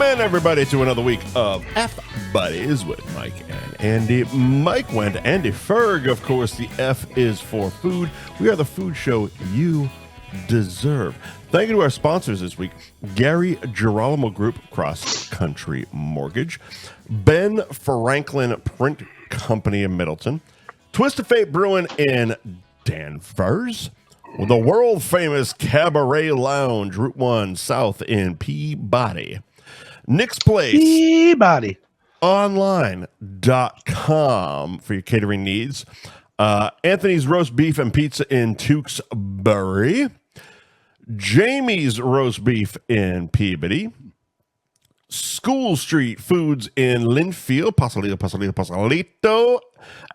in, everybody, to another week of F Buddies with Mike and Andy. Mike Wendt and Andy Ferg. Of course, the F is for food. We are the food show you deserve. Thank you to our sponsors this week: Girolamo Group, Cross Country Mortgage, Ben Franklin Print Company in Middleton, Twist of Fate Brewing in Danvers, the world famous Cabaret Lounge, Route 1 South in Peabody, Nick's Place, Peabody, online.com for your catering needs, Anthony's Roast Beef and Pizza in Tewksbury, Jamie's Roast Beef in Peabody, School Street Foods in Linfield, Pasolito,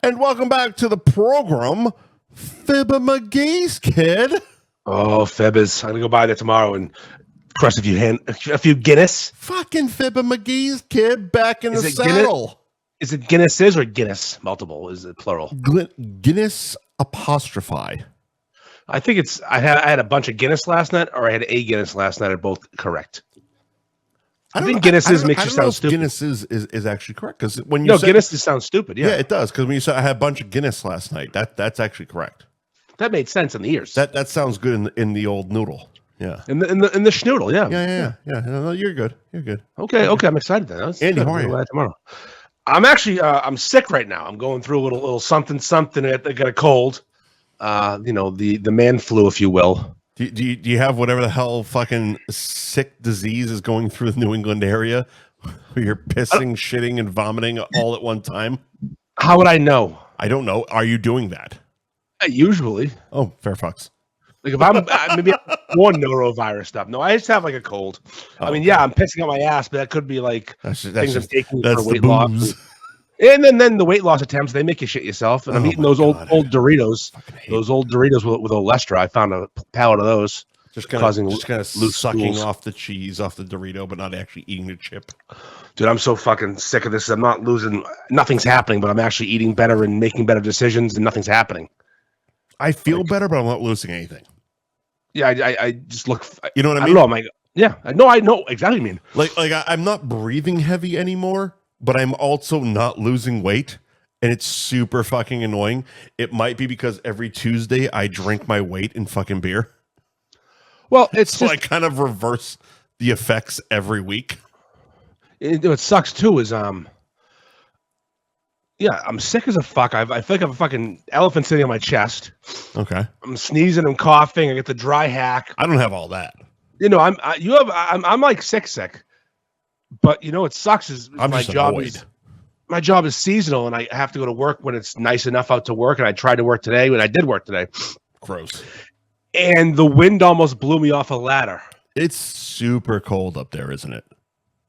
and welcome back to the program, Fibber McGee's kid. Oh, Fibbers. I'm going to go by there tomorrow and crush a few Guinness. Fucking Fibber McGee's kid back in the saddle. Is it Guinnesses or Guinness? Multiple. Is it plural? Guinness apostrophe. I think it's, I had a bunch of Guinness last night, or I had a Guinness last night, are both correct. I think Guinnesses makes you sound stupid. Guinness is actually correct, because when you Guinness just sounds stupid. Yeah, it does, because when you said I had a bunch of Guinness last night, that's actually correct. That made sense in the ears. That sounds good in the old noodle. Yeah, in the schnoodle. Yeah. No, you're good. You're good. Okay. I'm excited then. Andy, how are you? Tomorrow. I'm actually I'm sick right now. I'm going through a little something. I got a cold. The man flu, if you will. Do you have whatever the hell fucking sick disease is going through the New England area where you're pissing, shitting, and vomiting all at one time? How would I know? I don't know. Are you doing that? Usually. Oh, fair fucks. Like if I'm maybe more norovirus stuff. No, I just have like a cold. I'm pissing out my ass, but that could be like things I'm taking for weight loss. And then the weight loss attempts, they make you shit yourself. And I'm eating those old Doritos. Those old Doritos with Olestra. I found a pallet of those. Just kind of sucking off the cheese off the Dorito, but not actually eating the chip. Dude, I'm so fucking sick of this. I'm not losing. Nothing's happening, but I'm actually eating better and making better decisions, and nothing's happening. I feel better, but I'm not losing anything. Yeah, I just look. You know what I mean? I don't know. I know exactly what you mean. Like I'm not breathing heavy anymore, but I'm also not losing weight, and it's super fucking annoying. It might be because every Tuesday I drink my weight in fucking beer. Well, it's so I kind of reverse the effects every week. What sucks too is I'm sick as a fuck. I feel like I have a fucking elephant sitting on my chest. Okay. I'm sneezing, I'm coughing, I get the dry hack. I don't have all that. I'm like sick. But what sucks is my job is seasonal, and I have to go to work when it's nice enough out to work. And I tried to work today, and I did work today. Gross. And the wind almost blew me off a ladder. It's super cold up there, isn't it?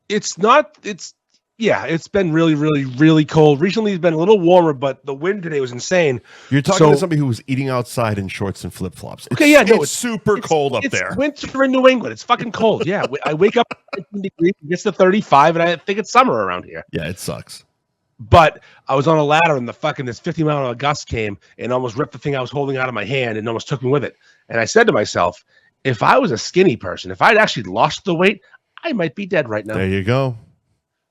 It's not. It's been really, really, really cold. Recently, it's been a little warmer, but the wind today was insane. You're talking to somebody who was eating outside in shorts and flip flops. It's super cold up there. It's winter in New England. It's fucking cold. Yeah, I wake up at 15 degrees, it gets to 35, and I think it's summer around here. Yeah, it sucks. But I was on a ladder, and this 50-mile-an-hour gust came and almost ripped the thing I was holding out of my hand and almost took me with it. And I said to myself, if I was a skinny person, if I'd actually lost the weight, I might be dead right now. There you go.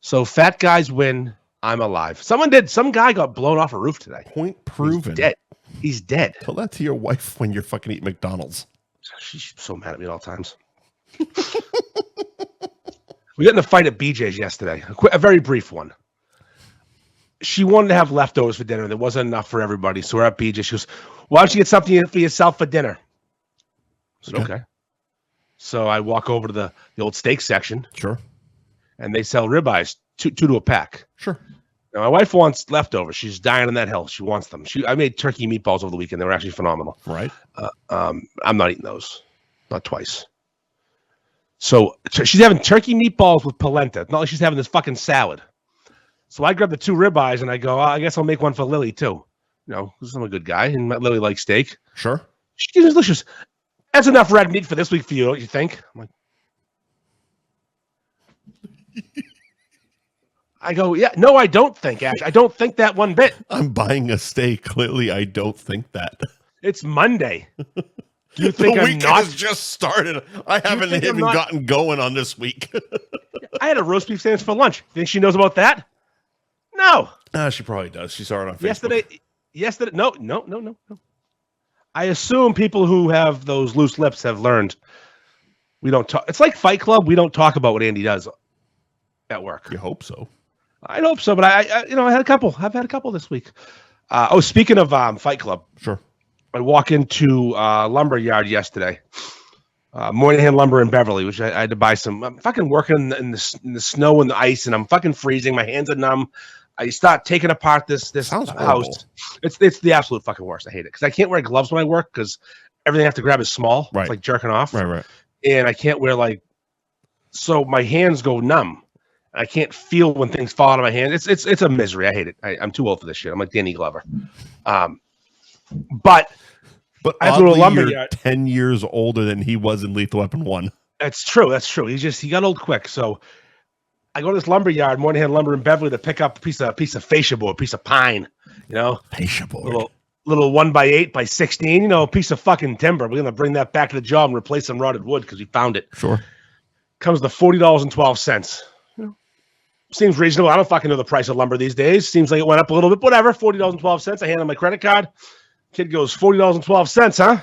So fat guys win. I'm alive. Some guy got blown off a roof today. Point proven. He's dead. Tell that to your wife when you're fucking eating McDonald's. She's so mad at me at all times. We got in a fight at BJ's yesterday. A very brief one. She wanted to have leftovers for dinner. There wasn't enough for everybody. So we're at BJ's. She goes, why don't you get something for yourself for dinner? I said, okay. So I walk over to the old steak section. Sure. And they sell ribeyes, two to a pack. Sure. Now, my wife wants leftovers. She's dying on that hill. She wants them. I made turkey meatballs over the weekend. They were actually phenomenal. Right. I'm not eating those. Not twice. So she's having turkey meatballs with polenta. It's not like she's having this fucking salad. So I grab the 2 ribeyes and I go, I guess I'll make one for Lily too. Because I'm a good guy and Lily likes steak. Sure. She's delicious. That's enough red meat for this week for you, don't you think? I'm like, I go, yeah, no, I don't think, Ash. I don't think that one bit. I'm buying a steak. Clearly, I don't think that. It's Monday. You think the I'm week not? has just started. I haven't even gotten going on this week. I had a roast beef sandwich for lunch. Think she knows about that? No. She probably does. She saw it on Facebook. Yesterday. No. I assume people who have those loose lips have learned we don't talk. It's like Fight Club. We don't talk about what Andy does at work. You hope so. I hope so, but I had a couple. I've had a couple this week. Speaking of Fight Club. Sure. I walk into lumber yard yesterday. Moynihan Lumber in Beverly, which I had to buy some. I'm fucking working in the snow and the ice, and I'm fucking freezing. My hands are numb. I start taking apart this house. Horrible. It's the absolute fucking worst. I hate it because I can't wear gloves when I work because everything I have to grab is small. Right. It's like jerking off. Right. And I can't wear so my hands go numb. I can't feel when things fall out of my hand. It's a misery. I hate it. I'm too old for this shit. I'm like Danny Glover. But I have to go to lumber yard. 10 years older than he was in Lethal Weapon 1. That's true. He got old quick. So I go to this lumber yard, Moynihan Lumber in Beverly, to pick up a piece of fascia board, piece of pine, Fascia board. Little 1x8 by 16, a piece of fucking timber. We're going to bring that back to the job and replace some rotted wood because we found it. Sure. Comes to $40.12. Seems reasonable. I don't fucking know the price of lumber these days. Seems like it went up a little bit. Whatever, $40.12. I hand him my credit card. Kid goes, $40.12, huh?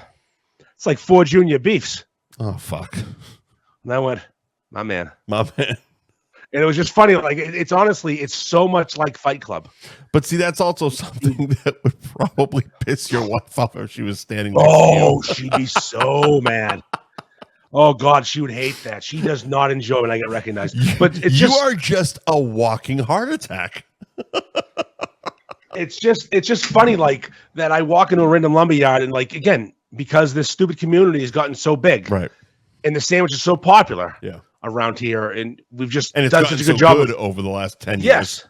It's like 4 junior beefs. Oh, fuck. And I went, my man. And it was just funny. It's honestly, it's so much like Fight Club. But see, that's also something that would probably piss your wife off if she was standing next to you. Oh, she'd be so mad. Oh, God, she would hate that. She does not enjoy when I get recognized. But you are just a walking heart attack. It's just funny, that I walk into a random lumber yard and, again, because this stupid community has gotten so big. Right. And the sandwich is so popular. Yeah. Around here, and we've just done such a good job over the last 10 years. Yes.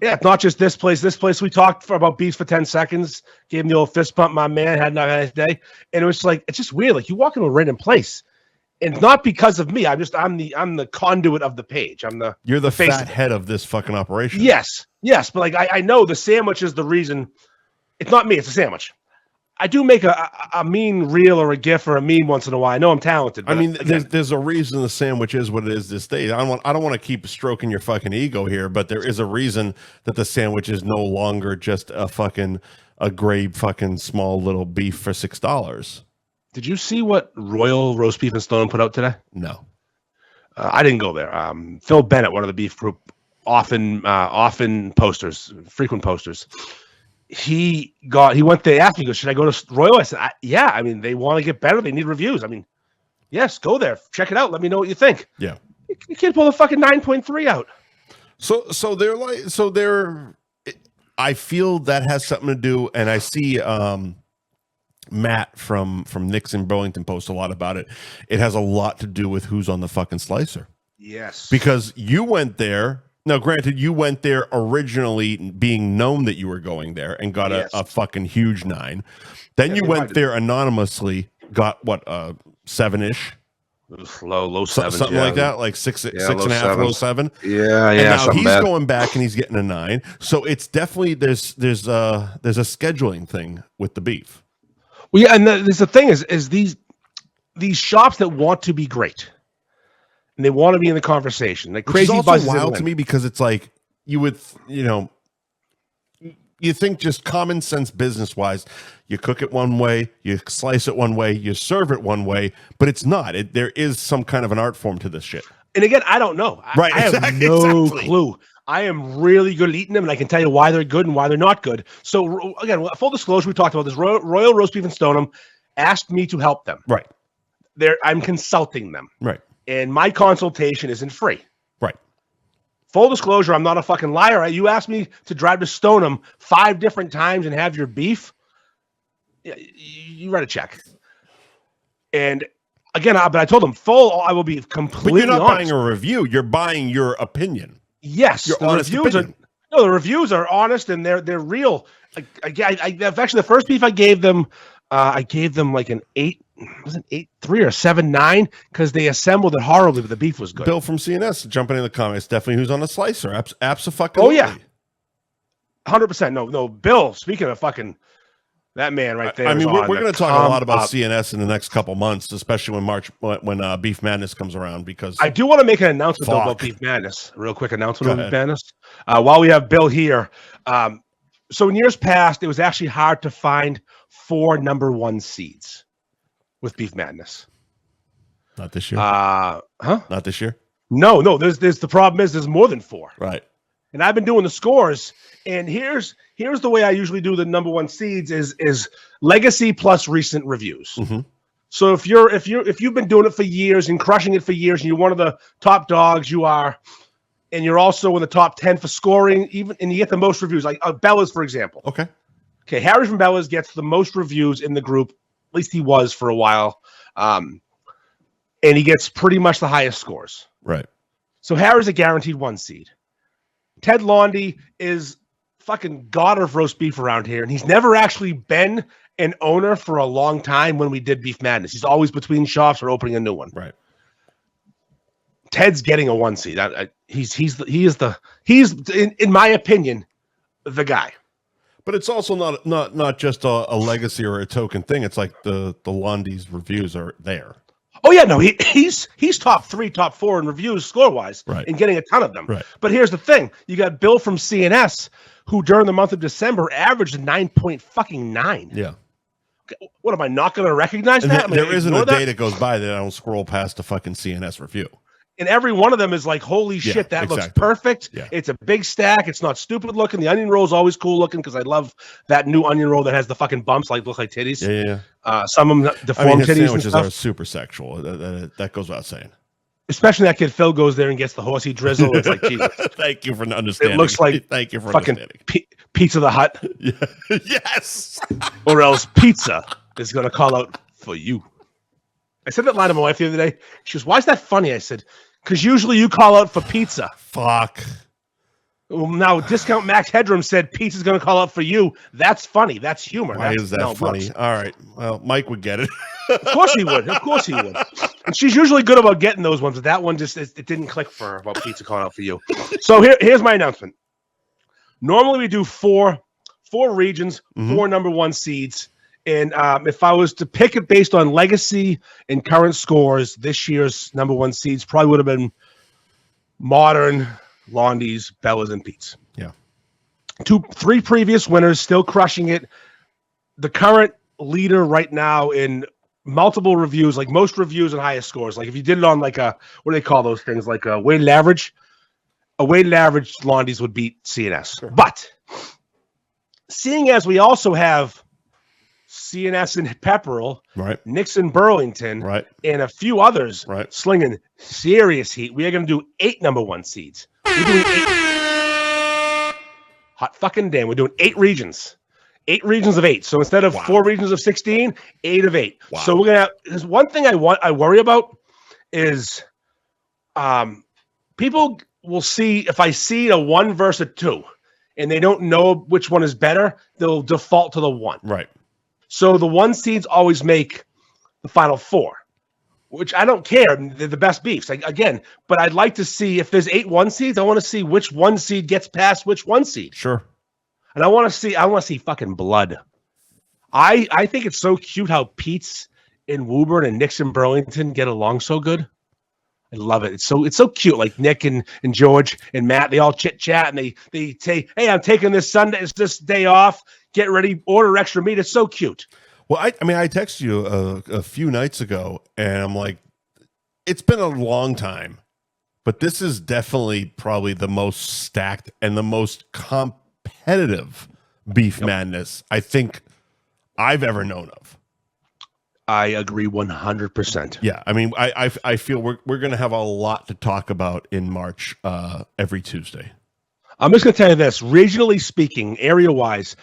Yeah, it's not just this place. This place we talked about beefs for 10 seconds, gave him the old fist bump, my man, had a nice day. And it was it's just weird. You walk into a random place. And not because of me. I'm the conduit of the page. You're the fat head of this fucking operation. Yes. But I know the sandwich is the reason. It's not me, it's a sandwich. I do make a mean reel or a gif or a meme once in a while. I know I'm talented. I mean, there's a reason the sandwich is what it is this day. I don't want to keep stroking your fucking ego here, but there is a reason that the sandwich is no longer just a gray fucking small little beef for $6. Did you see what Royal Roast Beef and Stone put out today? No. I didn't go there. Phil Bennett, one of the beef group, often posters, frequent posters. He went there, asked me, he goes, should I go to Royal? I said, yeah. I mean, they want to get better. They need reviews. I mean, yes, go there. Check it out. Let me know what you think. Yeah. You can't pull the fucking 9.3 out. So I feel that has something to do. And I see, Matt from Nixon Burlington post a lot about it. It has a lot to do with who's on the fucking slicer. Yes. Because you went there. Now, granted, you went there originally being known that you were going there and got a fucking huge 9. Then you went there anonymously, got what, 7-ish? Low 7, something like that, like 6.5, low 7. Yeah. And now he's going back and he's getting a 9. So it's definitely there's a scheduling thing with the beef. Well, yeah, and the thing is these shops that want to be great. And they want to be in the conversation. Like crazy buzz. It's also wild to me because it's like you would, you think just common sense business wise, you cook it one way, you slice it one way, you serve it one way, but it's not. There is some kind of an art form to this shit. And again, I don't know. I have no clue. I am really good at eating them, and I can tell you why they're good and why they're not good. So again, full disclosure, we talked about this. Royal Roast Beef and Stoneham asked me to help them. Right. I'm consulting them. Right. And my consultation isn't free. Right. Full disclosure, I'm not a fucking liar. You asked me to drive to Stoneham 5 different times and have your beef. You write a check. And again, but I told them I will be completely honest. But you're not buying a review. You're buying your opinion. Yes. Your honest opinion. The reviews are honest and they're real. Actually, the first beef I gave them like an 8. Was it 8.3 or 7.9? Because they assembled it horribly, but the beef was good. Bill from CNS jumping in the comments. Definitely, who's on the slicer? Abso-fucking-lutely. Oh yeah, 100%. No. Bill. Speaking of fucking, That man right there. I mean, we're going to talk a lot about CNS in the next couple months, especially when Beef Madness comes around. Because I do want to make an announcement though, about Beef Madness. A real quick announcement on Beef Madness. While we have Bill here, so in years past, it was actually hard to find 4 number 1 seeds with Beef Madness. Not this year. Not this year. No. There's the problem is there's more than 4. Right. And I've been doing the scores, and here's the way I usually do the number 1 seeds is legacy plus recent reviews. Mm-hmm. So if you've been doing it for years and crushing it for years, and you're one of the top dogs, and you're also in the top 10 for scoring, and you get the most reviews, like Bella's, for example. Okay, Harry from Bella's gets the most reviews in the group. At least he was for a while, and he gets pretty much the highest scores. Right. So Harry's a guaranteed 1 seed. Ted Londy is fucking god of roast beef around here, and he's never actually been an owner for a long time when we did Beef Madness. He's always between shops or opening a new one. Right. Ted's getting a 1 seed. He's in my opinion, the guy. But it's also not just a legacy or a token thing. It's like the Londy's reviews are there. Oh yeah, no, he's top 3, top 4 in reviews score wise, right, and getting a ton of them. Right. But here's the thing: you got Bill from CNS, who during the month of December averaged 9.9. Yeah. What am I not going to recognize and that? There isn't a day that goes by that I don't scroll past a fucking CNS review. And every one of them is like, holy shit, that looks perfect. Yeah. It's a big stack. It's not stupid looking. The onion roll is always cool looking because I love that new onion roll that has the fucking bumps, look like titties. Yeah. Some of them deformed titties. Sandwiches are super sexual. That goes without saying. Especially that kid Phil goes there and gets the horsey drizzle. It's like, Jesus. Thank you for understanding. It looks like thank you for fucking understanding. Pizza the Hut. Yeah. Yes. Or else pizza is going to call out for you. I said that line to my wife the other day. She goes, "Why is that funny?" I said, "Because usually you call out for pizza." Fuck. Well, now Discount Max Headroom said pizza's going to call out for you. That's funny. That's humor. Why is that funny? All right. Well, Mike would get it. Of course he would. And she's usually good about getting those ones, but that one it didn't click for her about pizza calling out for you. So here's my announcement. Normally we do four regions, 4 number 1 seeds. And if I was to pick it based on legacy and current scores, this year's number 1 seeds probably would have been Modern, Londy's, Bella's, and Pete's. Yeah. 3 previous winners still crushing it. The current leader right now in multiple reviews, like most reviews and highest scores. Like if you did it on like what do they call those things? Like a weighted average. A weighted average, Londy's would beat CNS. Sure. But seeing as we also have CNS and Pepperell, right, Nixon Burlington, right, and a few others, right, slinging serious heat. We are going to do 8 number 1 seeds. We're doing 8. Hot fucking damn. We're doing 8 regions. 8 regions of 8. So instead of 4 regions of 16, 8 of 8. Wow. So we're gonna. There's one thing I worry about is, people will see if I see a 1 versus a 2, and they don't know which one is better, they'll default to the 1. Right. So the 1 seeds always make the final 4, which I don't care. They're the best beefs. But I'd like to see if there's 8 1 seeds. I want to see which 1 seed gets past which 1 seed. Sure. And I want to see fucking blood. I think it's so cute how Pete's and Woburn and Nixon Burlington get along so good. I love it. It's so cute. Like Nick and George and Matt, they all chit chat and they say, "Hey, I'm taking this Sunday. It's this day off. Get ready, order extra meat." It's so cute. Well, I texted you a few nights ago, and I'm like, it's been a long time, but this is definitely probably the most stacked and the most competitive Beef Madness I think I've ever known of. I agree 100%. Yeah, I mean, I feel we're going to have a lot to talk about in March every Tuesday. I'm just going to tell you this, regionally speaking, area-wise,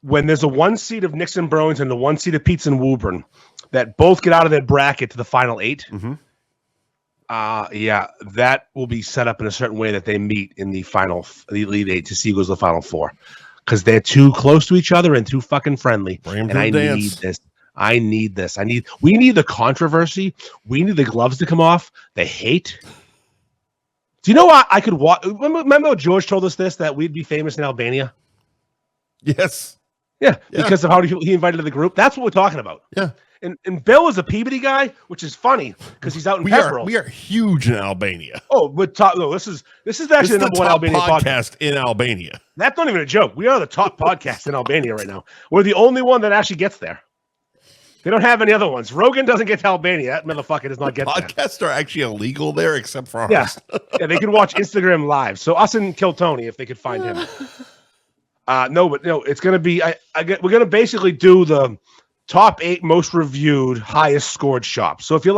when there's a 1 seed of Nixon Burlington, the 1 seed of Pete's and Woburn, that both get out of their bracket to the final 8, that will be set up in a certain way that they meet in the Elite 8 to see who goes to the final 4. Because they're too close to each other and too fucking friendly. And I need this. We need the controversy. We need the gloves to come off. The hate. Do you know what I could watch? Remember George told us this, that we'd be famous in Albania? Yes. Yeah, because of how he invited to the group. That's what we're talking about. Yeah. And Bill is a Peabody guy, which is funny because he's out in Pepperell. We are huge in Albania. Oh, but this is actually the number one Albania podcast in Albania. That's not even a joke. We are the top podcast in Albania right now. We're the only one that actually gets there. They don't have any other ones. Rogan doesn't get to Albania. That motherfucker does not get there. Podcasts are actually illegal there, except for ours. Yeah, they can watch Instagram Live. So us and Kill Tony, if they could find him. No, it's going to be. We're going to basically do the top 8 most reviewed, highest scored shops. So if you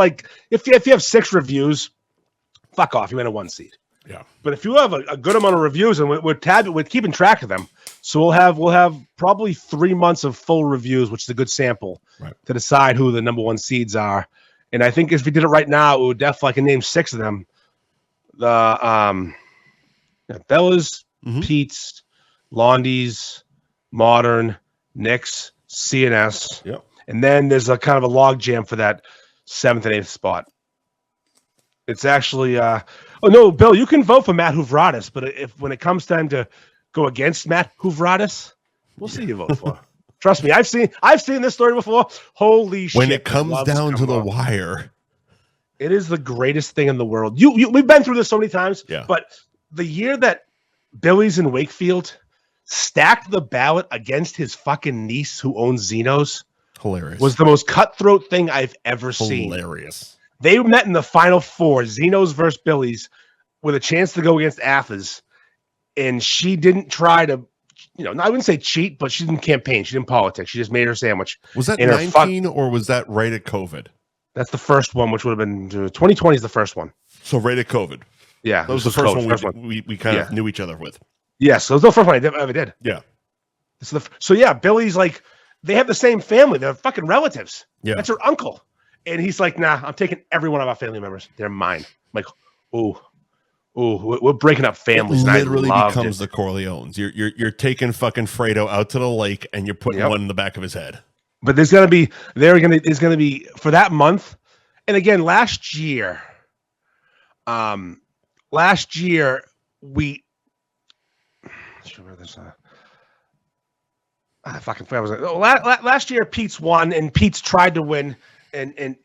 have 6 reviews, fuck off. You win a 1 seed. Yeah. But if you have a good amount of reviews, and we're keeping track of them, so we'll have probably 3 months of full reviews, which is a good sample to decide who the number 1 seeds are. And I think if we did it right now, it would definitely, I can name 6 of them. The Bella's, Pete's, Londy's, Modern, Nick's, CNS. Yep. And then there's a kind of a log jam for that 7th and 8th spot. It's actually oh no, Bill, you can vote for Matt Houvradis, but when it comes time to go against Matt Houvradis, we'll see you vote for. Trust me, I've seen this story before. Holy shit. When it comes down to the wire. It is the greatest thing in the world. We've been through this so many times, but the year that Billy's in Wakefield stacked the ballot against his fucking niece who owns Zeno's. Hilarious. Was the most cutthroat thing I've ever seen. Hilarious. They met in the final 4, Zeno's versus Billy's, with a chance to go against Athens. And she didn't try to, I wouldn't say cheat, but she didn't campaign. She didn't politics. She just made her sandwich. Was that 19 or was that right at COVID? That's the first one, which would have been 2020 is the first one. So right at COVID. Yeah. That was the first one we kind of knew each other with. Yes. So it was the first one I ever did. Yeah. So Billy's like, they have the same family. They're fucking relatives. Yeah. That's her uncle. And he's like, nah, I'm taking every one of our family members. They're mine. I'm like, we're breaking up families. It literally becomes the Corleones. You're taking fucking Fredo out to the lake and you're putting one in the back of his head. But there's gonna be for that month. And again, last year we I fucking forgot. Last year Pete's won and Pete's tried to win and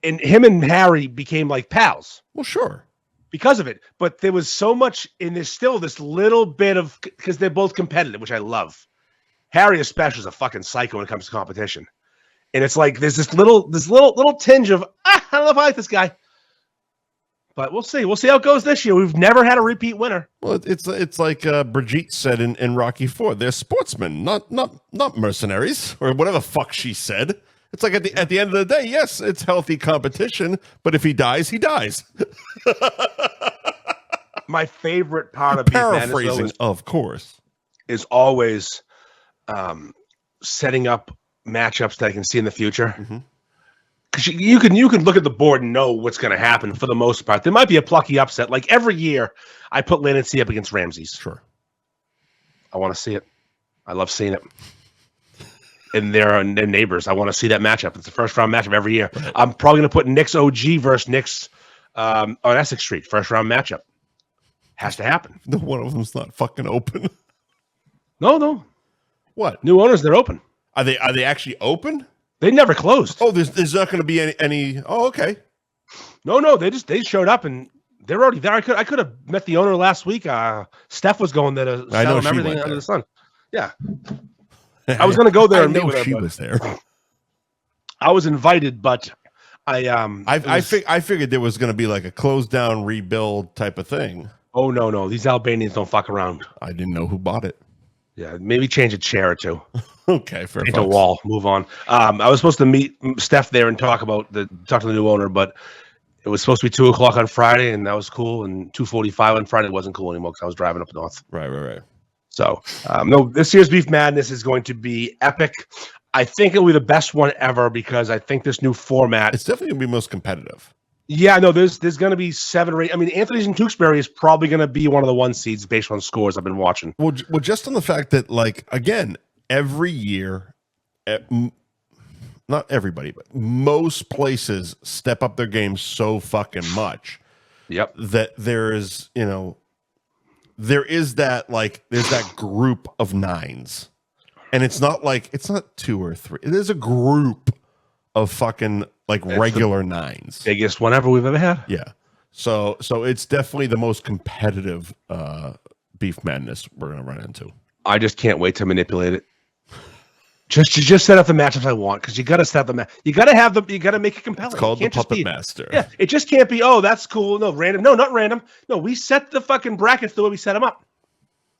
him and Harry became like pals. Well, sure. Because of it. But there was so much, and there's still this little bit of, because they're both competitive, which I love. Harry especially is a fucking psycho when it comes to competition. And it's like there's this little tinge of, I don't know if I like this guy. But we'll see. We'll see how it goes this year. We've never had a repeat winner. Well, it's like Brigitte said in Rocky IV. They're sportsmen, not mercenaries, or whatever the fuck she said. It's like at the end of the day, yes, it's healthy competition, but if he dies, he dies. My favorite part of paraphrasing, of course, is always setting up matchups that I can see in the future. Because you can look at the board and know what's going to happen for the most part. There might be a plucky upset. Like every year, I put Lancy up against Ramses. Sure, I want to see it. I love seeing it. And they're neighbors. I want to see that matchup. It's the first round matchup every year. I'm probably going to put Nick's OG versus Nick's on Essex Street. First round matchup. Has to happen. No, one of them's not fucking open. No. What? New owners, they're open. Are they actually open? They never closed. Oh, there's not going to be any. Oh, okay. No. They showed up and they're already there. I could have met the owner last week. Steph was going there to sell them everything under the sun. Yeah. I was going to go there and meet with her. She was there. I was invited, but I figured there was going to be like a close down rebuild type of thing. Oh no, these Albanians don't fuck around. I didn't know who bought it. Yeah, maybe change a chair or two. Okay, fair. Paint a wall. Move on. I was supposed to meet Steph there and talk to the new owner, but it was supposed to be 2:00 on Friday, and that was cool. And 2:45 on Friday wasn't cool anymore because I was driving up north. Right. So, no, this year's Beef Madness is going to be epic. I think it'll be the best one ever because I think this new format. It's definitely going to be most competitive. Yeah, no, there's going to be 7 or 8. I mean, Anthony's in Tewksbury is probably going to be one of the 1 seeds based on scores I've been watching. Well, just on the fact that, like, again, every year, not everybody, but most places step up their game so fucking much. Yep. That there is that, like, there's that group of 9s And it's not 2 or 3. There's a group of fucking regular 9s. Biggest one ever we've ever had. Yeah. So it's definitely the most competitive beef madness we're gonna run into. I just can't wait to manipulate it. Just set up the matchups I want, because you got to set the you got to make it compelling. It's called the Puppet Master. Yeah, it just can't be, oh, that's cool. No, random. No, not random. No, we set the fucking brackets the way we set them up.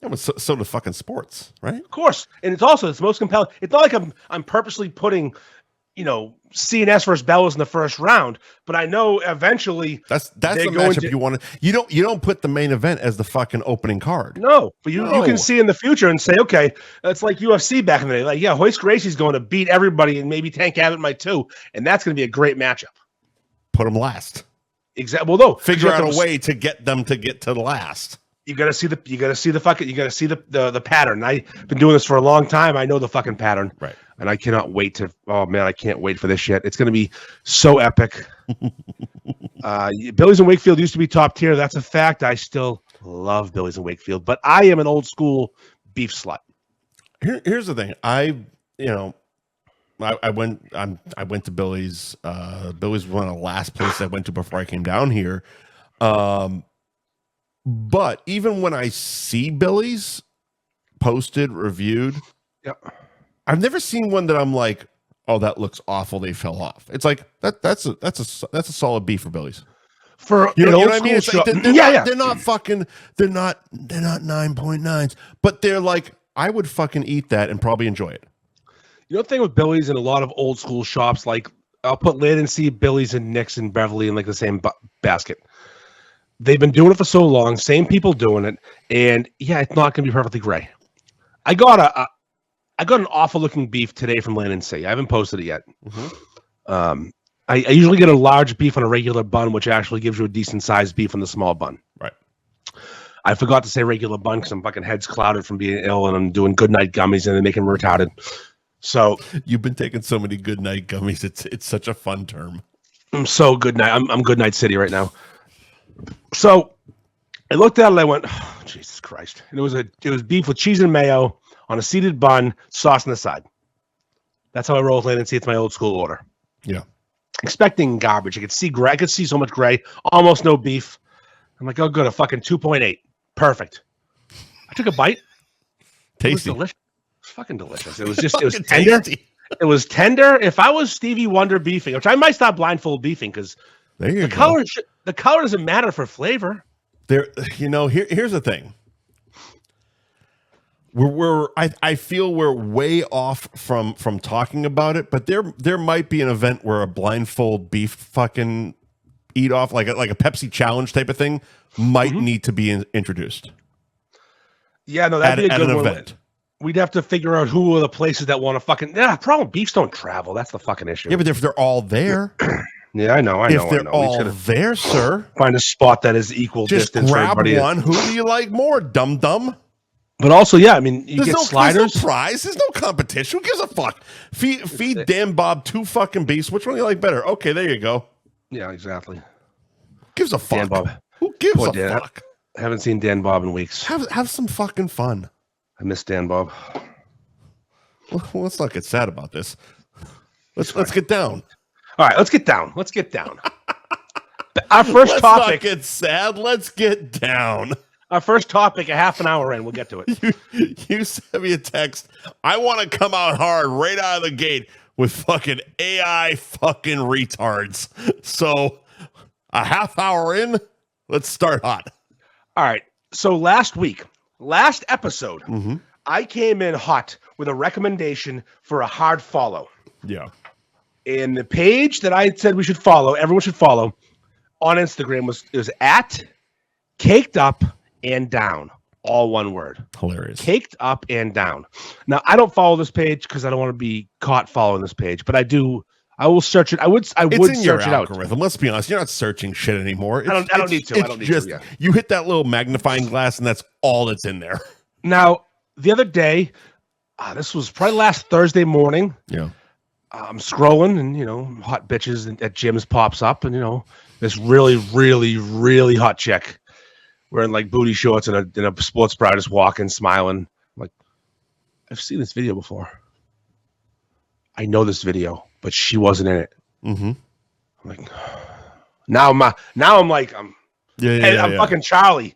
Yeah, but so do fucking sports, right? Of course, and it's the most compelling. It's not like I'm purposely putting, CNS versus Bellows in the first round, but I know eventually that's the matchup you want to. You don't put the main event as the fucking opening card. No, but you can see in the future and say, okay, it's like UFC back in the day. Like, yeah, Hoist Gracie's going to beat everybody, and maybe Tank Abbott might too, and that's going to be a great matchup. Put them last. Exactly. Well, no, figure out a way to get them to get to the last. You gotta see the pattern. I've been doing this for a long time. I know the fucking pattern. Right. And I cannot wait to, I can't wait for this shit. It's going to be so epic. Billy's and Wakefield used to be top tier. That's a fact. I still love Billy's and Wakefield, but I am an old school beef slut. Here's the thing. I went to Billy's. Billy's was one of the last places I went to before I came down here. But even when I see Billy's posted, reviewed, I've never seen one that I'm like, oh, that looks awful. They fell off. It's like that's a solid beef for Billy's. For you know what I mean? It's like, they're not 9.9s, but they're like, I would fucking eat that and probably enjoy it. You know the thing with Billy's and a lot of old school shops, like I'll put Land and Sea, Billy's and Nick's and Beverly in like the same basket. They've been doing it for so long, same people doing it, and it's not going to be perfectly gray. I got an awful looking beef today from Land and Sea. I haven't posted it yet. Mm-hmm. I usually get a large beef on a regular bun, which actually gives you a decent sized beef on the small bun. Right. I forgot to say regular bun because I'm fucking head's clouded from being ill, and I'm doing good night gummies and they make them retarded. So you've been taking so many good night gummies. It's such a fun term. I'm so good night. I'm good night city right now. So I looked at it and I went, oh, Jesus Christ. And it was beef with cheese and mayo on a seeded bun, sauce on the side. That's how I roll with Land and Sea. It's my old school order. Yeah. Expecting garbage. I could see gray. I could see so much gray. Almost no beef. I'm like, oh, good. A fucking 2.8. Perfect. I took a bite. Tasty. It was delicious. It was fucking delicious. It was tender. Tasty. It was tender. If I was Stevie Wonder beefing, which I might stop blindfold beefing because the color doesn't matter for flavor. Here's the thing. I feel we're way off from talking about it, but there might be an event where a blindfold beef fucking eat off like a Pepsi challenge type of thing might need to be introduced. Yeah, no, that'd be a good one. Event. We'd have to figure out who are the places that want to fucking. Problem. Beefs don't travel. That's the fucking issue. Yeah, but if they're all there. Yeah, I know. If they're all there, sir, find a spot that is equal distance. Grab for everybody. One. Who do you like more, dum dum? But also, yeah, I mean, you get sliders. There's no prize. There's no competition. Who gives a fuck? Feed Dan Bob 2 fucking beefs. Which one do you like better? Okay, there you go. Yeah, exactly. Gives a fuck. Dan Bob. Who gives a fuck? I haven't seen Dan Bob in weeks. Have some fucking fun. I miss Dan Bob. Well, let's not get sad about this. Let's get down. All right, let's get down. Our first topic. Let's not get sad. Let's get down. Our first topic, a half an hour in. We'll get to it. You sent me a text. I want to come out hard right out of the gate with fucking AI fucking retards. So a half hour in, let's start hot. All right. So last episode, I came in hot with a recommendation for a hard follow. Yeah. And the page that I said we should follow, everyone should follow on Instagram was at Caked Up and Down, all one word. Hilarious. Caked Up and Down. Now, I don't follow this page because I don't want to be caught following this page, but I do. I will search it. I would search it out. Let's be honest. You're not searching shit anymore. I don't need to. You hit that little magnifying glass, and that's all that's in there. Now, the other day, this was probably last Thursday morning. Yeah. I'm scrolling, and hot bitches at gyms pops up, and this really, really, really hot chick wearing like booty shorts and a sports bra, just walking, smiling. I'm like, I've seen this video before. I know this video, but she wasn't in it. Mm-hmm. I'm like, now I'm like, I'm fucking Charlie,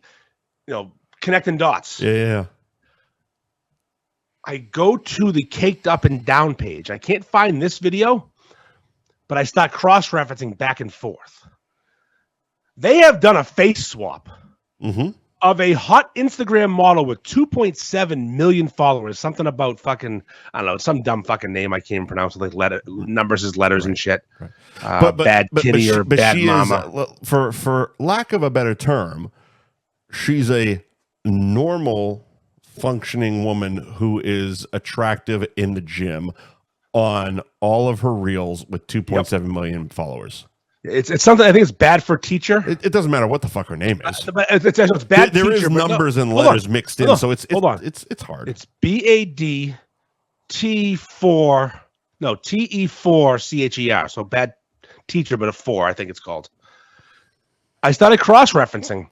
connecting dots. Yeah. I go to the Caked Up and Down page. I can't find this video, but I start cross-referencing back and forth. They have done a face swap of a hot Instagram model with 2.7 million followers. Something about fucking, I don't know, some dumb fucking name I can't even pronounce, like numbers as letters and shit. Right. Bad kitty or bad mama. For lack of a better term, she's a normal functioning woman who is attractive in the gym on all of her reels with 2.7 million followers. It's something I think it's bad for teacher. It doesn't matter what the fuck her name is. It's bad. There is numbers and letters mixed in, so it's hard. It's BAD T4 TE4 CHER. So bad teacher, but a 4, I think it's called. I started cross-referencing.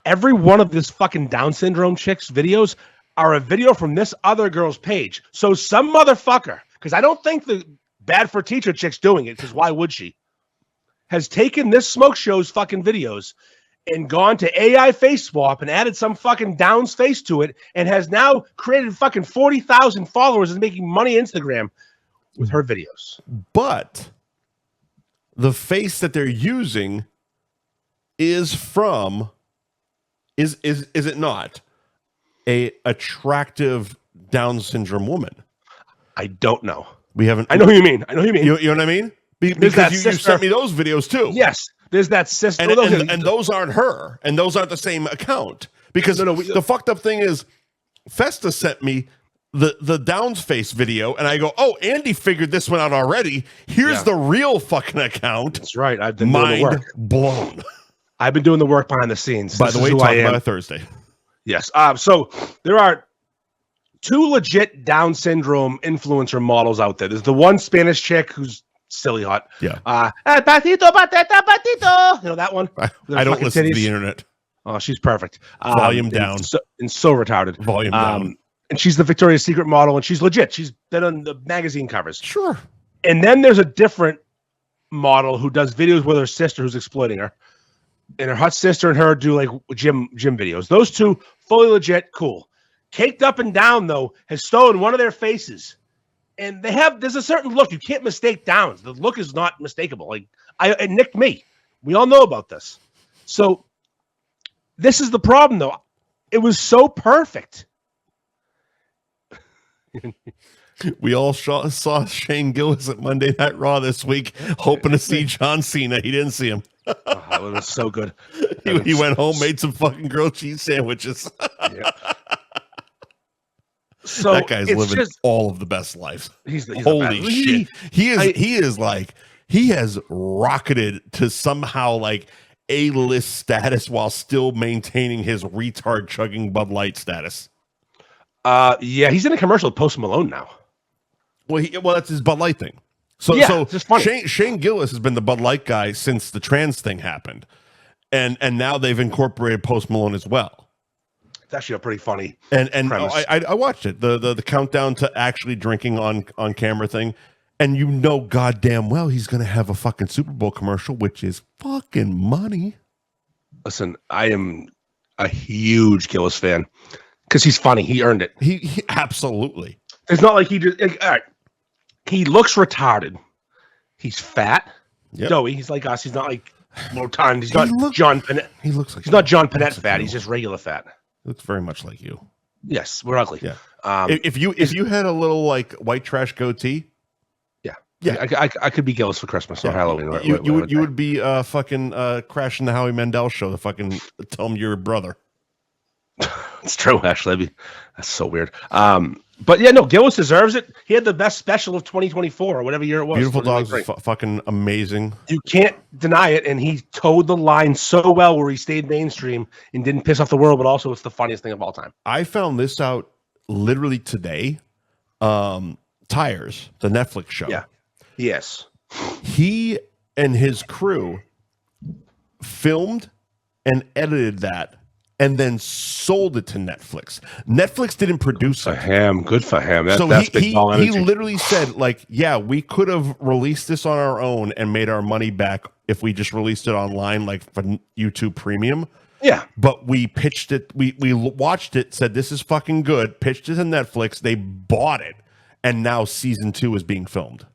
Every one of this fucking Down syndrome chick's videos are a video from this other girl's page. So some motherfucker, because I don't think the bad for teacher chick's doing it, because why would she? Has taken this smoke show's fucking videos and gone to AI face swap and added some fucking Down's face to it and has now created fucking 40,000 followers and making money Instagram with her videos. But the face that they're using is from, is it not a attractive Down syndrome woman? I don't know. I know who you mean. You know what I mean? Because you sent me those videos too. Yes, there's that sister. And those aren't her. And those aren't the same account. Because the fucked up thing is, Festa sent me the Downs face video, and I go, oh, Andy figured this one out already. Here's the real fucking account. That's right. I've been doing the work. Blown. I've been doing the work behind the scenes. By the way, talk about it Thursday. Yes. So there are 2 legit Down syndrome influencer models out there. There's the one Spanish chick who's silly hot. Yeah. Patito, patata, patito. You know that one? I don't listen to the internet. Oh, she's perfect. Volume down. And so retarded. Volume down. And she's the Victoria's Secret model, and she's legit. She's been on the magazine covers. Sure. And then there's a different model who does videos with her sister who's exploiting her. And her hot sister and her do like gym videos. Those 2, fully legit, cool. Caked Up and Down, though, has stolen one of their faces. And there's a certain look. You can't mistake Downs. The look is not mistakable. Like, it nicked me. We all know about this. So this is the problem, though. It was so perfect. We all saw Shane Gillis at Monday Night Raw this week, hoping to see John Cena. He didn't see him. That was so good. He went home, made some fucking grilled cheese sandwiches. Yeah. So that guy's living all of the best lives. Holy shit. He has rocketed to somehow like A-list status while still maintaining his retard chugging Bud Light status. Yeah, he's in a commercial with Post Malone now. Well, that's his Bud Light thing. So just funny. Shane Gillis has been the Bud Light guy since the trans thing happened. And now they've incorporated Post Malone as well. It's actually a pretty funny and I watched it, the countdown to actually drinking on camera thing, and goddamn well he's gonna have a fucking Super Bowl commercial, which is fucking money. Listen, I am a huge Gillis fan because he's funny. He earned it. He absolutely. It's not like he just all right. He looks retarded. He's fat, doughy. He's like us. He's not like rotund. He's not John Panette. He looks like he's not John Panette fat. He's just regular fat. Looks very much like you. Yes, we're ugly. Yeah. If you had a little like white trash goatee, I could be Gillis for Christmas or Halloween. You would be fucking crashing the Howie Mandel show to fucking tell him you're your brother. It's true, actually. That's so weird. But yeah, no, Gillis deserves it. He had the best special of 2024 or whatever year it was. Beautiful Dogs is fucking amazing. You can't deny it, and he towed the line so well where he stayed mainstream and didn't piss off the world, but also it's the funniest thing of all time. I found this out literally today. Tires, the Netflix show. Yeah. Yes. He and his crew filmed and edited that and then sold it to Netflix. Netflix didn't produce it. Good for him. So that's he literally said, like, yeah, we could have released this on our own and made our money back if we just released it online, like for YouTube Premium. Yeah. But we pitched it. We watched it, said this is fucking good, pitched it to Netflix. They bought it. And now season 2 is being filmed.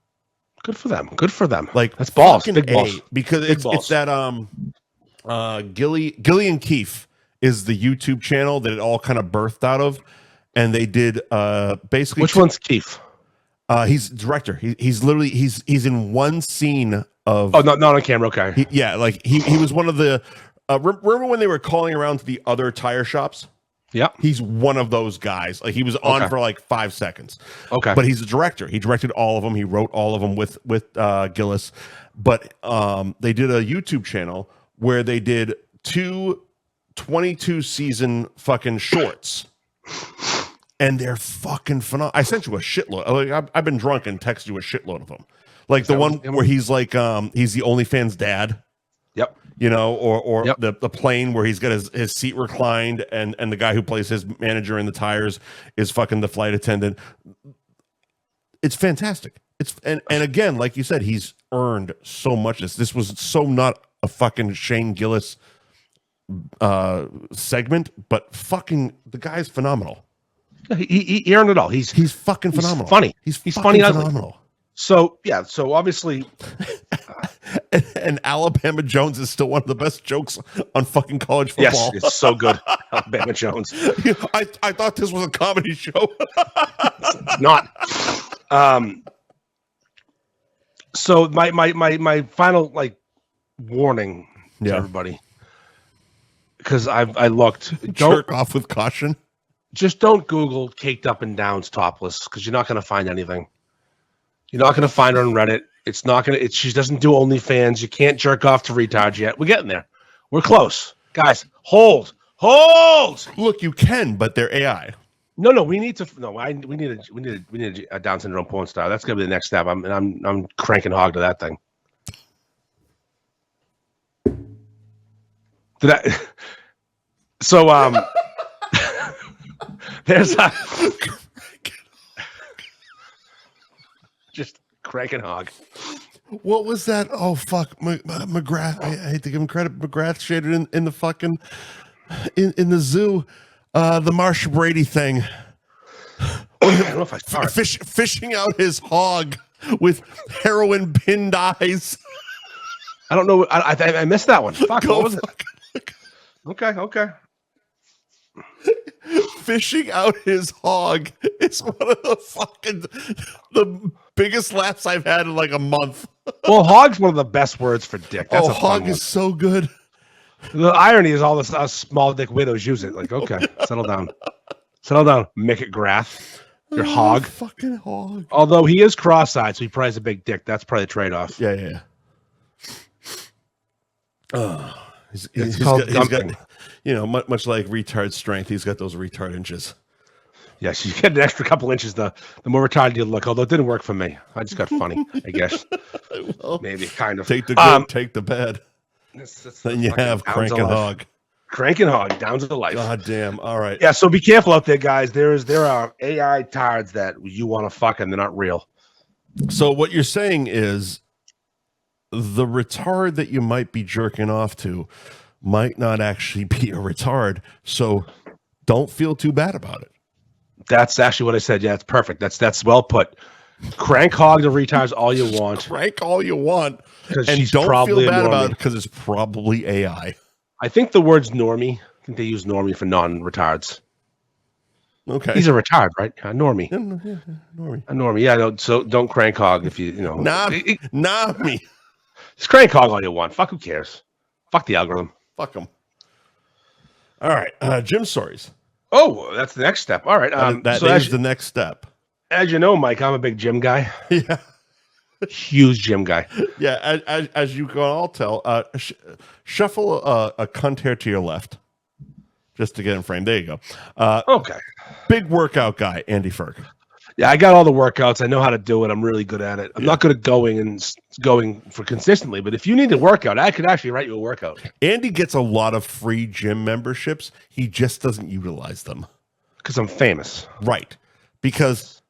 Good for them. Good for them. Like, that's balls. Big balls. Because it's that Gillian Keefe is the YouTube channel that it all kind of birthed out of, and they did basically. Which one's Keefe? He's director. He's literally he's in one scene of. Oh, not on camera. Okay. He was one of the. Remember when they were calling around to the other tire shops? Yeah, he's one of those guys. Like, he was on for like 5 seconds. Okay, but he's a director. He directed all of them. He wrote all of them with Gillis. But they did a YouTube channel where they did 22 season fucking shorts, and they're fucking phenomenal. I sent you a shitload. Like, I've been drunk and texted you a shitload of them. Like the one where he's like he's the OnlyFans dad. Yep. You know, or the plane where he's got his seat reclined, and the guy who plays his manager in the tires is fucking the flight attendant. It's fantastic. And again, like you said, he's earned so much. This was so not a fucking Shane Gillis segment, but fucking the guy's phenomenal. He earned it all. He's fucking phenomenal. Funny. He's funny. Phenomenal. So yeah. So obviously. And Alabama Jones is still one of the best jokes on fucking college football. Yes, it's so good. Alabama Jones. I thought this was a comedy show. Not. So my final like warning to everybody, because I looked. Jerk off with caution. Just don't Google caked up and downs topless, because you're not going to find anything. You're not going to find her on Reddit. It's not going to, she doesn't do OnlyFans. You can't jerk off to retards yet. We're getting there. We're close. Guys, hold. Look, you can, but they're AI. No, we need to, we need a Down syndrome porn star. That's going to be the next step. I'm cranking hog to that thing. There's a, just cranking hog. What was that? Oh fuck, McGrath. I hate to give him credit. McGrath shaded in the fucking in the zoo, the Marsha Brady thing. I don't know if I saw it. Fishing out his hog with heroin pinned eyes. I don't know. I missed that one. Fuck. What was it? Okay. Fishing out his hog is one of the biggest laughs I've had in like a month. Well, hog's one of the best words for dick. That's a hog is so good. The irony is all this us small dick widows use it. Like, okay, settle down, Mick McGrath, your hog, fucking hog. Although he is cross-eyed, so he probably has a big dick. That's probably the trade-off. Yeah. He's got, you know, much like retard strength, he's got those retard inches. Yes, you get an extra couple inches, the more retarded you look, although it didn't work for me. I just got funny, I guess. Well, maybe, kind of. Take the good, take the bad. Then you have crank and hog. Crank and hog, down to the life. God damn. All right. Yeah, so be careful out there, guys. There are AI tards that you want to fuck and they're not real. So what you're saying is the retard that you might be jerking off to might not actually be a retard, so don't feel too bad about it. That's actually what I said. Yeah, it's perfect. That's well put. Crank hog the retards all you want. Crank all you want, and don't feel bad about it because it's probably AI. I think the word's normie. I think they use normie for non-retards. Okay, he's a retard, right? Normie. Yeah, normie. A normie. Yeah. So don't crank hog if you know. Nah, me. Just crank hog all you want. Fuck, who cares? Fuck the algorithm. Fuck them. All right, gym stories. Oh, that's the next step. All right, that is the next step. As you know, Mike, I'm a big gym guy. Yeah, huge gym guy. Yeah, as you can all tell, shuffle a cunt hair to your left, just to get in frame. There you go. Okay. Big workout guy, Andy Ferg. Yeah, I got all the workouts. I know how to do it. I'm really good at it. I'm not good at going for consistently, but if you need a workout, I could actually write you a workout. Andy gets a lot of free gym memberships. He just doesn't utilize them. Because I'm famous. Right. Because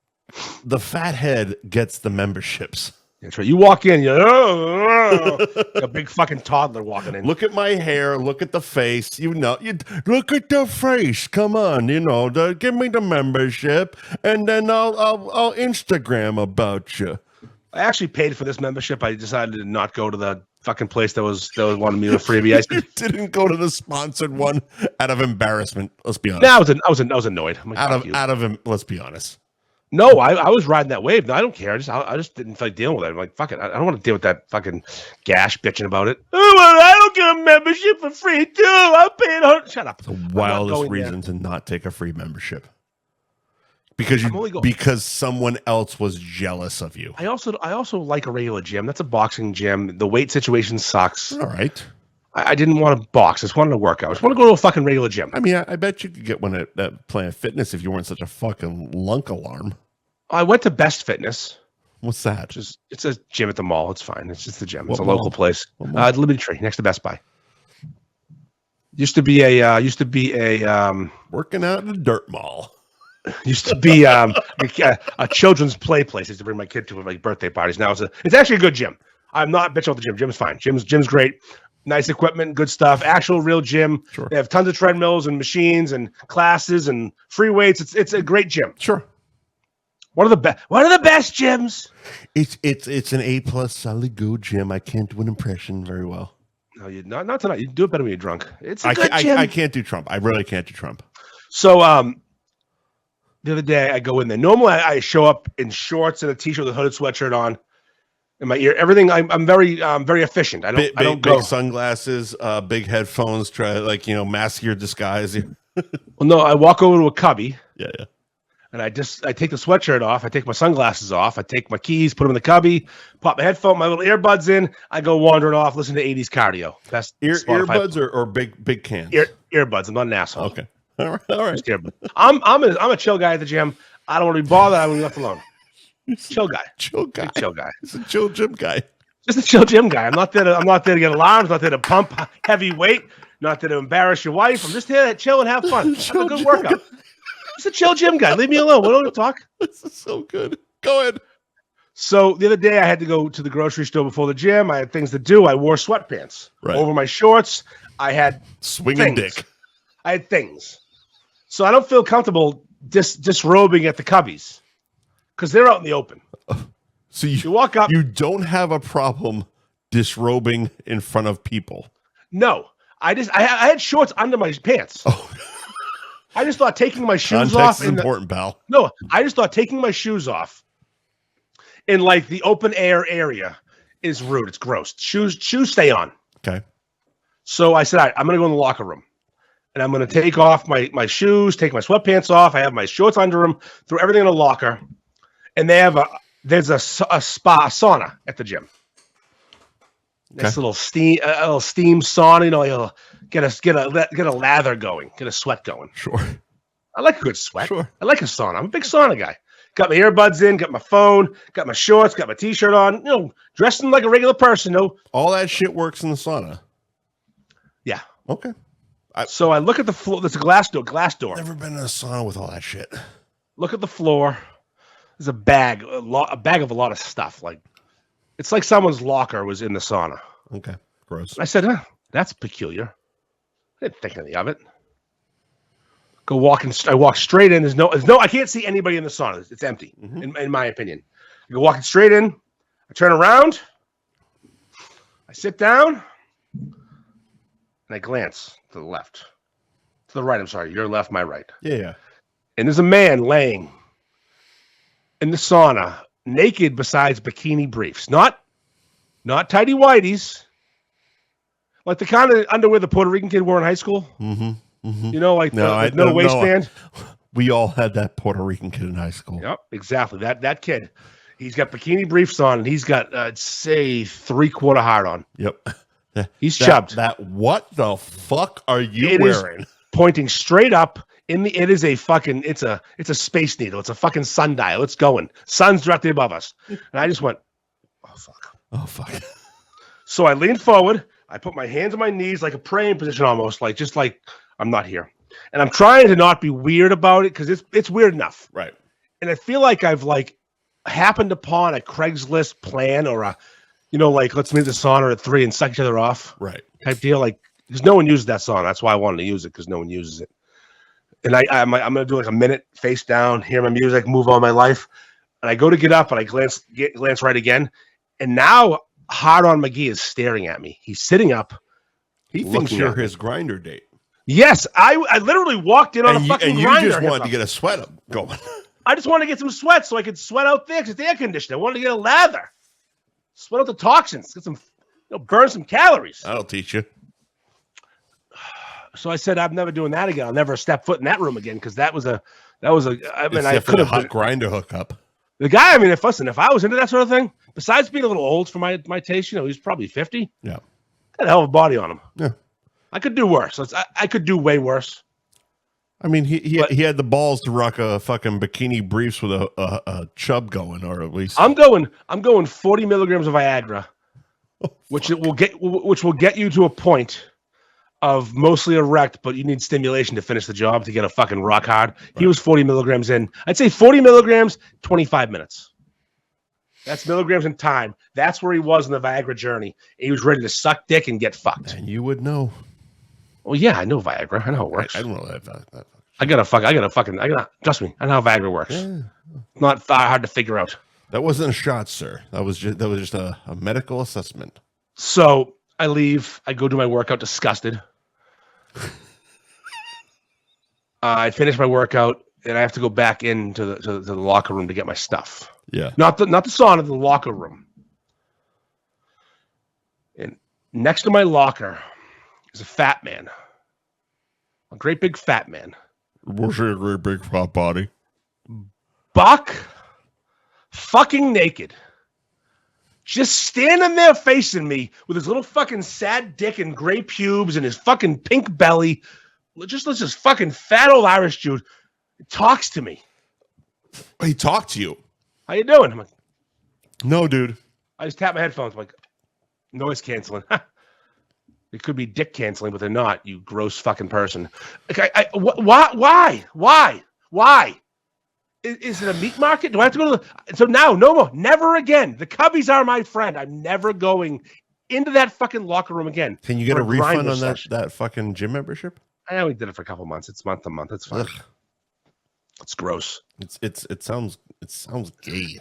the fat head gets the memberships. That's right. You walk in, you're a big fucking toddler walking in. Look at my hair. Look at the face. You look at the face. Come on, give me the membership, and then I'll Instagram about you. I actually paid for this membership. I decided to not go to the fucking place that was wanting me to freebie. You didn't go to the sponsored one out of embarrassment. Let's be honest. No, I was annoyed. Let's be honest. No, I was riding that wave. No, I don't care. I just didn't feel like dealing with it. I'm like, fuck it. I don't want to deal with that fucking gash bitching about it. Oh, well, I don't get a membership for free, too. I'm paying. Shut up. The wildest reason to not take a free membership. Because someone else was jealous of you. I also like a regular gym. That's a boxing gym. The weight situation sucks. All right. I didn't want to box. I just wanted to work out. I just want to go to a fucking regular gym. I mean, I bet you could get one at Planet Fitness if you weren't such a fucking lunk alarm. I went to Best Fitness. What's that? It's a gym at the mall. It's fine. It's just a gym. It's a mall? local place. Liberty Tree, next to Best Buy. Used to be a working out in a dirt mall. Used to be a children's play place. I used to bring my kid to like birthday parties. Now it's actually a good gym. I'm not bitching about the gym. Gym's fine. Gym's great. Nice equipment, good stuff. Actual real gym. Sure. They have tons of treadmills and machines and classes and free weights. It's a great gym. Sure. One of the best gyms. It's an A+ solid gold gym. I can't do an impression very well. No, you not tonight. You do it better when you're drunk. It's a good gym. I can't do Trump. I really can't do Trump. So the other day I go in there. Normally I show up in shorts and a t-shirt with a hooded sweatshirt on. In my ear, everything. I'm very efficient. I don't go big sunglasses, big headphones. Try mask your disguise. Well, no, I walk over to a cubby. Yeah. And I take the sweatshirt off. I take my sunglasses off. I take my keys, put them in the cubby, pop my headphone, my little earbuds in. I go wandering off, listen to 80s cardio. Best earbuds or big cans. Earbuds. I'm not an asshole. Okay. All right. Just earbuds. I'm a chill guy at the gym. I don't want to be bothered. I want to be left alone. Chill guy. Chill guy. He's a chill gym guy. Just a chill gym guy. I'm not there to get alarms. Not there to pump heavy weight. Not there to embarrass your wife. I'm just here to chill and have fun. Have a good workout. Just a chill gym guy. Leave me alone. We don't talk. This is so good. Go ahead. So the other day I had to go to the grocery store before the gym. I had things to do. I wore sweatpants over my shorts. I had swinging dick. I had things. So I don't feel comfortable disrobing at the cubbies. Because they're out in the open. So you walk up. You don't have a problem disrobing in front of people. No. I had shorts under my pants. Oh. I just thought taking my shoes Context off. is important, pal. No, I just thought taking my shoes off in like the open air area is rude. It's gross. Shoes stay on. Okay. So I said, all right, I'm going to go in the locker room. And I'm going to take off my shoes, take my sweatpants off. I have my shorts under them, throw everything in a locker. And there's a sauna at the gym. Okay. Nice little steam sauna. You'll get a lather going, get a sweat going. Sure. I like a good sweat. Sure. I like a sauna. I'm a big sauna guy. Got my earbuds in, got my phone, got my shorts, got my t-shirt on. Dressing like a regular person. All that shit works in the sauna. Yeah. Okay. So I look at the floor. There's a glass door. Never been in a sauna with all that shit. Look at the floor. There's a bag of a lot of stuff. Like it's like someone's locker was in the sauna. Okay, gross. I said, that's peculiar. I didn't think anything of it. Go walking. I walk straight in. There's no. I can't see anybody in the sauna. It's empty, in my opinion. I go walking straight in. I turn around. I sit down, and I glance to the left, to the right. I'm sorry, your left, my right. Yeah. And there's a man laying in the sauna, naked besides bikini briefs. Not tighty whities. Like the kind of underwear the Puerto Rican kid wore in high school. Mm-hmm. Mm-hmm. No waistband. We all had that Puerto Rican kid in high school. Yep, exactly. That kid. He's got bikini briefs on, and he's got, say, 3/4 heart on. Yep. He's chubbed. What the fuck are you wearing? Pointing straight up. It is a fucking, it's a space needle. It's a fucking sundial. It's going. Sun's directly above us. And I just went, oh, fuck. Oh, fuck. So I leaned forward. I put my hands on my knees, like a praying position almost, like just like I'm not here. And I'm trying to not be weird about it because it's weird enough. Right. And I feel like I've like happened upon a Craigslist plan or a, like let's meet the sauna at 3 and suck each other off. Right. Type deal. Like, because no one uses that sauna. That's why I wanted to use it, because no one uses it. And I'm going to do like a minute face down, hear my music, move on my life. And I go to get up and I glance right again. And now Hard on McGee is staring at me. He's sitting up. He thinks you're his grinder date. Yes, I literally walked in on a fucking grinder. And you just wanted to get a sweat up going. I just wanted to get some sweat so I could sweat out there because it's air conditioning. I wanted to get a lather. Sweat out the toxins. Get some, burn some calories. That'll teach you. So I said, I'm never doing that again. I'll never step foot in that room again because that was a. I mean, I could have hot grinder hookup. The guy, I mean, if I was into that sort of thing, besides being a little old for my taste, he's probably 50. Yeah, got a hell of a body on him. Yeah, I could do worse. I could do way worse. I mean, he had the balls to rock a fucking bikini briefs with a chub going, or at least I'm going 40 milligrams of Viagra, which will get you to a point of mostly erect, but you need stimulation to finish the job to get a fucking rock hard. Right. He was 40 milligrams in. I'd say 40 milligrams, 25 minutes. That's milligrams in time. That's where he was in the Viagra journey. He was ready to suck dick and get fucked. And you would know. Well, yeah, I know Viagra. I know it works. I don't know that. Trust me. I know how Viagra works. Yeah. Not hard to figure out. That wasn't a shot, sir. That was just a medical assessment. So I leave. I go do my workout disgusted. I finish my workout and I have to go back into the locker room to get my stuff. Yeah. Not the sauna, the locker room. And next to my locker is a fat man. A great big fat man. Was he a great big fat body? Buck fucking naked. Just standing there facing me with his little fucking sad dick and gray pubes and his fucking pink belly. Just this fucking fat old Irish dude talks to me. He talked to you. How you doing? I'm like, no, dude. I just tap my headphones. I'm like, noise canceling. It could be dick canceling, but they're not. You gross fucking person. Like, why? Is it a meat market? Do I have to go to the... So now, no more. Never again. The Cubbies are my friend. I'm never going into that fucking locker room again. Can you get a refund on that fucking gym membership? I only did it for a couple months. It's month to month. It's fine. Ugh. It's gross. It sounds gay.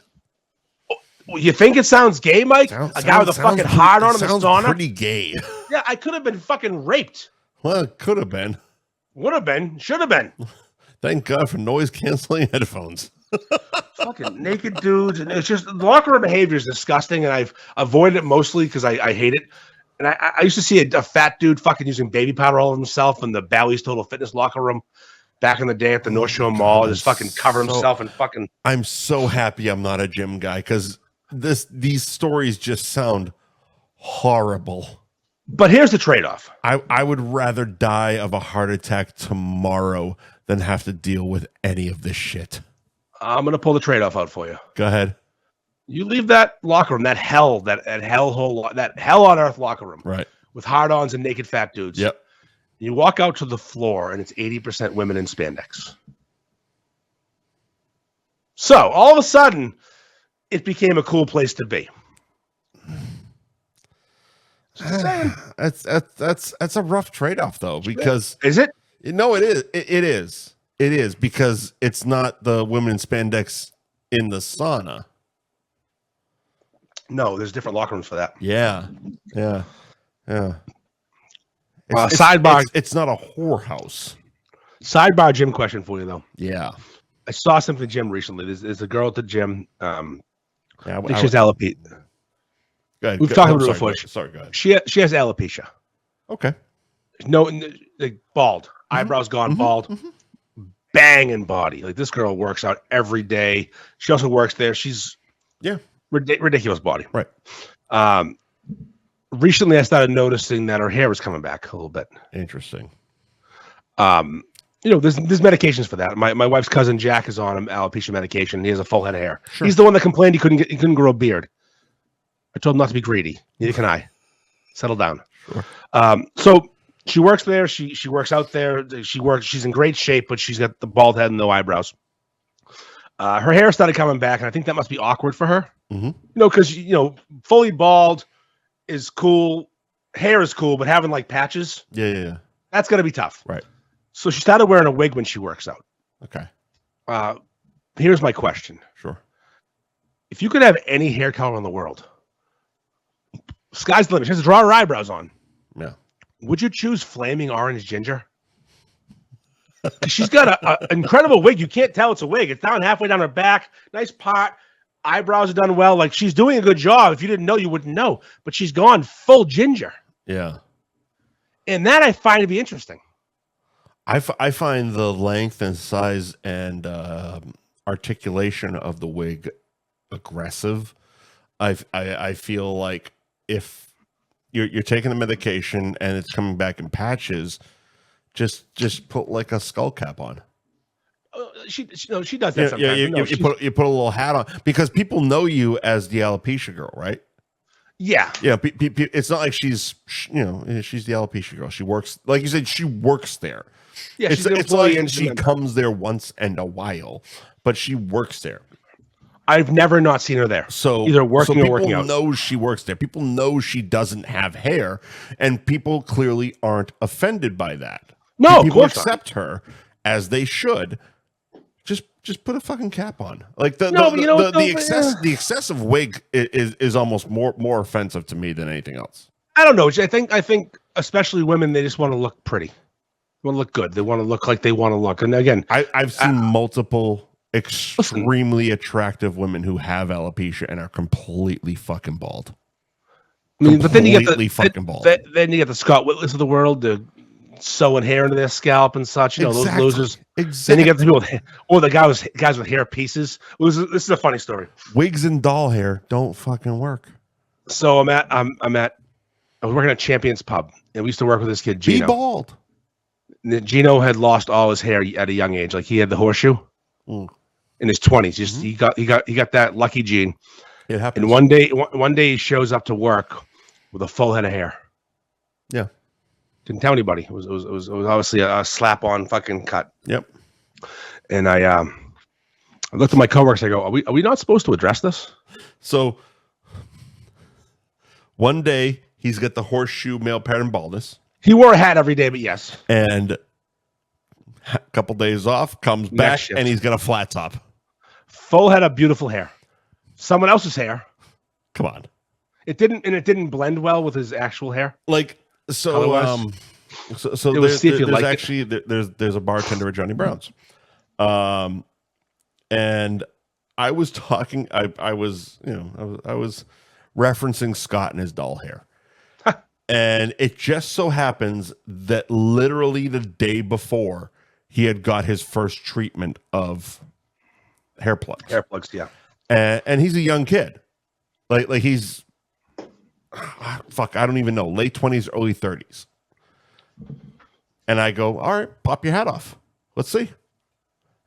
Oh, you think it sounds gay, Mike? A guy with a fucking hard on in the sauna? Pretty gay. Yeah, I could have been fucking raped. Well, it could have been. Would have been. Should have been. Thank God for noise-canceling headphones. Fucking naked dudes. And it's just, the locker room behavior is disgusting, and I've avoided it mostly because I hate it. And I used to see a fat dude fucking using baby powder all over himself in the Bally's Total Fitness locker room back in the day at the North Shore Mall. Just fucking cover himself and fucking... I'm so happy I'm not a gym guy because these stories just sound horrible. But here's the trade-off. I would rather die of a heart attack tomorrow than have to deal with any of this shit. I'm going to pull the trade-off out for you. Go ahead. You leave that locker room, that hell on earth locker room, right, with hard-ons and naked fat dudes. Yep. You walk out to the floor, and it's 80% women in spandex. So all of a sudden, it became a cool place to be. That's a rough trade-off, though, because is it? No, it is. It is because it's not the women in spandex in the sauna. No, there's different locker rooms for that. Yeah. Sidebar. It's not a whorehouse. Sidebar gym question for you, though. Yeah. I saw something at the gym recently. There's a girl at the gym. I think she has alopecia. We've talked about it before. Sorry, go ahead. She has alopecia. Okay. No, like bald. Mm-hmm. Eyebrows gone bald. Mm-hmm. Banging body. Like, this girl works out every day. She also works there. She's ridiculous body. Right. Recently, I started noticing that her hair was coming back a little bit. Interesting. there's medications for that. My wife's cousin Jack is on alopecia medication. He has a full head of hair. Sure. He's the one that complained he couldn't grow a beard. I told him not to be greedy. Neither can I. Settle down. Sure. So she works there. She works out there. She's in great shape, but she's got the bald head and no eyebrows. Her hair started coming back, and I think that must be awkward for her. Because fully bald is cool, hair is cool, but having like patches, that's gonna be tough. Right. So she started wearing a wig when she works out. Okay. Here's my question. Sure. If you could have any hair color in the world, sky's the limit. She has to draw her eyebrows on. Yeah. Would you choose flaming orange ginger? She's got an incredible wig. You can't tell it's a wig. It's down halfway down her back. Nice pot. Eyebrows are done well. Like, she's doing a good job. If you didn't know, you wouldn't know. But she's gone full ginger. Yeah. And that I find to be interesting. I find the length and size and articulation of the wig aggressive. I feel like if you're taking the medication and it's coming back in patches, just put like a skull cap on. She does that sometimes. You put a little hat on because people know you as the alopecia girl, right? Yeah. It's not like she's the alopecia girl. She works, like you said, she works there. Yeah, it's like she comes there once in a while, but she works there. I've never not seen her there. So either working or working out. People know she works there. People know she doesn't have hair, and people clearly aren't offended by that. No, people of course accept her as they should. Just put a fucking cap on. Like the excessive wig is almost more offensive to me than anything else. I don't know. I think especially women, they just want to look pretty. They want to look good. They want to look like they want to look. And again, I've seen multiple extremely attractive women who have alopecia and are completely fucking bald. I mean, but then you get fucking bald. Then you get the Scott Whitleys of the world, the sewing hair into their scalp and such. Those losers. Exactly. Then you get the people, or the guys with hair pieces. This is a funny story. Wigs and doll hair don't fucking work. So I was working at Champion's Pub, and we used to work with this kid Gino. Be bald. Gino had lost all his hair at a young age. Like, he had the horseshoe in his 20s. Just he got that lucky gene. It happens. And one day he shows up to work with a full head of hair. Yeah. Didn't tell anybody. It was obviously a slap on fucking cut. Yep. And I looked at my coworkers. I go, are we not supposed to address this? So one day he's got the horseshoe male pattern baldness. He wore a hat every day, but yes. And a couple days off, comes back, and he's got a flat top. Full head of beautiful hair. Someone else's hair. Come on. It didn't blend well with his actual hair. Like, so there's a bartender at Johnny Brown's. And I was talking, I was referencing Scott and his doll hair. And it just so happens that literally the day before he had got his first treatment of hair plugs. Hair plugs, yeah. And he's a young kid. Like he's, I don't even know, late 20s, early 30s. And I go, all right, pop your hat off. Let's see.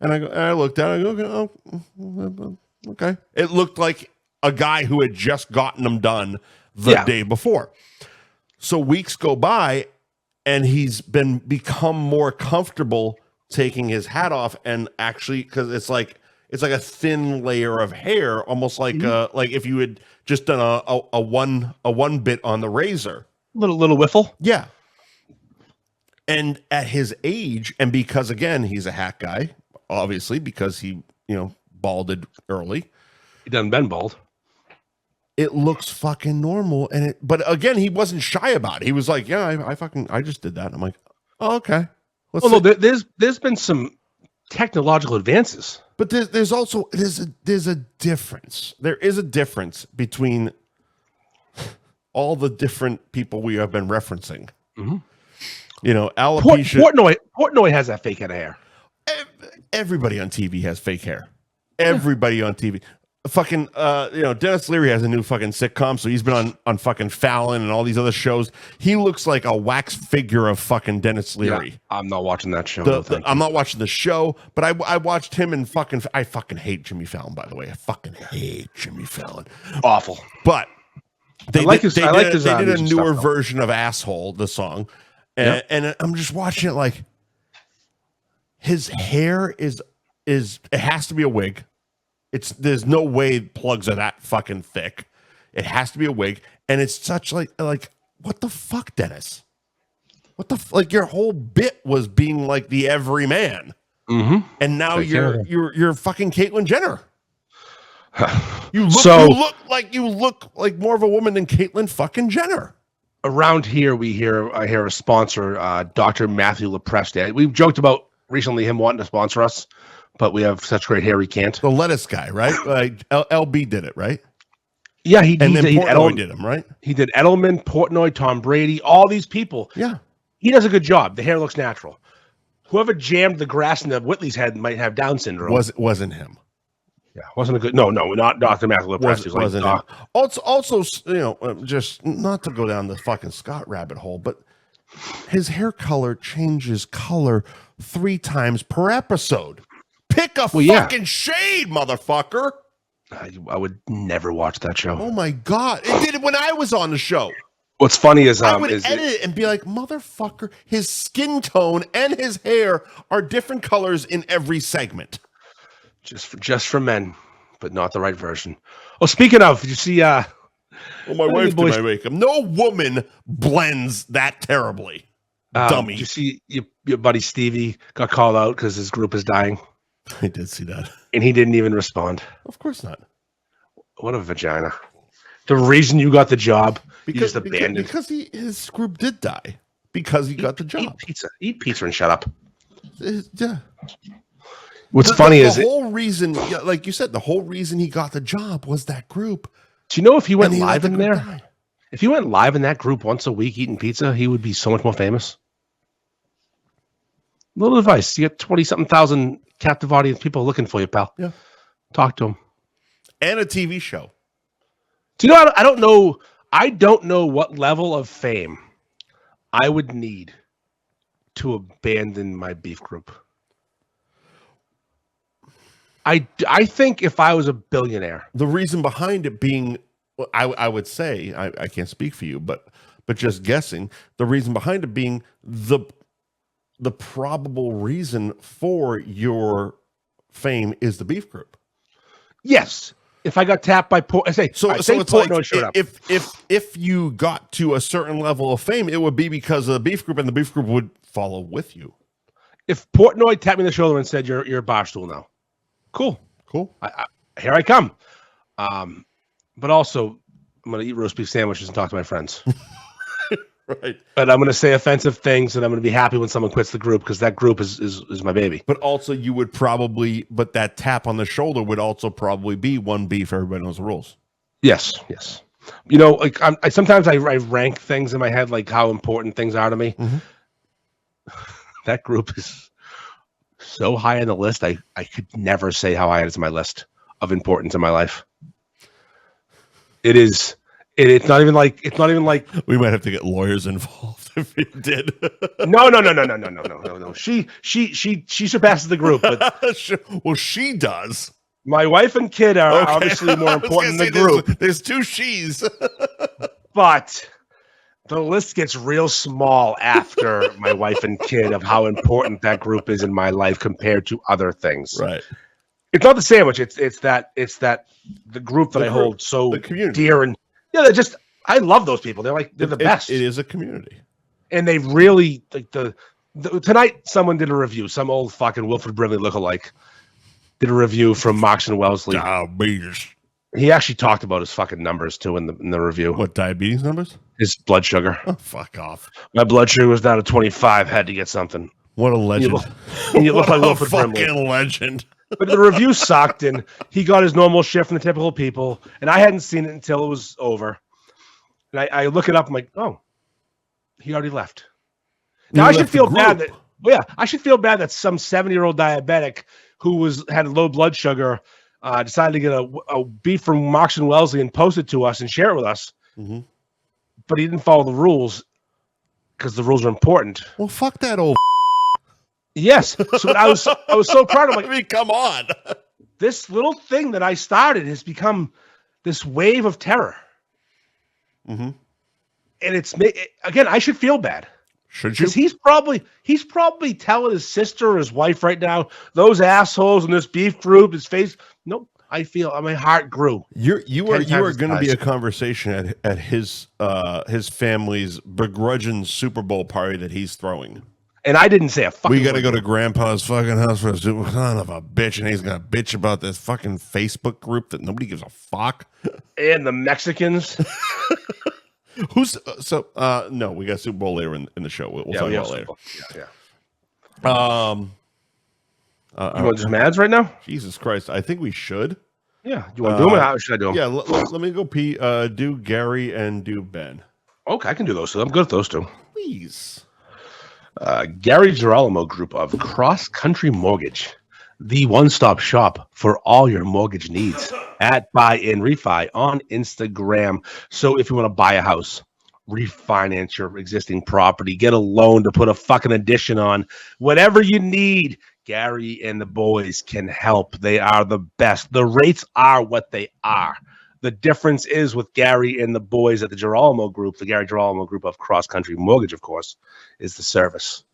And I looked at it, I go, oh, okay. It looked like a guy who had just gotten them done the day before. So weeks go by, and he's become more comfortable taking his hat off, and actually, because it's like a thin layer of hair, almost like like if you had just done a one bit on the razor, little whiffle, yeah. And at his age, and because again he's a hat guy, obviously because he balded early, he done been bald. It looks fucking normal, but again, he wasn't shy about it. He was like, "Yeah, I just did that." And I'm like, "Oh, okay." There's been some technological advances, but there's also a difference. There is a difference between all the different people we have been referencing. Mm-hmm. Alopecia. Portnoy has that fake head of hair. Everybody on TV has fake hair. Everybody on TV. fucking Dennis Leary has a new fucking sitcom, so he's been on fucking Fallon and all these other shows. He looks like a wax figure of fucking Dennis Leary. Yeah, I'm not watching that show. I'm not watching the show, but I watched him in I fucking hate Jimmy Fallon, by the way. I fucking hate Jimmy Fallon. Awful. But they did a newer stuff, version of Asshole, the song. And I'm just watching it like his hair is it has to be a wig. There's no way plugs are that fucking thick. It has to be a wig, and it's such like what the fuck, Dennis? What the like your whole bit was being like the everyman, and now you're fucking Caitlyn Jenner. You look like more of a woman than Caitlyn fucking Jenner. Around here, I hear a sponsor, Dr. Matthew LaPreste. We've joked about recently him wanting to sponsor us, but we have such great hair he can't. The lettuce guy, right? Like LB did it, right? Yeah, he did him, right? He did Edelman, Portnoy, Tom Brady, all these people. Yeah. He does a good job. The hair looks natural. Whoever jammed the grass in the Whitley's head might have Down syndrome. Wasn't him. Yeah, wasn't a good. No, not Dr. Matthew LaPreste. Wasn't him. Also, just not to go down the fucking Scott rabbit hole, but his hair color changes color 3 times per episode. Pick a fucking shade, motherfucker. I would never watch that show. Oh my God. It did it when I was on the show. What's funny is I would edit it and be like, motherfucker, his skin tone and his hair are different colors in every segment. Just for men, but not the right version. Oh, speaking of, did you see my wife did my makeup. No woman blends that terribly. Dummy. Did you see your buddy Stevie got called out because his group is dying? I did see that. And he didn't even respond. Of course not. What a vagina. The reason you got the job, you just abandoned. Because his group did die. Because he got the job. Eat pizza and shut up. Yeah. What's funny is the whole reason, like you said, the whole reason he got the job was that group. Do you know if he went live in there? Die. If he went live in that group once a week eating pizza, he would be so much more famous. Little advice. You get 20-something thousand captive audience people looking for you, pal. Yeah. Talk to him. And a TV show. Do you know, I don't know what level of fame I would need to abandon my beef group. I think if I was a billionaire. The reason behind it being, I would say, I can't speak for you, but just guessing, the reason behind it being the probable reason for your fame is the beef group. Yes. If I got tapped by so it's like if you got to a certain level of fame, it would be because of the beef group, and the beef group would follow with you. If Portnoy tapped me on the shoulder and said, "You're a barstool now," cool. Here I come. But also, I'm going to eat roast beef sandwiches and talk to my friends. Right. But I'm going to say offensive things, and I'm going to be happy when someone quits the group because that group is my baby. But also, you would probably, that tap on the shoulder would also probably be one beef. Everybody knows the rules. Yes. You know, like sometimes I rank things in my head, like how important things are to me. Mm-hmm. That group is so high on the list. I could never say how high it is on my list of importance in my life. It is. It's not even like we might have to get lawyers involved if you did. No. She surpasses the group, but well, she does. My wife and kid are obviously more important than the group. There's 2 she's, but the list gets real small after my wife and kid of how important that group is in my life compared to other things. Right. It's not the sandwich. It's that the group that I hold so dear and. Yeah, I love those people. They're the best. It is a community. And they really, like tonight someone did a review, some old fucking Wilford Brimley lookalike did a review from Marks and Wellesley. Diabetes. He actually talked about his fucking numbers too in the review. What, diabetes numbers? His blood sugar. Oh, fuck off. My blood sugar was down to 25, had to get something. What a legend. You look like Wilford Brimley. Fucking legend. But the review sucked, and he got his normal shit from the typical people, and I hadn't seen it until it was over. And I look it up, I'm like, oh, he already left. Now I should feel bad that I should feel bad that some 70-year-old diabetic who had low blood sugar decided to get a beef from Marks and Wellesley and post it to us and share it with us. Mm-hmm. But he didn't follow the rules because the rules are important. Well, fuck that old. Yes. So I was so proud. I'm like, I mean, come on. This little thing that I started has become this wave of terror. Mm-hmm. And again, I should feel bad. Should you? Because he's probably telling his sister or his wife right now, those assholes in this beef group, his face. Nope. I feel my heart grew. You are going to be a conversation at his family's begrudging Super Bowl party that he's throwing. And I didn't say a fucking. We got to go to Grandpa's fucking house for a super son of a bitch, and he's gonna bitch about this fucking Facebook group that nobody gives a fuck. And the Mexicans. Who's no? We got Super Bowl later in the show. We'll talk about later. Yeah. You want some ads right now? Jesus Christ! I think we should. Yeah. You want to do them? Or how should I do them? Yeah. Let me go pee. Do Gary and do Ben. Okay, I can do those two. I'm good at those two. Please. Gary Girolamo Group of Cross Country Mortgage, the one-stop shop for all your mortgage needs at Buy and Refi on Instagram. So if you want to buy a house, refinance your existing property, get a loan to put a fucking addition on, whatever you need, Gary and the boys can help. They are the best. The rates are what they are. The difference is with Gary and the boys at the Girolamo Group, the Gary Girolamo Group of Cross Country Mortgage, of course, is the service.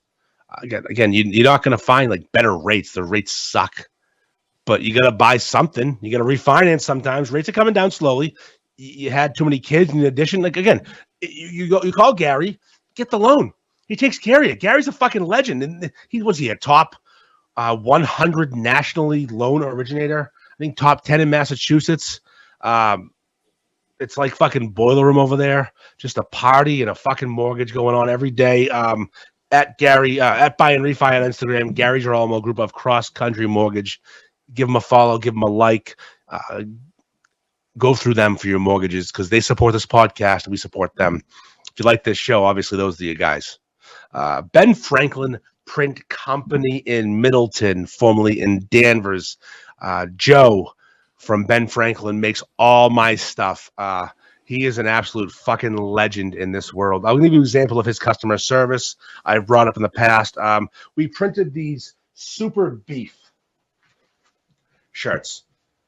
Again, you're not going to find like better rates. The rates suck, but you got to buy something. You got to refinance sometimes. Rates are coming down slowly. You had too many kids in addition. Like again, you call Gary, get the loan. He takes care of you. Gary's a fucking legend, and he a top 100 nationally loan originator. I think top 10 in Massachusetts. It's like fucking boiler room over there. Just a party and a fucking mortgage going on every day. At Gary, at Buy and Refi on Instagram, Gary Girolamo Group of Cross Country Mortgage. Give them a follow, give them a like. Go through them for your mortgages because they support this podcast and we support them. If you like this show, obviously those are your guys. Ben Franklin Print Company in Middleton, formerly in Danvers. Joe from Ben Franklin makes all my stuff. He is an absolute fucking legend in this world. I'll give you an example of his customer service I've brought up in the past. We printed these Super Beef shirts.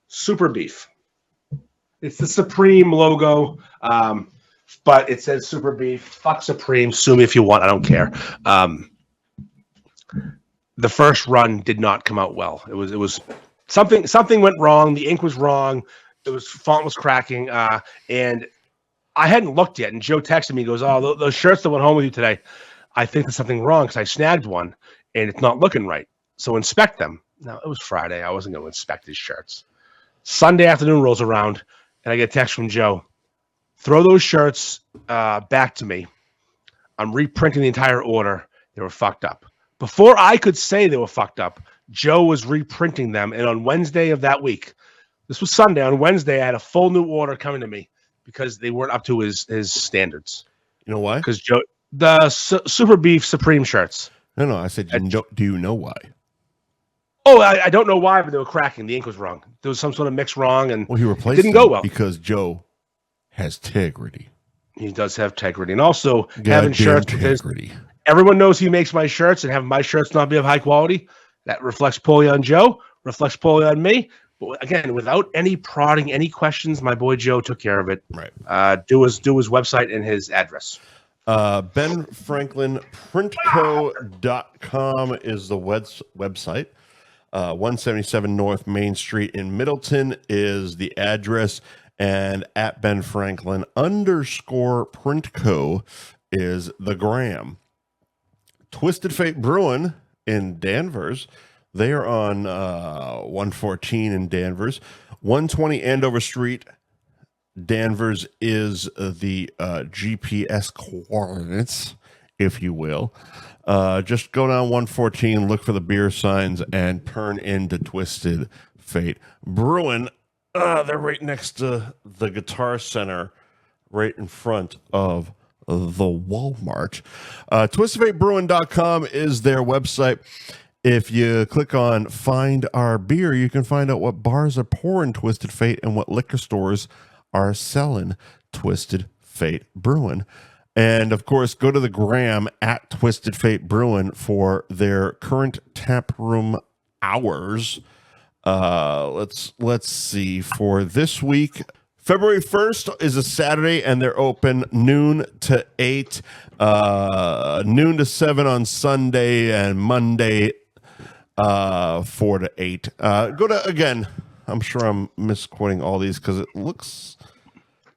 Super Beef. It's the Supreme logo, but it says Super Beef. Fuck Supreme. Sue me if you want. I don't care. The first run did not come out well. It was something went wrong. The ink was wrong. Font was cracking, and I hadn't looked yet. And Joe texted me, he goes, "Oh, those shirts that went home with you today, I think there's something wrong because I snagged one and it's not looking right. So inspect them." Now it was Friday. I wasn't going to inspect these shirts. Sunday afternoon rolls around, and I get a text from Joe. "Throw those shirts back to me. I'm reprinting the entire order. They were fucked up." Before I could say they were fucked up, Joe was reprinting them, and on Wednesday of that week. This was Sunday. On Wednesday, I had a full new order coming to me because they weren't up to his standards. You know why? Because Joe, the Super Beef Supreme shirts. No. I said, do you know why? Oh, I don't know why, but they were cracking. The ink was wrong. There was some sort of mix wrong, and he replaced it didn't go well because Joe has integrity. He does have integrity, and also having shirts. Integrity. Everyone knows he makes my shirts, and having my shirts not be of high quality, that reflects poorly on Joe, reflects poorly on me. But again, without any prodding, any questions, my boy Joe took care of it. Right. Do his website and his address. BenFranklinPrintco.com is the website. 177 North Main Street in Middleton is the address, and at @BenFranklin_Printco is the gram. Twisted Fate Brewing in Danvers. They are on 114 in Danvers. 120 Andover Street, Danvers is the GPS coordinates, if you will. Just go down 114, look for the beer signs, and turn into Twisted Fate Brewing. They're right next to the Guitar Center, right in front of the Walmart. TwistedFateBrewing.com is their website. If you click on Find Our Beer, you can find out what bars are pouring Twisted Fate and what liquor stores are selling Twisted Fate Brewing. And, of course, go to the gram at Twisted Fate Brewing for their current tap room hours. Let's see. For this week, February 1st is a Saturday, and they're open noon to 8, noon to 7 on Sunday, and Monday 4 to 8. Go to, again, I'm sure I'm misquoting all these because it looks...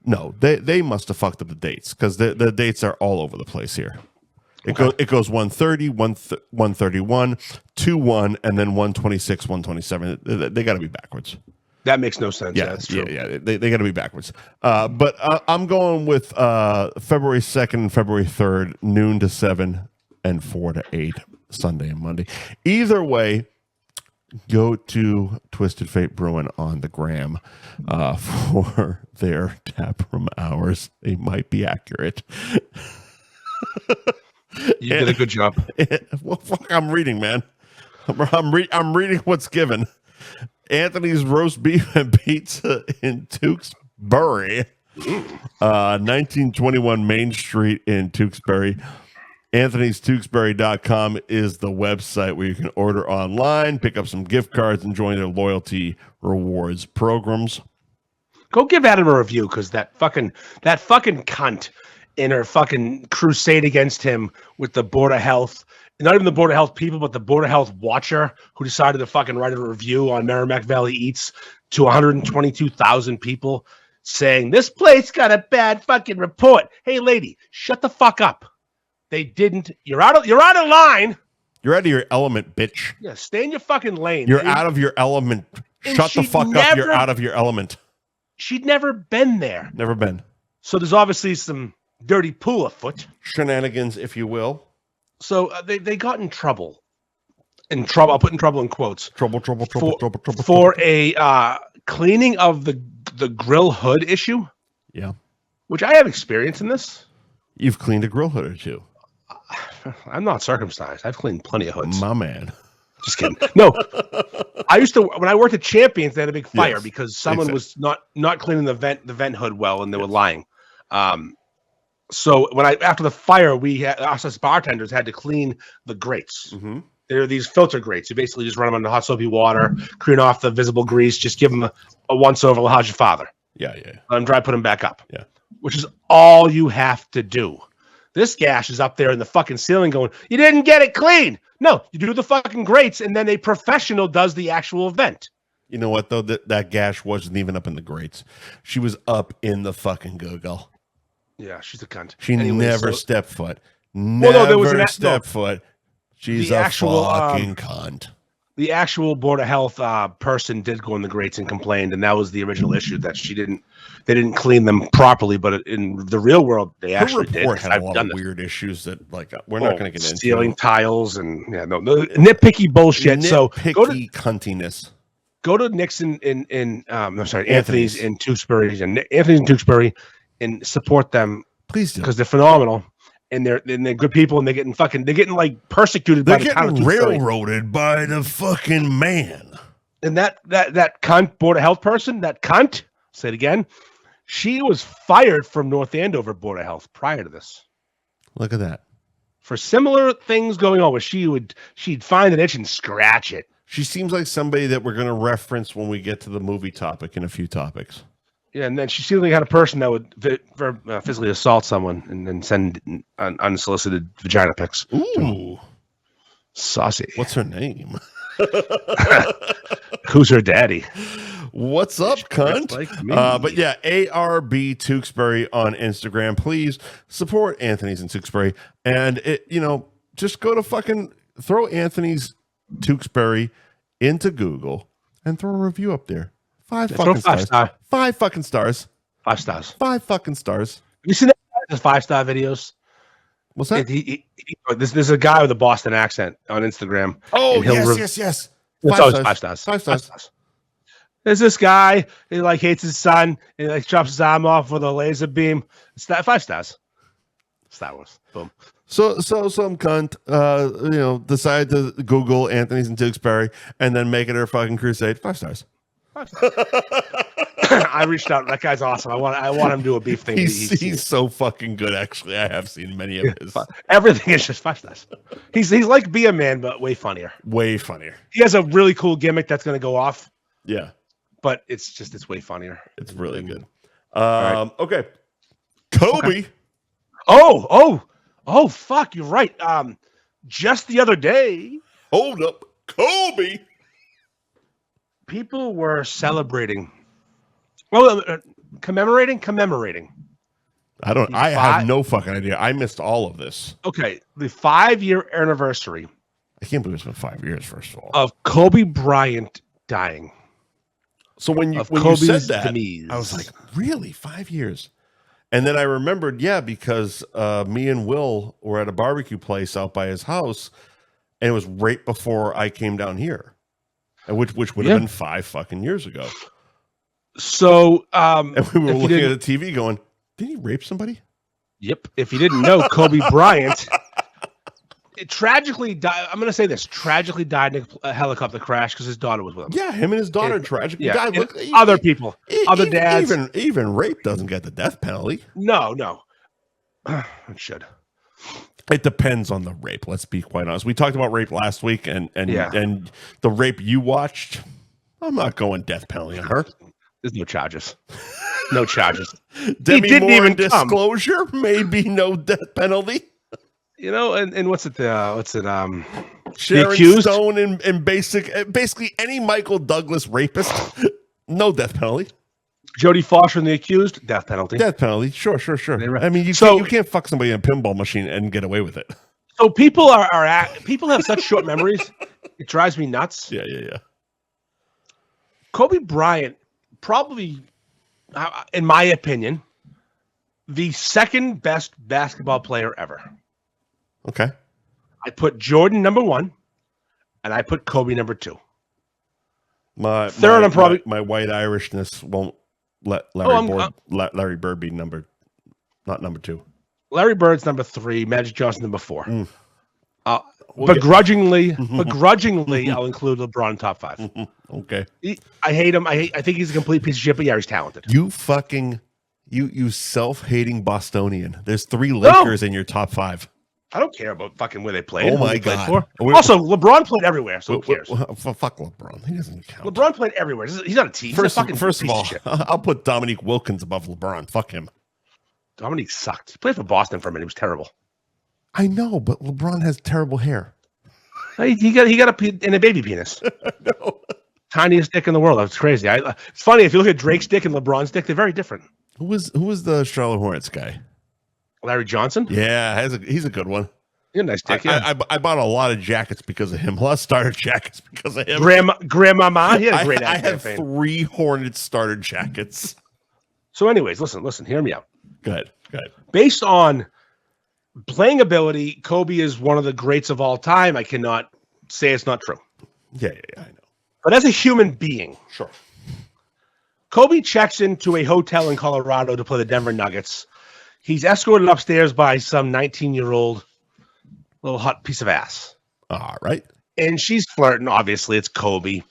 No, they must have fucked up the dates because the dates are all over the place here. It goes 1:30, 1:31, 2:1, and then 1:26, 1:27. They got to be backwards. That makes no sense. Yeah, that's true. Yeah. They got to be backwards. But I'm going with February 2nd and February 3rd, noon to 7 and 4 to 8, Sunday and Monday. Either way, go to Twisted Fate Brewing on the gram for their taproom hours. They might be accurate. You did a good job. Well, fuck, I'm reading, man. I'm reading what's given. Anthony's Roast Beef and Pizza in Tewksbury, 1921 Main Street in Tewksbury. Anthony'sTewksbury.com is the website where you can order online, pick up some gift cards, and join their loyalty rewards programs. Go give Adam a review because that fucking cunt in her fucking crusade against him with the Board of Health, not even the Board of Health people, but the Board of Health watcher who decided to fucking write a review on Merrimack Valley Eats to 122,000 people saying this place got a bad fucking report. Hey, lady, shut the fuck up. They didn't. You're out of line. You're out of your element, bitch. Yeah, stay in your fucking lane. You're out of your element. Shut the fuck up. You're out of your element. She'd never been there. Never been. So there's obviously some dirty pool afoot. Shenanigans, if you will. So they got in trouble. I'll put in trouble in quotes. Trouble. For a cleaning of the grill hood issue. Yeah. Which I have experience in this. You've cleaned a grill hood or two. I'm not circumcised. I've cleaned plenty of hoods. My man. Just kidding. No, I used to, when I worked at Champions, they had a big fire because someone was not cleaning the vent hood well, and they were lying. So after the fire, us as bartenders had to clean the grates. Mm-hmm. They're these filter grates. You basically just run them under hot soapy water, clean off the visible grease, just give them a once over. How's your father? Yeah. Let them dry, put them back up. Yeah. Which is all you have to do. This gash is up there in the fucking ceiling going, you didn't get it clean. No, you do the fucking grates, and then a professional does the actual vent. You know what, though? That gash wasn't even up in the grates. She was up in the fucking Google. Yeah, she's a cunt. She never stepped foot. Never stepped foot. She's a fucking cunt. The actual Board of Health person did go in the grates and complained, and that was the original issue, that they didn't clean them properly, but in the real world, they actually did. Had a lot of weird issues that, like, we're not going to get into. Stealing tiles and nitpicky bullshit. Nitpicky cuntiness. Go to Nixon Anthony's in Tewksbury, and support them. Please do, because they're phenomenal. And they're good people, and they're getting like persecuted by the town of Tewksbury. Railroaded by the fucking man. And that cunt Board of Health person, that cunt, say it again, she was fired from North Andover Board of Health prior to this. Look at that. For similar things going on, where she'd find an itch and scratch it. She seems like somebody that we're going to reference when we get to the movie topic in a few topics. Yeah, and then she seemed like the kind of person that would physically assault someone and then send unsolicited vagina pics. Ooh. Saucy. What's her name? Who's her daddy? What's up, cunt? Like but yeah, ARB Tewksbury on Instagram. Please support Anthony's in Tewksbury. And, just go to throw Anthony's Tewksbury into Google and throw a review up there. 5 fucking stars. 5 fucking stars. 5 stars. 5 fucking stars. Have you seen the 5-star videos? What's that? There's a guy with a Boston accent on Instagram. Oh, yes. It's always 5 stars. 5 stars. There's this guy, he hates his son, and he chops his arm off with a laser beam. It's 5 stars. Star Wars. Boom. So some cunt, decide to Google Anthony's in Tewksbury and then make it her fucking crusade. 5 stars. I reached out. That guy's awesome. I want him to do a beef thing. He's so fucking good. Actually, I have seen many of his. Everything is just 5 stars. He's like Be a Man, but way funnier. Way funnier. He has a really cool gimmick that's going to go off. Yeah, but it's way funnier. It's really good. Okay, Kobe. Okay. Oh, fuck! You're right. Just the other day. Hold up, Kobe. People were celebrating. Well, commemorating. I have no fucking idea. I missed all of this. Okay, the 5-year anniversary. I can't believe it's been 5 years. First of all, of Kobe Bryant dying. So when you said that, I was like, really? 5 years? And then I remembered, because me and Will were at a barbecue place out by his house, and it was right before I came down here, which would have been 5 fucking years ago. So, and we were looking at the TV going, did he rape somebody? Yep. If you didn't know, Kobe Bryant tragically died. I'm going to say this: tragically died in a helicopter crash because his daughter was with him. Yeah, him and his daughter tragically died. Look, other people, other dads. Even rape doesn't get the death penalty. No. It should. It depends on the rape. Let's be quite honest. We talked about rape last week, and the rape you watched. I'm not going death penalty on her. There's no charges. No charges. Demi Moore even disclosure, maybe no death penalty. And what's it? Sharon Stone and basically any Michael Douglas rapist, no death penalty. Jodie Foster and The Accused, death penalty. Death penalty, sure. I mean, you can't fuck somebody in a pinball machine and get away with it. So people people have such short memories. It drives me nuts. Yeah. Kobe Bryant, probably, in my opinion, the second best basketball player ever. Okay. I put Jordan number 1, and I put Kobe number 2. My white Irishness won't let Larry Bird be not number 2. Larry Bird's number 3. Magic Johnson number 4. Begrudgingly, I'll include LeBron top 5. Okay. I hate him. I think he's a complete piece of shit, but he's talented. You fucking you self-hating Bostonian. There's 3 Lakers in your top 5. I don't care about fucking where they played. Oh my god! Also, LeBron played everywhere, so who cares? Fuck LeBron. He doesn't count. LeBron played everywhere. He's not a team. First of all, I'll put Dominique Wilkins above LeBron. Fuck him. Dominique sucked. He played for Boston for a minute. He was terrible. I know, but LeBron has terrible hair. He got a baby penis. No. Tiniest dick in the world. That's crazy. It's funny if you look at Drake's dick and LeBron's dick; they're very different. Who was the Charlotte Hornets guy? Larry Johnson? Yeah, he's a good one. He's a nice dick. I bought a lot of jackets because of him. A lot of starter jackets because of him. Grandmama. He had a great I have 3 Hornets starter jackets. So, anyways, listen. Hear me out. Go ahead. Based on playing ability, Kobe is one of the greats of all time. I cannot say it's not true. Yeah, I know. But as a human being, sure. Kobe checks into a hotel in Colorado to play the Denver Nuggets. He's escorted upstairs by some 19-year-old little hot piece of ass. All right. And she's flirting. Obviously, it's Kobe.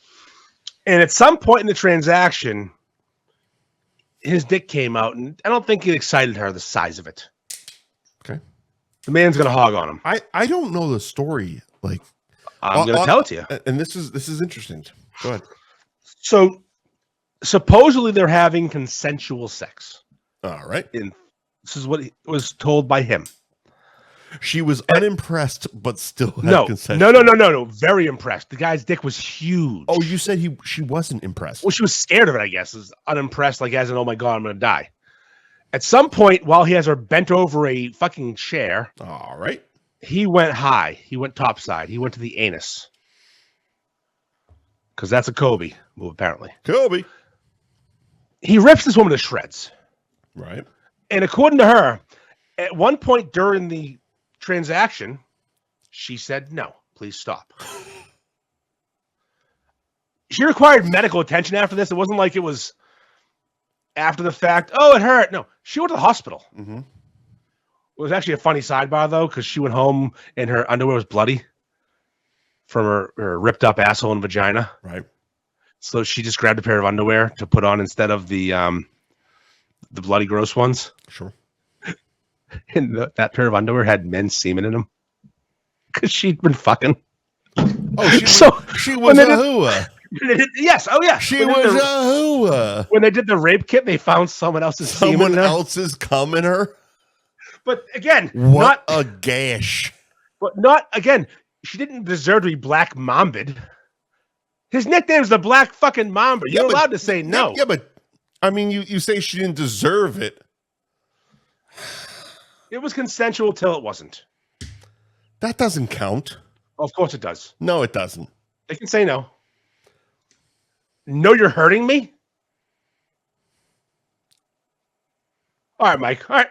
And at some point in the transaction, his dick came out, and I don't think it excited her, the size of it. Okay. The man's going to hog on him. I don't know the story. Like, I'm going to tell it to you. And this is interesting. Go ahead. So, supposedly they're having consensual sex. All right. This is what was told by him. She was unimpressed, but still had consensual. No. Very impressed. The guy's dick was huge. Oh, you said she wasn't impressed. Well, she was scared of it, I guess. Was unimpressed, like as in, oh my God, I'm going to die. At some point, while he has her bent over a fucking chair. All right. He went high. He went topside. He went to the anus. Because that's a Kobe move, apparently. Kobe. He rips this woman to shreds. Right. And according to her, at one point during the transaction, she said, no, please stop. She required medical attention after this. It wasn't like it was after the fact. Oh, it hurt. No, she went to the hospital. Mm-hmm. It was actually a funny sidebar though, because she went home and her underwear was bloody from her ripped up asshole and vagina. Right. So she just grabbed a pair of underwear to put on instead of the bloody gross ones. Sure. And that pair of underwear had men's semen in them because she'd been fucking. Oh, she was a hooah. Yes. Oh, yeah. She was a hooah. When they did the rape kit, they found someone else's semen. Someone else's cum in her. But again, what a gash. But not again. She didn't deserve to be Black Mambid. His nickname's the Black fucking Mamba. You're allowed to say no. Yeah, but I mean, you say she didn't deserve it. It was consensual till it wasn't. That doesn't count. Of course it does. No, it doesn't. They can say no. No, you're hurting me? All right, Mike. All right.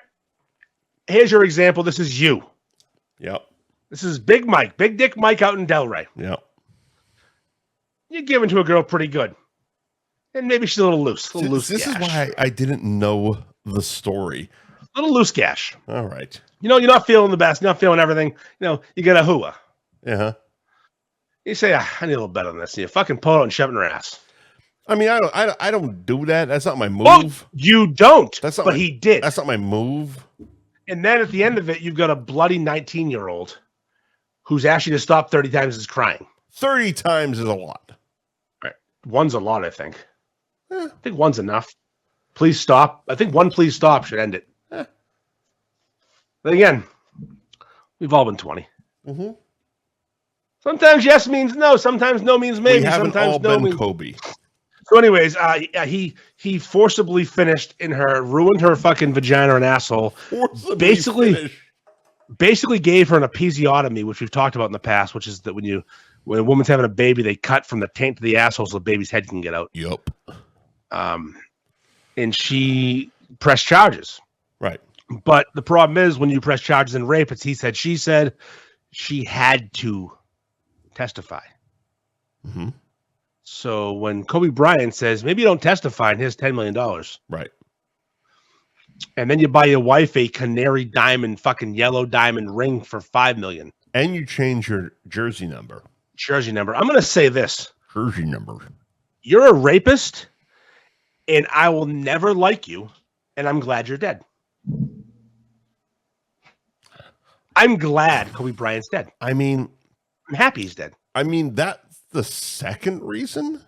Here's your example. This is you. Yep. This is Big Mike. Big Dick Mike out in Delray. Yep. You're giving to a girl pretty good. And maybe she's a little loose. This is why I didn't know the story. A little loose gash. All right. You know, you're not feeling the best. You're not feeling everything. You know, you get a hooah. Yeah. You say, I need a little better than this. And you fucking pull it out and shove it in her ass. I mean, I don't do that. That's not my move. Well, you don't. But he did. That's not my move. And then at the end of it, you've got a bloody 19-year-old who's asked you to stop 30 times is crying. 30 times is a lot. Right. One's a lot, I think. I think one's enough. Please stop. I think one please stop should end it. But again, we've all been 20. Mm-hmm. Sometimes yes means no. Sometimes no means maybe. We haven't sometimes all no been means... Kobe. So anyways, he forcibly finished in her, ruined her fucking vagina and asshole. Basically gave her an episiotomy, which we've talked about in the past, which is that when a woman's having a baby, they cut from the taint to the asshole so the baby's head can get out. Yup. And she pressed charges. Right. But the problem is when you press charges in rape, it's he said, she had to testify. Mm-hmm. So when Kobe Bryant says, maybe you don't testify and here's $10 million. Right. And then you buy your wife a canary diamond, fucking yellow diamond ring for $5 million. And you change your jersey number. I'm going to say this. Jersey number. You're a rapist and I will never like you. And I'm glad you're dead. I'm glad Kobe Bryant's dead. I mean, I'm happy he's dead. I mean, that's the second reason.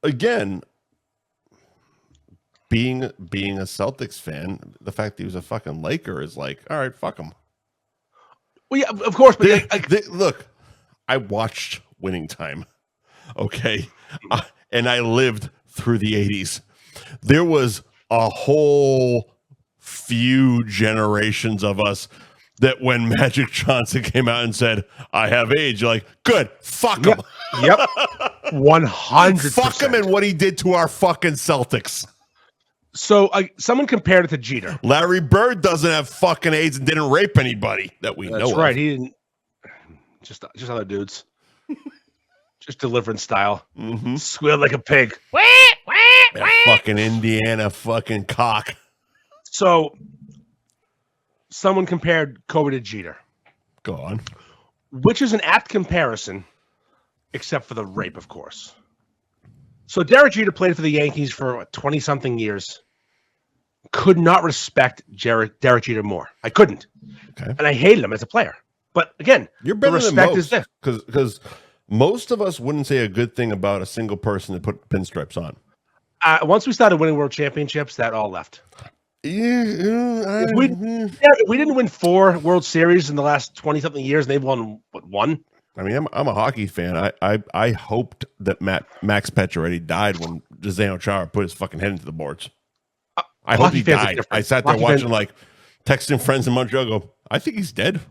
Again, being a Celtics fan, the fact that he was a fucking Laker is like, all right, fuck him. Well, yeah, of course. But look, I watched Winning Time, okay? And I lived through the 80s. There was a whole few generations of us that when Magic Johnson came out and said, I have AIDS, you're like, good, fuck him. Yep. 100%. Fuck him and what he did to our fucking Celtics. So someone compared it to Jeter. Larry Bird doesn't have fucking AIDS and didn't rape anybody that we know of. That's right. He didn't. Just other dudes. Just deliverance style. Mm-hmm. Squeal like a pig. That fucking Indiana fucking cock. So someone compared Kobe to Jeter. Go on. Which is an apt comparison, except for the rape, of course. So Derek Jeter played for the Yankees for 20-something years. Could not respect Derek Jeter more. I couldn't. Okay. And I hated him as a player. But again, you're better the respect than most, is there. Because most of us wouldn't say a good thing about a single person that put pinstripes on. Once we started winning world championships, that all left. If we didn't win 4 World Series in the last 20-something years, and they've won, what, 1? I mean, I'm a hockey fan. I hoped that Max Pacioretty died when Zdeno Chara put his fucking head into the boards. I hope he died. I sat there watching, like, texting friends in Montreal, go, I think he's dead.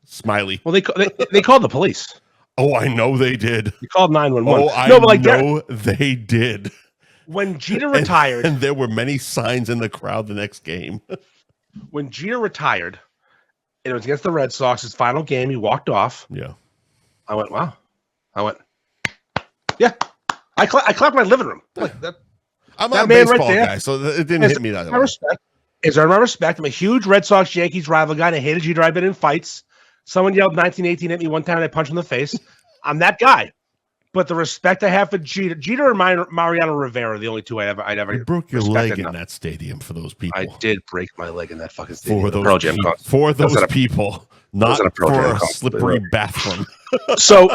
Smiley. Well, they called the police. Oh, I know they did. They called 911. Oh, I know they did. When Jeter retired... And there were many signs in the crowd the next game. When Jeter retired, it was against the Red Sox, his final game, he walked off. Yeah. I went, wow. Yeah. I clapped my living room. Like that. I'm not a baseball guy, so it didn't hit me that way. I respect. is earn my respect. I'm a huge Red Sox Yankees rival guy, and I hated Jeter. I've been in fights. Someone yelled 1918 at me one time, and I punched him in the face. I'm that guy. But the respect I have for Jeter and Mariano Rivera are the only two I'd ever. You broke your leg in that stadium for those people. I did break my leg in that fucking stadium. For those people, not for a slippery bathroom. So,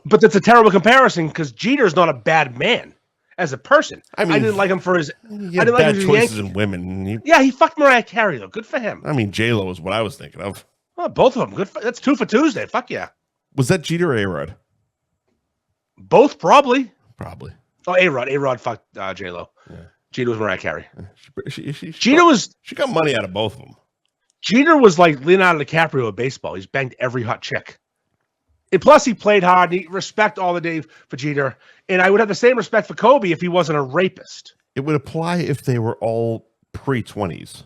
but that's a terrible comparison because Jeter's not a bad man as a person. I mean, I didn't like him for his. I didn't like his choices in women. Yeah, he fucked Mariah Carey though. Good for him. I mean, J-Lo is what I was thinking of. Well, both of them. Good. That's 2 for Tuesday. Fuck yeah. Was that Jeter or A-Rod? Both probably. Oh, A-Rod fucked J-Lo. Yeah. Jeter was Mariah Carey. She got money out of both of them. Jeter was like Leonardo DiCaprio of baseball. He's banged every hot chick. And plus, he played hard. And he respect all the day for Jeter. And I would have the same respect for Kobe if he wasn't a rapist. It would apply if they were all pre-20s.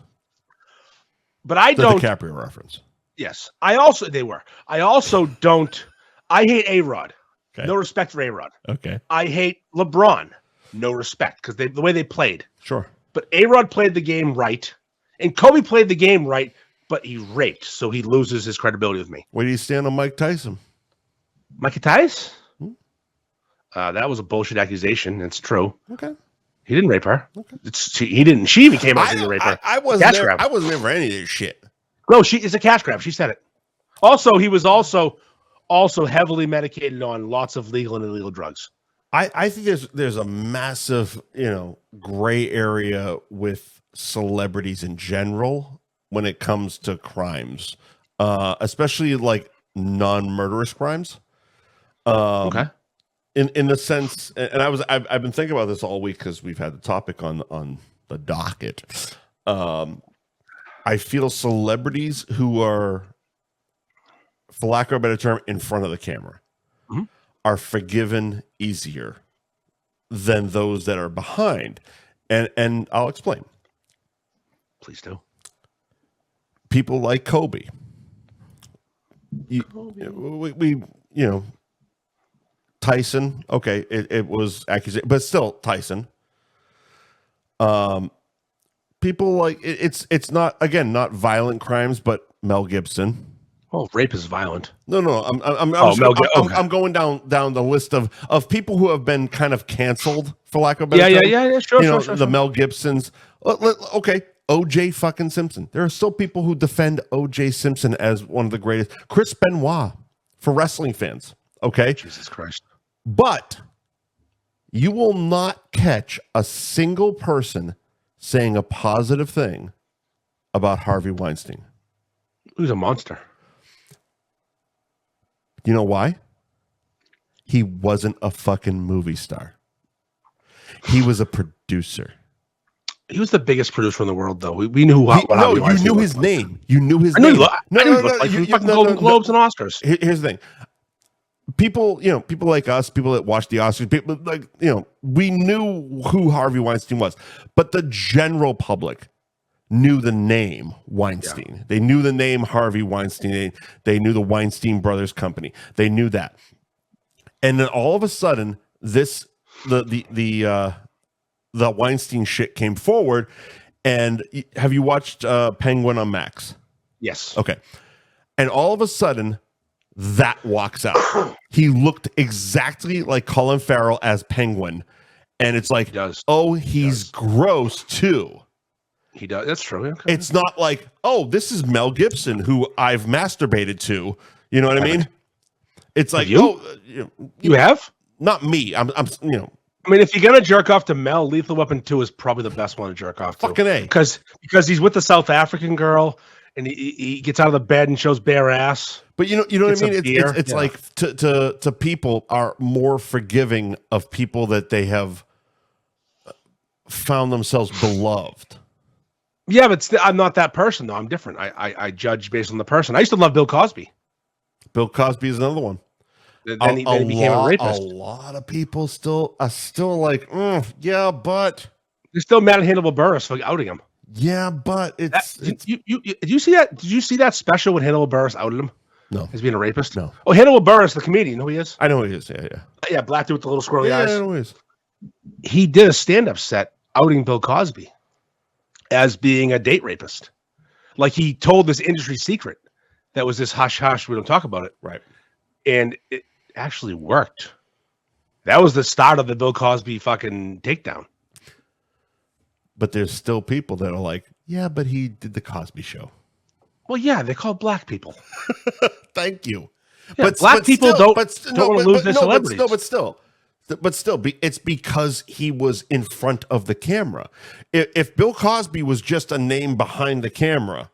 But I don't. DiCaprio reference. Yes. They were. I also don't. I hate A-Rod. Okay. No respect for A-Rod. Okay. I hate LeBron. No respect because the way they played. Sure. But A-Rod played the game right. And Kobe played the game right, but he raped, so he loses his credibility with me. Where do you stand on Mike Tyson? Mike Tyson? That was a bullshit accusation. It's true. Okay. He didn't rape her. Okay. He didn't. She became out to rape her. I wasn't there for any of this shit. No, it's a cash grab. She said it. Also, he was also heavily medicated on lots of legal and illegal drugs. I think there's a massive, gray area with celebrities in general when it comes to crimes, especially like non-murderous crimes. Okay. In the sense, and I've been thinking about this all week because we've had the topic on the docket. I feel celebrities who are, for lack of a better term, in front of the camera are forgiven easier than those that are behind. And I'll explain. Please do. People like Kobe. Tyson, okay, it was accusation, but still Tyson. People like it's not violent crimes, but Mel Gibson. Oh, rape is violent. No. I'm going down the list of people who have been kind of canceled, for lack of a better term. Yeah. Sure. The Mel Gibsons. Okay, O.J. fucking Simpson. There are still people who defend O.J. Simpson as one of the greatest. Chris Benoit for wrestling fans. Okay, Jesus Christ. But you will not catch a single person saying a positive thing about Harvey Weinstein. Who's a monster? You know why? He wasn't a fucking movie star. He was a producer. He was the biggest producer in the world, though. We knew what Harvey Weinstein you knew his name. You knew his name. You fucking Golden Globes and Oscars. Here's the thing. People like us, people that watch the Oscars, people like, we knew who Harvey Weinstein was, but the general public knew the name Weinstein. Yeah. They knew the name Harvey Weinstein. They knew the Weinstein Brothers Company. They knew that. And then all of a sudden, the Weinstein shit came forward. And have you watched Penguin on Max? Yes. Okay. And all of a sudden, that walks out. He looked exactly like Colin Farrell as Penguin. And it's like, he's gross too. He does. That's true. Okay. It's not like, this is Mel Gibson who I've masturbated to. You know what I mean? It's like, you have? Not me. I'm. I mean, if you're gonna jerk off to Mel, Lethal Weapon 2 is probably the best one to jerk off to. Fucking A. Because he's with the South African girl and he gets out of the bed and shows bare ass. But you know what I mean? It's like to people are more forgiving of people that they have found themselves beloved. Yeah, but I'm not that person, though. I'm different. I judge based on the person. I used to love Bill Cosby. Bill Cosby is another one. Then he became a rapist. A lot of people are still like, yeah, but... They're still mad at Hannibal Buress for outing him. Yeah, but did you see that? Did you see that special when Hannibal Buress outed him? No. As being a rapist? No. Oh, Hannibal Buress, the comedian. You know who he is? I know who he is, yeah. Yeah, black dude with the little squirrely eyes. I know who he is. He did a stand-up set outing Bill Cosby. as being a date rapist. Like he told this industry secret that was this hush hush. We don't talk about it. Right. And it actually worked. That was the start of the Bill Cosby fucking takedown. But there's still people that are like, yeah, but he did the Cosby Show. Well, yeah, they're called black people. Thank you. Yeah, black people don't want to lose their celebrities. But still, it's because he was in front of the camera. If Bill Cosby was just a name behind the camera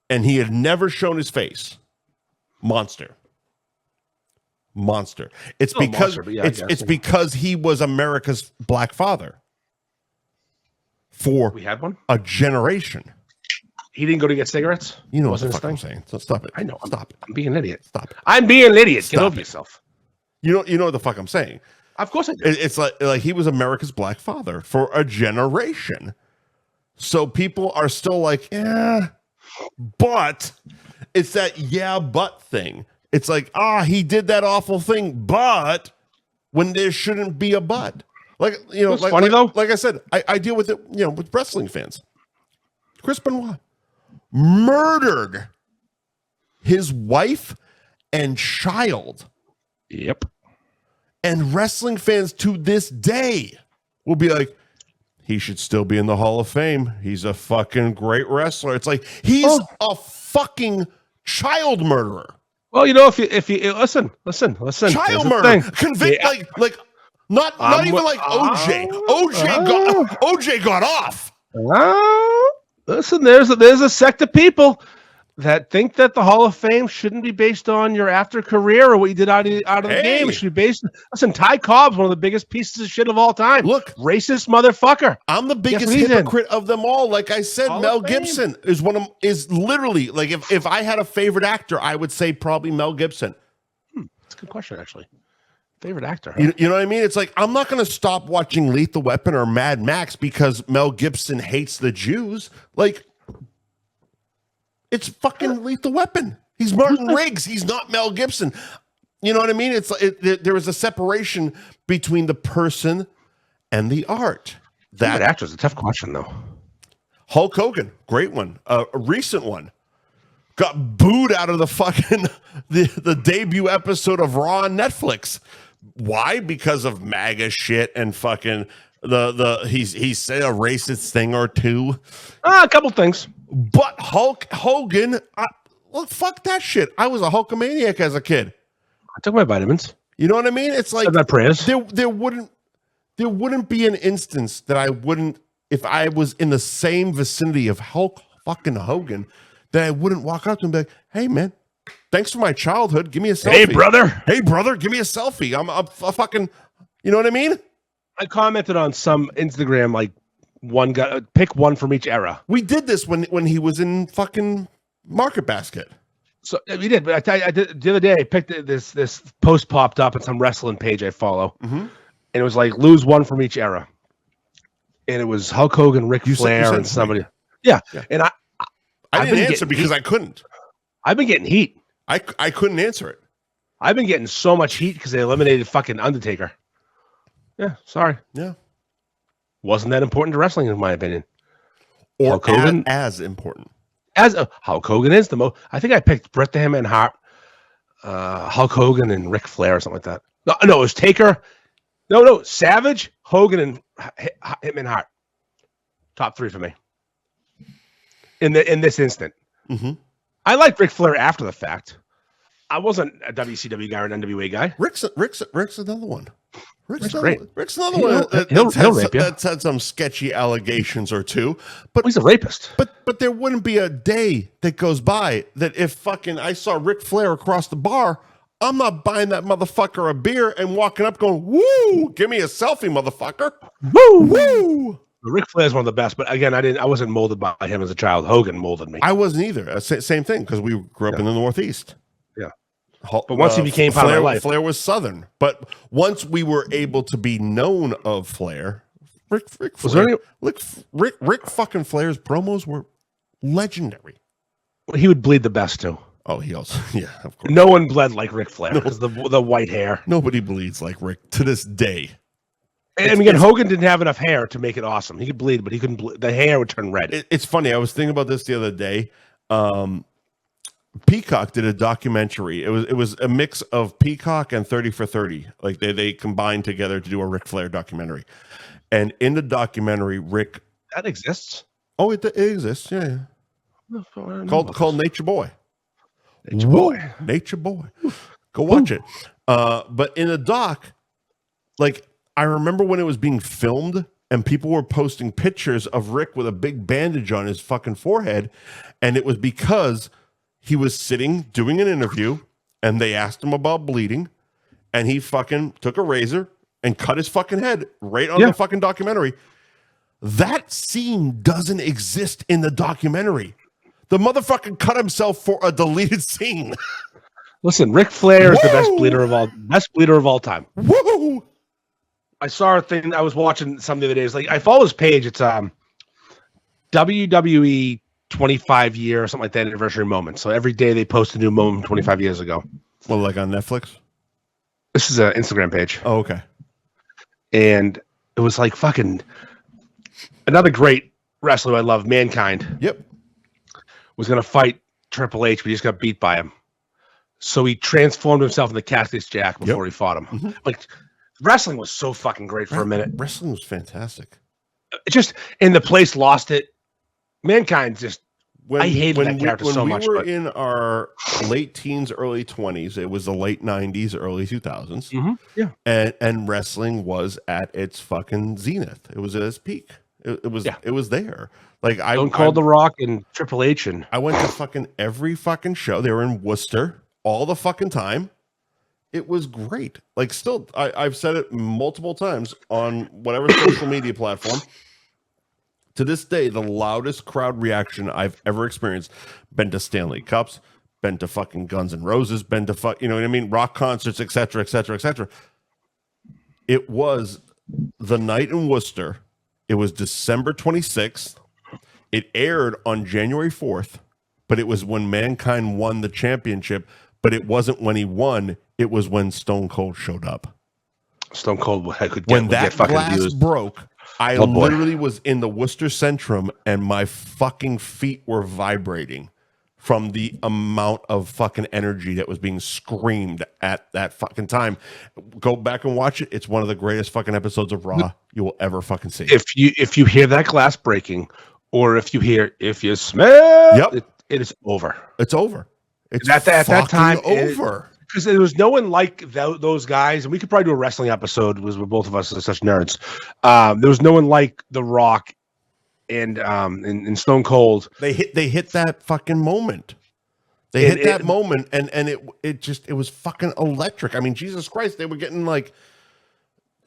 and he had never shown his face, monster. It's because it's because he was America's black father for we had one a generation. He didn't go to get cigarettes. You know what the fuck I'm saying. So stop it. I know. Stop it. I'm being an idiot. Stop it. I'm being an idiot. Get over yourself. You know what the fuck I'm saying. Of course I do. It's like he was America's black father for a generation. So people are still like, yeah, but it's that but thing. It's like, he did that awful thing, but when there shouldn't be a but. Like, funny though. Like I said, I deal with it, with wrestling fans. Chris Benoit murdered his wife and child. Yep. And wrestling fans to this day will be like, he should still be in the Hall of Fame. He's a fucking great wrestler. It's like, he's a fucking child murderer. Well, if you listen, child murder, convict, like not even like OJ. OJ got off. Listen, there's a sect of people that think that the Hall of Fame shouldn't be based on your after career or what you did out of the game. It should be based. Listen, Ty Cobb's one of the biggest pieces of shit of all time. Look, racist motherfucker. I'm the biggest hypocrite of them all. Like I said, Mel Gibson is literally like if I had a favorite actor, I would say probably Mel Gibson. That's a good question, actually. Favorite actor. Huh? You know what I mean? It's like I'm not going to stop watching Lethal Weapon or Mad Max because Mel Gibson hates the Jews. Like. It's fucking Lethal Weapon. He's Martin Riggs. He's not Mel Gibson. You know what I mean? It's there is a separation between the person and the art. That actor's a tough question, though. Hulk Hogan, great one. A recent one. Got booed out of the fucking the debut episode of Raw on Netflix. Why? Because of MAGA shit and fucking he said a racist thing or two. A couple things. But Hulk Hogan, fuck that shit. I was a Hulkamaniac as a kid. I took my vitamins. You know what I mean? It's like my prayers. There wouldn't be an instance that I wouldn't, if I was in the same vicinity of Hulk fucking Hogan, that I wouldn't walk up to him and be like, hey man, thanks for my childhood. Give me a selfie. Hey brother, give me a selfie. I'm a fucking, you know what I mean? I commented on some Instagram like one guy, pick one from each era. We did this when he was in fucking Market Basket. So we did, but I did the other day. I picked this post popped up on some wrestling page I follow, and it was like lose one from each era, and it was Hulk Hogan, Ric Flair, and somebody. Yeah, and I didn't answer because I couldn't. I've been getting heat. I couldn't answer it. I've been getting so much heat because they eliminated fucking Undertaker. Yeah, sorry. Yeah. Wasn't that important to wrestling, in my opinion. Or Hulk Hogan, as important. As Hulk Hogan is the most. I think I picked Bret the Hitman Hart, Hulk Hogan, and Ric Flair or something like that. No, it was Taker. No, Savage, Hogan, and Hitman Hart. Top three for me. In this instant. Mm-hmm. I liked Ric Flair after the fact. I wasn't a WCW guy or an NWA guy. Rick's another one. Rick's great. Rick's another one that's had some sketchy allegations or two. But he's a rapist. But there wouldn't be a day that goes by that if fucking I saw Ric Flair across the bar, I'm not buying that motherfucker a beer and walking up going, woo, give me a selfie, motherfucker. Woo, woo. Ric Flair is one of the best, but again, I wasn't molded by him as a child. Hogan molded me. I wasn't either. Same thing, because we grew up in the Northeast. Yeah. But once he became part of my life. Flair was Southern. But once we were able to be known of Flair, Ric fucking Flair's promos were legendary. He would bleed the best too. Oh, he also, yeah, of course. No one bled like Ric Flair because the white hair. Nobody bleeds like Rick to this day. And again, Hogan didn't have enough hair to make it awesome. He could bleed, but he couldn't bleed. The hair would turn red. It's funny. I was thinking about this the other day. Peacock did a documentary. It was a mix of Peacock and 30 for 30. Like they combined together to do a Ric Flair documentary. And in the documentary, Rick... That exists? Oh, it exists, yeah. Called Nature Boy. Nature Boy. Nature Boy. Go watch it. But in the doc, like, I remember when it was being filmed and people were posting pictures of Rick with a big bandage on his fucking forehead. And it was because he was sitting doing an interview and they asked him about bleeding. And he fucking took a razor and cut his fucking head right on the fucking documentary. That scene doesn't exist in the documentary. The motherfucker cut himself for a deleted scene. Listen, Ric Flair is the best bleeder of all time. Woo! I saw a thing. I was watching some the other day. It's like I follow his page. It's WWE 25 year or something like that anniversary moment. So every day they post a new moment 25 years ago. Well, like on Netflix? This is an Instagram page. Oh, okay. And it was like fucking another great wrestler I love, Mankind. Yep. Was going to fight Triple H, but he just got beat by him. So he transformed himself into Cactus Jack before he fought him. Mm-hmm. Like, wrestling was so fucking great for a minute. Wrestling was fantastic. It just, and the place lost it. Mankind just, I hated that character so much. When we were in our late teens, early 20s, it was the late 90s, early 2000s. Mm-hmm. Yeah. And wrestling was at its fucking zenith. It was at its peak. It was there. Like I called The Rock and Triple H, and I went to fucking every fucking show. They were in Worcester all the fucking time. It was great. Like still, I've said it multiple times on whatever social media platform. To this day, the loudest crowd reaction I've ever experienced, been to Stanley Cups, been to fucking Guns N' Roses, been to you know what I mean, rock concerts, etc., etc., etc. It was the night in Worcester. It was December 26th. It aired on January 4th, but it was when Mankind won the championship, but it wasn't when he won. It was when Stone Cold showed up. Stone Cold when that glass broke, I literally was in the Worcester Centrum and my fucking feet were vibrating from the amount of fucking energy that was being screamed at that fucking time. Go back and watch it. It's one of the greatest fucking episodes of Raw you will ever fucking see. If you hear that glass breaking, or if you smell, it is over. It's over. It's at that time over. Because there was no one like those guys, and we could probably do a wrestling episode because we're both of us are such nerds. There was no one like The Rock and Stone Cold. They hit that fucking moment. They hit that moment, and it was fucking electric. I mean, Jesus Christ, they were getting like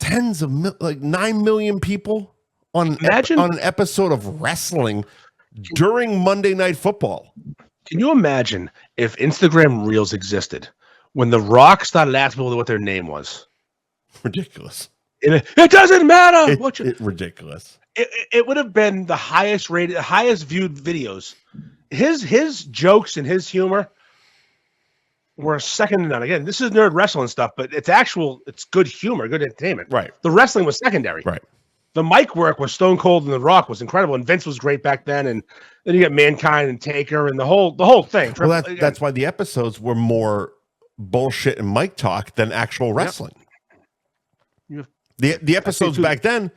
tens of 9 million people on an episode of wrestling during Monday Night Football. Can you imagine if Instagram Reels existed when The Rock started asking people what their name was? Ridiculous. It doesn't matter. Ridiculous. It would have been the highest rated, highest viewed videos. His jokes and his humor were second to none. Again, this is nerd wrestling stuff, but it's good humor, good entertainment. Right. The wrestling was secondary. Right. The mic work with Stone Cold and The Rock was incredible, and Vince was great back then. And then you get Mankind and Taker and the whole thing. Well, that's why the episodes were more bullshit and mic talk than actual wrestling. Yep. The episodes back then,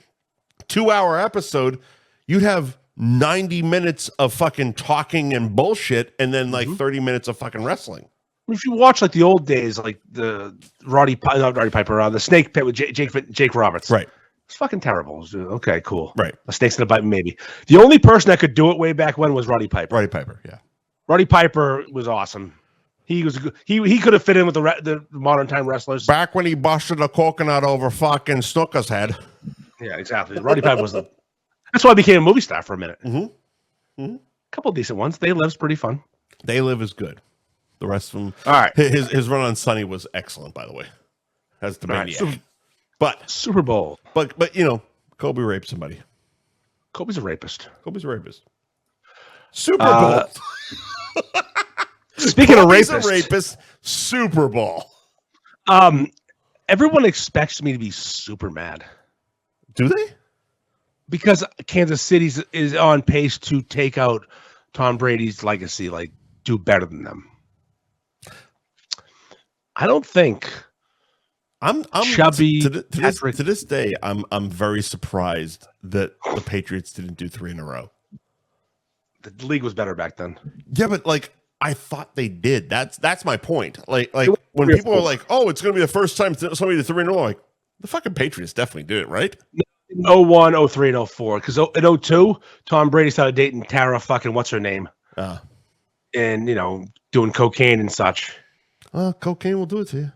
2-hour episode, you'd have 90 minutes of fucking talking and bullshit, and then 30 minutes of fucking wrestling. If you watch like the old days, like the Roddy Piper, the Snake Pit with Jake Roberts, right? It's fucking terrible. Okay, cool. Right. A snake's gonna bite me, maybe. The only person that could do it way back when was Roddy Piper. Roddy Piper, yeah. Roddy Piper was awesome. He was he could have fit in with the modern time wrestlers. Back when he busted a coconut over fucking Snooker's head. Yeah, exactly. Roddy Piper was that's why I became a movie star for a minute. Mm-hmm. Mm-hmm. A couple of decent ones. They Live's pretty fun. They Live is good. The rest of them. All right. His run on Sunny was excellent, by the way. As the maniac. Right. But Super Bowl. But you know, Kobe raped somebody. Kobe's a rapist. Super Bowl. Speaking of rapists, a rapist. Super Bowl. Everyone expects me to be super mad. Do they? Because Kansas City is on pace to take out Tom Brady's legacy, like do better than them. I don't think. I'm chubby to this day. I'm very surprised that the Patriots didn't do 3 in a row. The league was better back then. Yeah, but like I thought they did. That's my point. Like when people are like, "Oh, it's going to be the first time somebody did 3 in a row," like the fucking Patriots definitely did it, right? 01, 03, and 04. Because in 02, Tom Brady started dating Tara fucking what's her name, and doing cocaine and such. Cocaine will do it to you.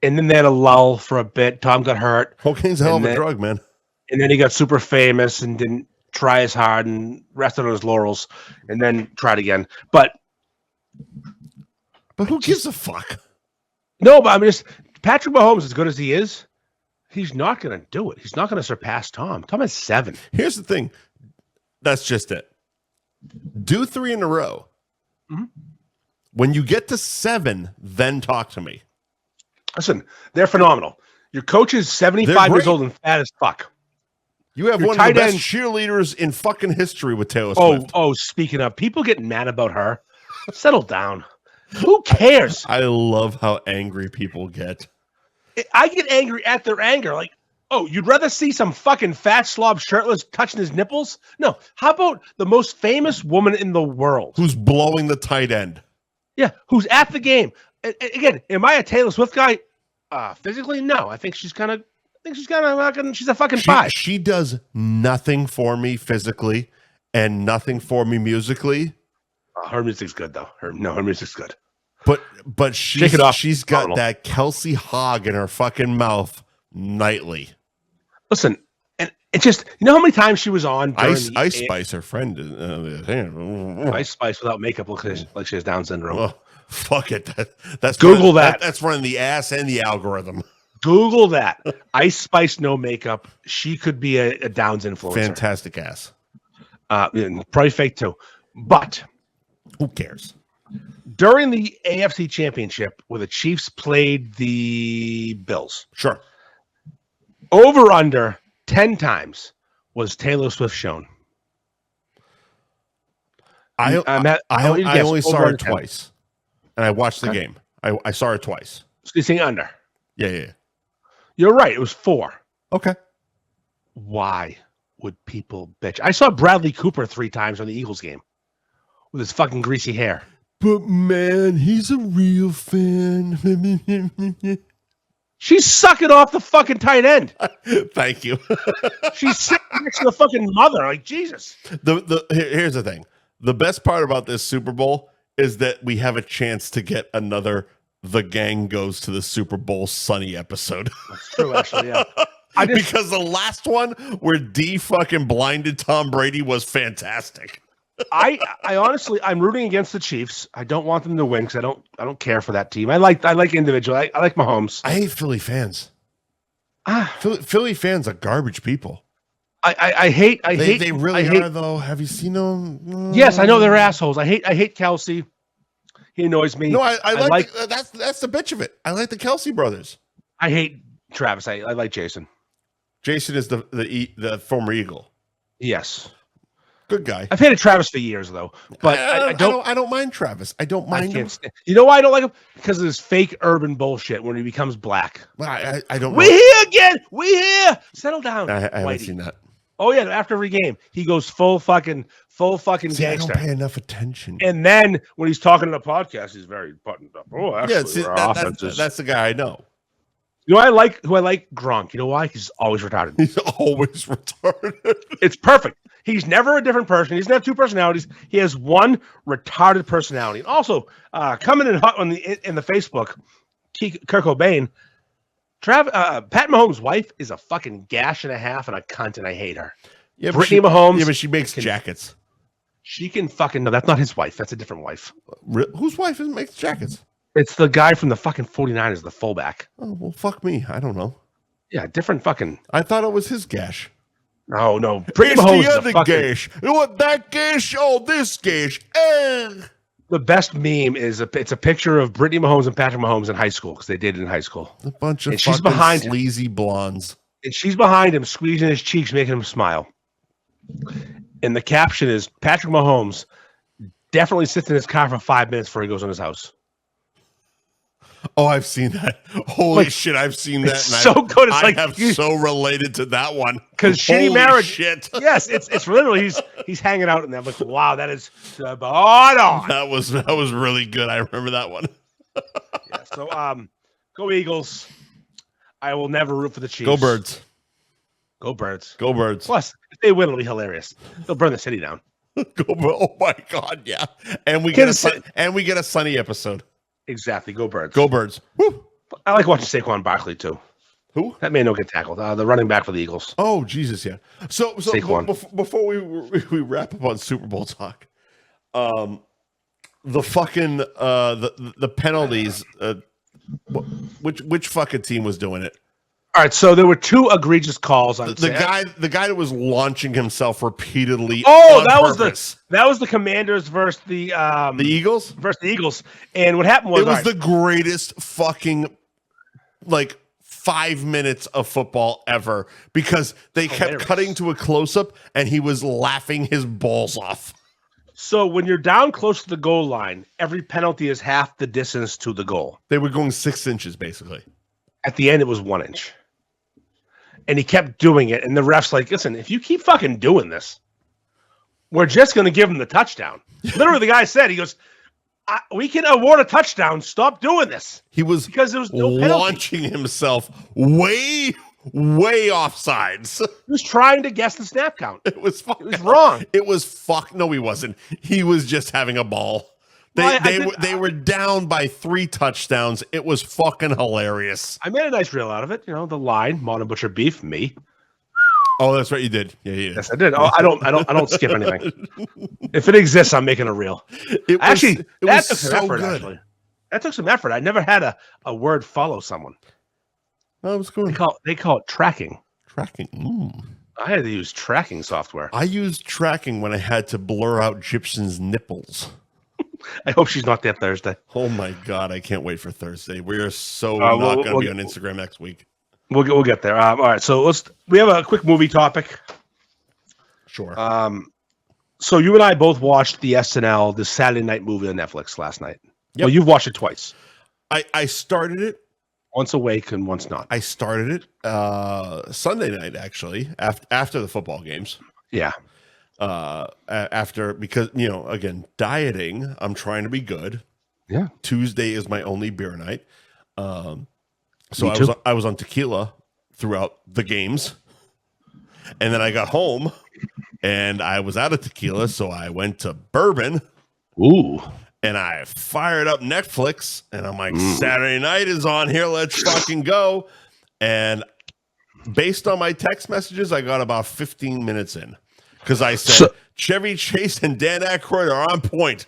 And then they had a lull for a bit. Tom got hurt. Cocaine's a hell of a drug, man. And then he got super famous and didn't try as hard and rested on his laurels, and then tried again. But who gives a fuck? No, but I'm just Patrick Mahomes, as good as he is, he's not going to do it. He's not going to surpass Tom. Tom has 7. Here's the thing. That's just it. Do 3 in a row. Mm-hmm. When you get to 7, then talk to me. Listen, they're phenomenal. Your coach is 75 years old and fat as fuck. You have one of the best cheerleaders in fucking history with Taylor Swift. Oh, speaking of, people getting mad about her. Settle down. Who cares? I love how angry people get. I get angry at their anger. Like, oh, you'd rather see some fucking fat slob shirtless touching his nipples? No. How about the most famous woman in the world? Who's blowing the tight end? Yeah, who's at the game. And again, am I a Taylor Swift guy? Physically, no. I think she's kind of she's a fucking 5. She does nothing for me physically and nothing for me musically. Her music's good though. Her music's good. But she's got that Kelsey hog in her fucking mouth nightly. Listen, and it just how how many times she was on Ice Spice, her friend. Ice Spice without makeup looks like she has Down syndrome. Oh, fuck it. That's Google that. That's running the ass and the algorithm. Google that. Ice Spice, no makeup. She could be a Downs influencer. Fantastic ass. Probably fake too. But who cares? During the AFC Championship, where the Chiefs played the Bills. Sure. Over under 10 times was Taylor Swift shown. I only saw her twice. And I watched the game. I saw her twice. So you're saying under? Yeah. You're right. It was 4. Okay. Why would people bitch? I saw Bradley Cooper 3 times on the Eagles game with his fucking greasy hair. But man, he's a real fan. She's sucking off the fucking tight end. Thank you. She's sitting next to the fucking mother. Like, Jesus. Here's the thing. The best part about this Super Bowl is that we have a chance to get another The Gang Goes to the Super Bowl Sunny episode. That's true, actually, yeah. Because the last one where D fucking blinded Tom Brady was fantastic. I honestly, I'm rooting against the Chiefs. I don't want them to win because I don't care for that team. I like individual. I like Mahomes. I hate Philly fans. Philly fans are garbage people. I hate. They really are though. Have you seen them? Yes, I know they're assholes. I hate Kelsey. He annoys me. No, I like that's the bitch of it. I like the Kelsey brothers. I hate Travis. I like Jason. Jason is the former Eagle. Yes. Good guy. I've hated Travis for years, though. But I don't mind Travis. I don't mind him. You know why I don't like him? Because of this fake urban bullshit when he becomes black. I don't. We here again. We here. Settle down. I haven't seen that. Oh yeah, after every game he goes full fucking gangster. I don't pay enough attention. And then when he's talking on the podcast, he's very buttoned up. Oh, actually, that's the guy I know. You know, who I like Gronk. You know why? He's always retarded. He's always retarded. It's perfect. He's never a different person. He doesn't have 2 personalities. He has one retarded personality. And also, coming in hot in the Facebook, Kurt Cobain, Pat Mahomes' wife is a fucking gash and a half and a cunt, and I hate her. Yeah, Brittany Mahomes. Yeah, but she makes jackets. She can fucking no. That's not his wife. That's a different wife. Whose wife makes jackets? It's the guy from the fucking 49ers, the fullback. Oh, well, fuck me. I don't know. Yeah, different fucking. I thought it was his gash. No. Brittany Mahomes the other gash. You want that gash? Oh, this gash. The best meme is it's a picture of Brittany Mahomes and Patrick Mahomes in high school because they dated in high school. A bunch of fucking sleazy blondes. And she's behind him, squeezing his cheeks, making him smile. And the caption is, Patrick Mahomes definitely sits in his car for 5 minutes before he goes in his house. Oh, I've seen that. Holy shit, I've seen that. It's so good. It's I have so related to that one. Because shitty marriage. Shit. Yes, it's literally he's hanging out in there. I'm like, wow, that is spot on. That was really good. I remember that one. Yeah, so go Eagles. I will never root for the Chiefs. Go Birds. Go Birds. Go Birds. Plus, if they win, it'll be hilarious. They'll burn the city down. Oh my God, yeah. And we get a sunny episode. Exactly. Go Birds. Go Birds. Woo. I like watching Saquon Barkley too. Who? That man don't get tackled. The running back for the Eagles. Oh Jesus, yeah. So before we wrap up on Super Bowl talk, the fucking the penalties. Which fucking team was doing it? All right, so there were two egregious calls on the guy that was launching himself repeatedly. Oh, that was the Commanders versus the Eagles versus the Eagles. And what happened was it was the greatest fucking 5 minutes of football ever because they kept cutting to a close up and he was laughing his balls off. So when you're down close to the goal line, every penalty is half the distance to the goal. They were going 6 inches basically. At the end, it was 1 inch. And he kept doing it. And the ref's like, listen, if you keep fucking doing this, we're just going to give him the touchdown. Literally, the guy said, he goes, we can award a touchdown. Stop doing this. He was because there was no penalty. Launching himself way offsides. He was trying to guess the snap count. It was wrong. It was No, he wasn't. He was just having a ball. They were down by 3 touchdowns. It was fucking hilarious. I made a nice reel out of it. You know, the line, Modern Butcher Beef, me. Oh, that's right. You did. Yeah, you did. Yes, I did. Oh, I don't skip anything. If it exists, I'm making a reel. That took some effort. Actually, that took some effort. I never had a word follow someone. That was cool. They call it tracking. Tracking. I had to use tracking software. I used tracking when I had to blur out Gibson's nipples. I hope she's not there Thursday. Oh my God, I can't wait for Thursday. We are so not going to be on Instagram next week. We'll get there. All right, so we have a quick movie topic. Sure. So you and I both watched the SNL, the Saturday night movie on Netflix last night. Yep. Well, you've watched it twice. I started it. Once awake and once not. I started it Sunday night, actually, after the football games. Yeah. Because, again, dieting, I'm trying to be good. Yeah. Tuesday is my only beer night. So I was on tequila throughout the games. And then I got home and I was out of tequila. So I went to bourbon. Ooh. And I fired up Netflix and I'm like, Saturday night is on here. Let's fucking go. And based on my text messages, I got about 15 minutes in. Because I said, Chevy Chase and Dan Aykroyd are on point.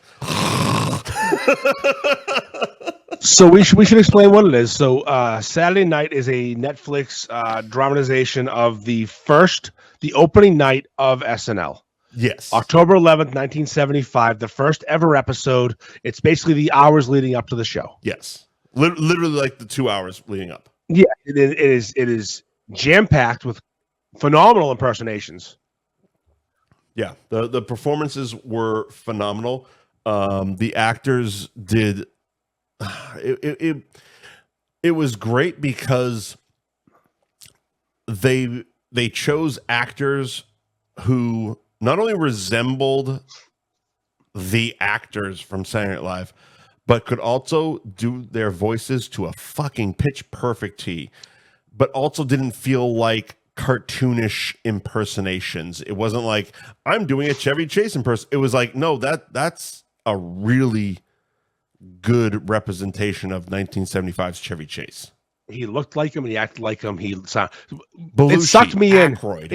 So we should explain what it is. So Saturday Night is a Netflix dramatization of the opening night of SNL. Yes. October 11th, 1975, the first ever episode. It's basically the hours leading up to the show. Yes. Literally like the 2 hours leading up. Yeah, it is jam-packed with phenomenal impersonations. Yeah, the performances were phenomenal. The actors did it was great because they chose actors who not only resembled the actors from Saturday Night Live, but could also do their voices to a fucking pitch perfect T, but also didn't feel like cartoonish impersonations. It wasn't like I'm doing a Chevy Chase impersonation. It was like, no, that's a really good representation of 1975's Chevy Chase. He looked like him and he acted like him. It sucked me Aykroyd,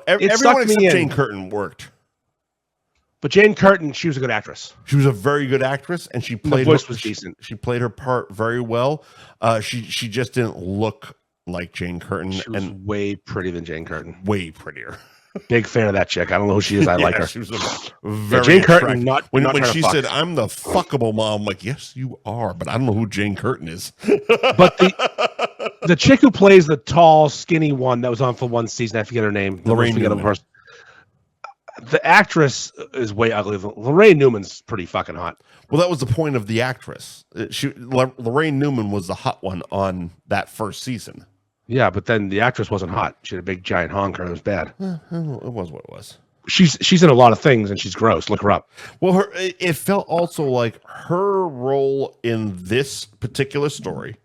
everyone except Jane Curtin worked. But Jane Curtin, she was a good actress. She was a very good actress, and she played. The voice was decent. She played her part very well. She just didn't look like Jane Curtin. She was way prettier than Jane Curtin. Way prettier. Big fan of that chick. I don't know who she is. I like her. She was very Jane Curtin. When she said, "I'm the fuckable mom," I'm like, yes, you are, but I don't know who Jane Curtin is. But The chick who plays the tall, skinny one that was on for one season, I forget her name. Lorraine Newman. The actress is way ugly. Lorraine Newman's pretty fucking hot. Well, that was the point of the actress. Lorraine Newman was the hot one on that first season. Yeah, but then the actress wasn't hot. She had a big giant honker. It was bad. It was what it was. She's in a lot of things and she's gross. Look her up. Well, it felt also like her role in this particular story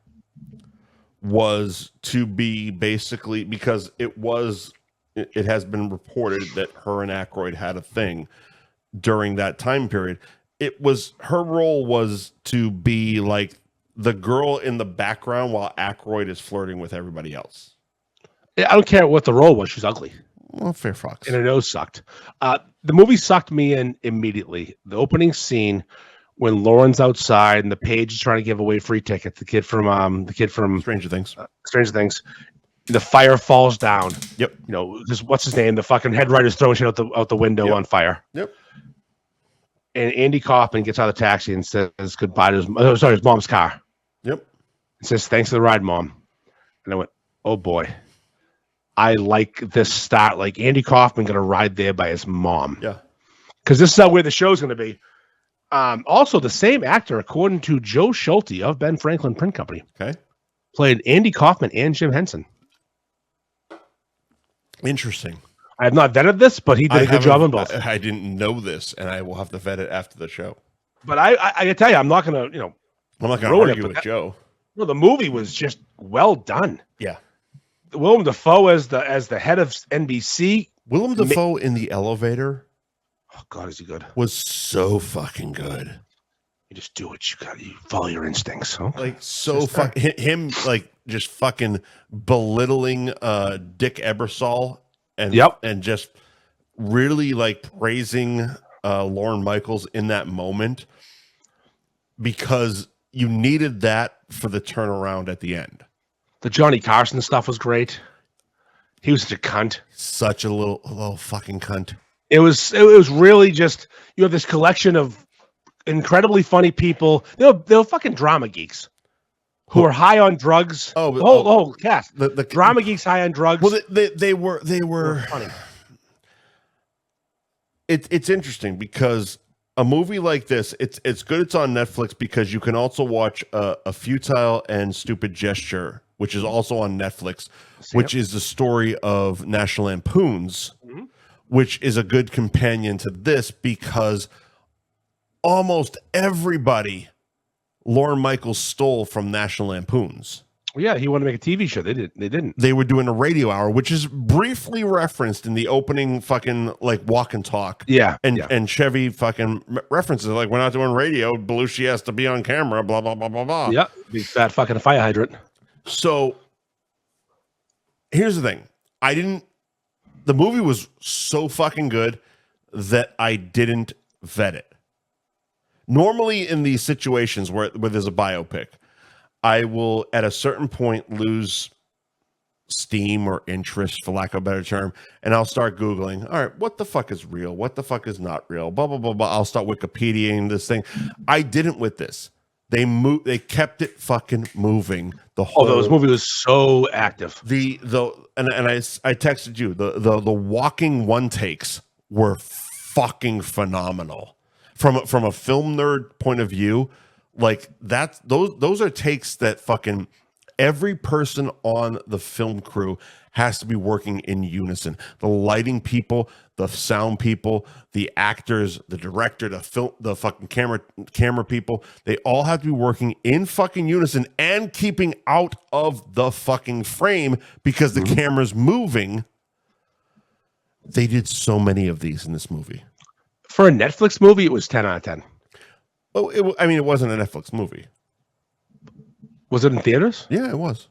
was to be basically, because it has been reported that her and Aykroyd had a thing during that time period. Her role was to be like the girl in the background while Aykroyd is flirting with everybody else. I don't care what the role was. She's ugly. Well, fair fox. And her nose sucked. The movie sucked me in immediately. The opening scene when Lauren's outside and the page is trying to give away free tickets. The kid from Stranger Things. Stranger Things. The fire falls down. Yep. What's his name? The fucking head writer's throwing shit out the window on fire. Yep. And Andy Kaufman gets out of the taxi and says goodbye to his mom's car. Yep. It says, "Thanks for the ride, Mom." And I went, "Oh boy, I like this start. Like Andy Kaufman going to ride there by his mom." Yeah. Because this is how where the show's going to be. Also, the same actor, according to Joe Schulte of Ben Franklin Print Company, played Andy Kaufman and Jim Henson. Interesting. I have not vetted this, but he did a good job on both. I didn't know this, and I will have to vet it after the show. But I can tell you, I'm not going to, I'm not going to argue with Joe. No, the movie was just well done. Yeah. Willem Dafoe as the head of NBC. Willem Dafoe in the elevator. Oh God, is he good? Was so fucking good. You just do what you got. You follow your instincts. Huh? Like so him like just fucking belittling Dick Ebersol and just really like praising Lorne Michaels in that moment because you needed that for the turnaround at the end. The Johnny Carson stuff was great. He was such a cunt. Such a little fucking cunt. It was really just, you have this collection of incredibly funny people. They're fucking drama geeks who are high on drugs. Cast. The drama geeks high on drugs. Well, they were funny. It's interesting because a movie like this, it's good it's on Netflix because you can also watch a Futile and Stupid Gesture, which is also on Netflix, which is the story of National Lampoons, which is a good companion to this because almost everybody Lorne Michaels stole from National Lampoons. Well, yeah, he wanted to make a TV show. They didn't. They were doing a radio hour, which is briefly referenced in the opening fucking like walk and talk. Yeah. And Chevy fucking references like, we're not doing radio. Belushi has to be on camera, blah, blah, blah, blah, blah. Yeah. Big fat fucking fire hydrant. So here's the thing. The movie was so fucking good that I didn't vet it. Normally in these situations where there's a biopic, I will at a certain point lose steam or interest, for lack of a better term, and I'll start Googling, all right, what the fuck is real? What the fuck is not real? Blah, blah, blah, blah. I'll start Wikipediaing this thing. I didn't with this. They kept it fucking moving. The movie was so active. I texted you the walking one takes were fucking phenomenal. From a film nerd point of view, like those are takes that fucking every person on the film crew has to be working in unison. The lighting people, the sound people, the actors, the director, the fucking camera people, they all have to be working in fucking unison and keeping out of the fucking frame because the camera's moving. They did so many of these in this movie. For a Netflix movie, it was 10 out of 10. Oh, it wasn't a Netflix movie. Was it in theaters? Yeah, it was.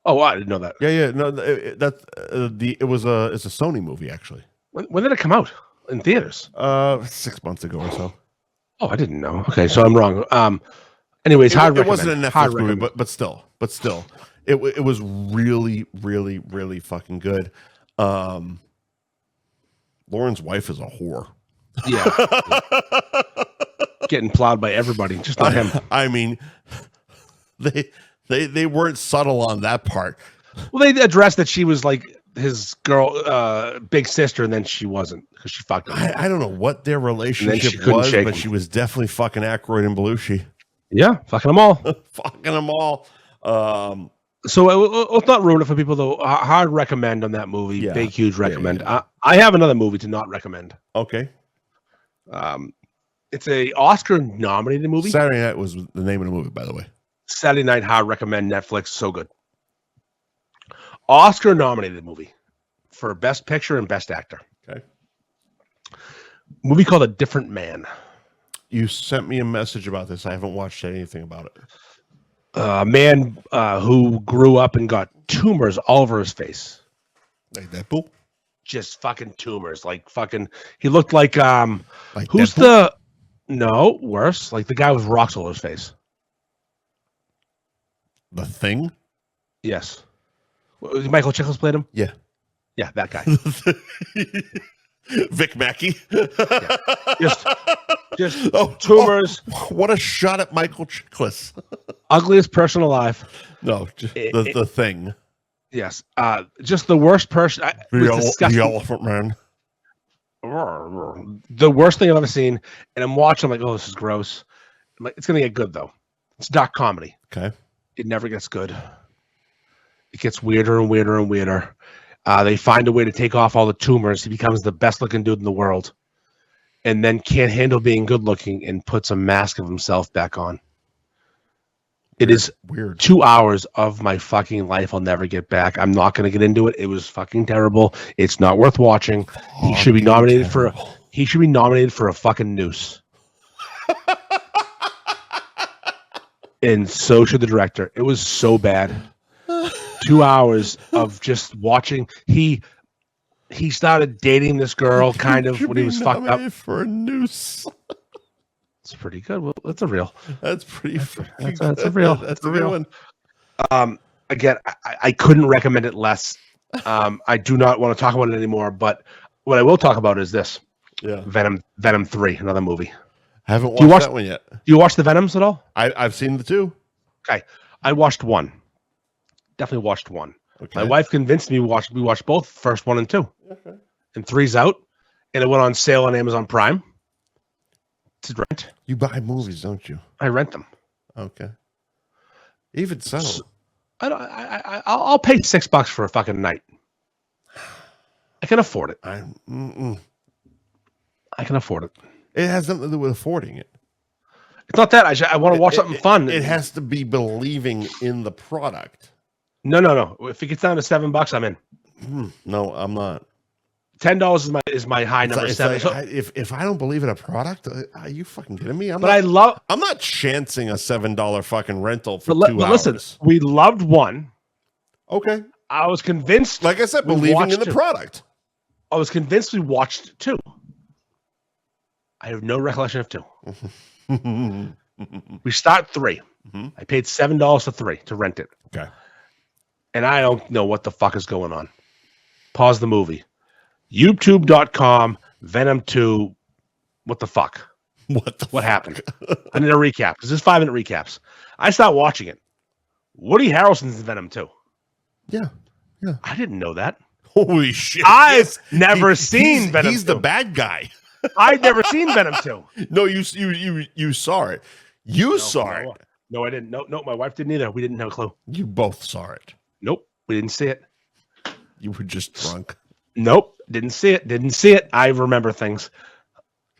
Oh, I didn't know that. Yeah. No, it's a Sony movie actually. When did it come out in theaters? 6 months ago or so. Oh, I didn't know. Okay, so I'm wrong. Anyways, it wasn't a Netflix movie, but still, it was really, really, really fucking good. Lauren's wife is a whore. Yeah. Getting plowed by everybody, just not him. I mean, They weren't subtle on that part. Well, they addressed that she was like his girl, big sister, and then she wasn't because she fucked him. I don't know what their relationship was, but she was definitely fucking Aykroyd and Belushi. Yeah, fucking them all. Fucking them all. So let's not ruin it for people, though. Hard recommend on that movie. Yeah. Big, huge recommend. Yeah. I have another movie to not recommend. Okay. It's a Oscar-nominated movie. Saturday Night was the name of the movie, by the way. Saturday Night, hard recommend. Netflix, so good. Oscar-nominated movie for Best Picture and Best Actor. Okay. Movie called A Different Man. You sent me a message about this. I haven't watched anything about it. A man who grew up and got tumors all over his face. Like Deadpool? Just fucking tumors. Like fucking, he looked like, who's Deadpool? No, worse. Like the guy with rocks all over his face. The Thing? Yes. Michael Chiklis played him? Yeah. Yeah, that guy. Vic Mackey? Yeah. Just tumors. What a shot at Michael Chiklis. Ugliest person alive. No, the Thing. Yes. Just the worst person. The Elephant Man. The worst thing I've ever seen. And I'm watching, I'm like, oh, this is gross. I'm like, it's going to get good, though. It's dark comedy. Okay. It never gets good. It gets weirder and weirder and weirder. They find a way to take off all the tumors. He becomes the best looking dude in the world. And then can't handle being good looking and puts a mask of himself back on. It is weird. 2 hours of my fucking life I'll never get back. I'm not going to get into it. It was fucking terrible. It's not worth watching. He should be nominated for a fucking noose. And so should the director. It was so bad. 2 hours of just watching. He started dating this girl kind of when he was fucked up. For a noose. It's pretty good. Well, that's a real. That's pretty. That's a real. That's a real one. Again, I couldn't recommend it less. I do not want to talk about it anymore. But what I will talk about is this. Yeah. Venom 3, another movie. I haven't watched that one yet. Do you watch the Venoms at all? I've seen the two. Okay, I watched one. Definitely watched one. Okay. My wife convinced me we watched both, first 1 and 2. Okay. And 3's out, and it went on sale on Amazon Prime. To rent. You buy movies, don't you? I rent them. Okay. Even so, I'll pay $6 for a fucking night. I can afford it. I can afford it. It has nothing to do with affording it. It's not that. I want to watch something fun. It has to be believing in the product. No. If it gets down to $7, I'm in. No, I'm not. $10 is my high number. $7. Like, if I don't believe in a product, are you fucking kidding me? I'm not chancing a $7 fucking rental for 2 hours. But listen, we loved one. Okay. I was convinced. Like I said, believing in the product. I was convinced we watched 2. I have no recollection of 2. We start 3. Mm-hmm. I paid $7 for 3 to rent it. Okay. And I don't know what the fuck is going on. Pause the movie. YouTube.com, Venom 2. What the fuck? What happened? I need a recap because this is 5-minute recaps. I start watching it. Woody Harrelson's in Venom 2. Yeah. I didn't know that. Holy shit. I've never seen Venom 2. He's the bad guy. I've never seen Venom 2. No, you saw it. You saw it. No, I didn't. No, my wife didn't either. We didn't have a clue. You both saw it. Nope, we didn't see it. You were just drunk. Nope, didn't see it. I remember things.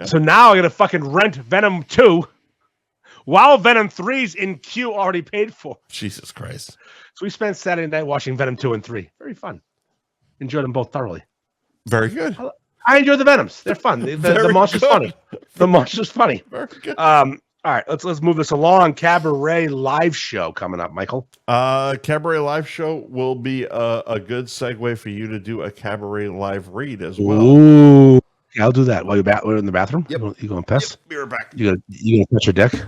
Okay. So now I got to fucking rent Venom 2 while Venom 3's in queue already paid for. Jesus Christ. So we spent Saturday night watching Venom 2 and 3. Very fun. Enjoyed them both thoroughly. Very good. I enjoy the Venoms. They're fun. The monster's funny. The monster's funny. Very good. All right, let's move this along. Cabaret live show coming up, Michael. Cabaret live show will be a good segue for you to do a Cabaret live read as well. Ooh, yeah, I'll do that while you're in the bathroom. Yep. You going to piss? Yep, be right back. You gonna touch your dick?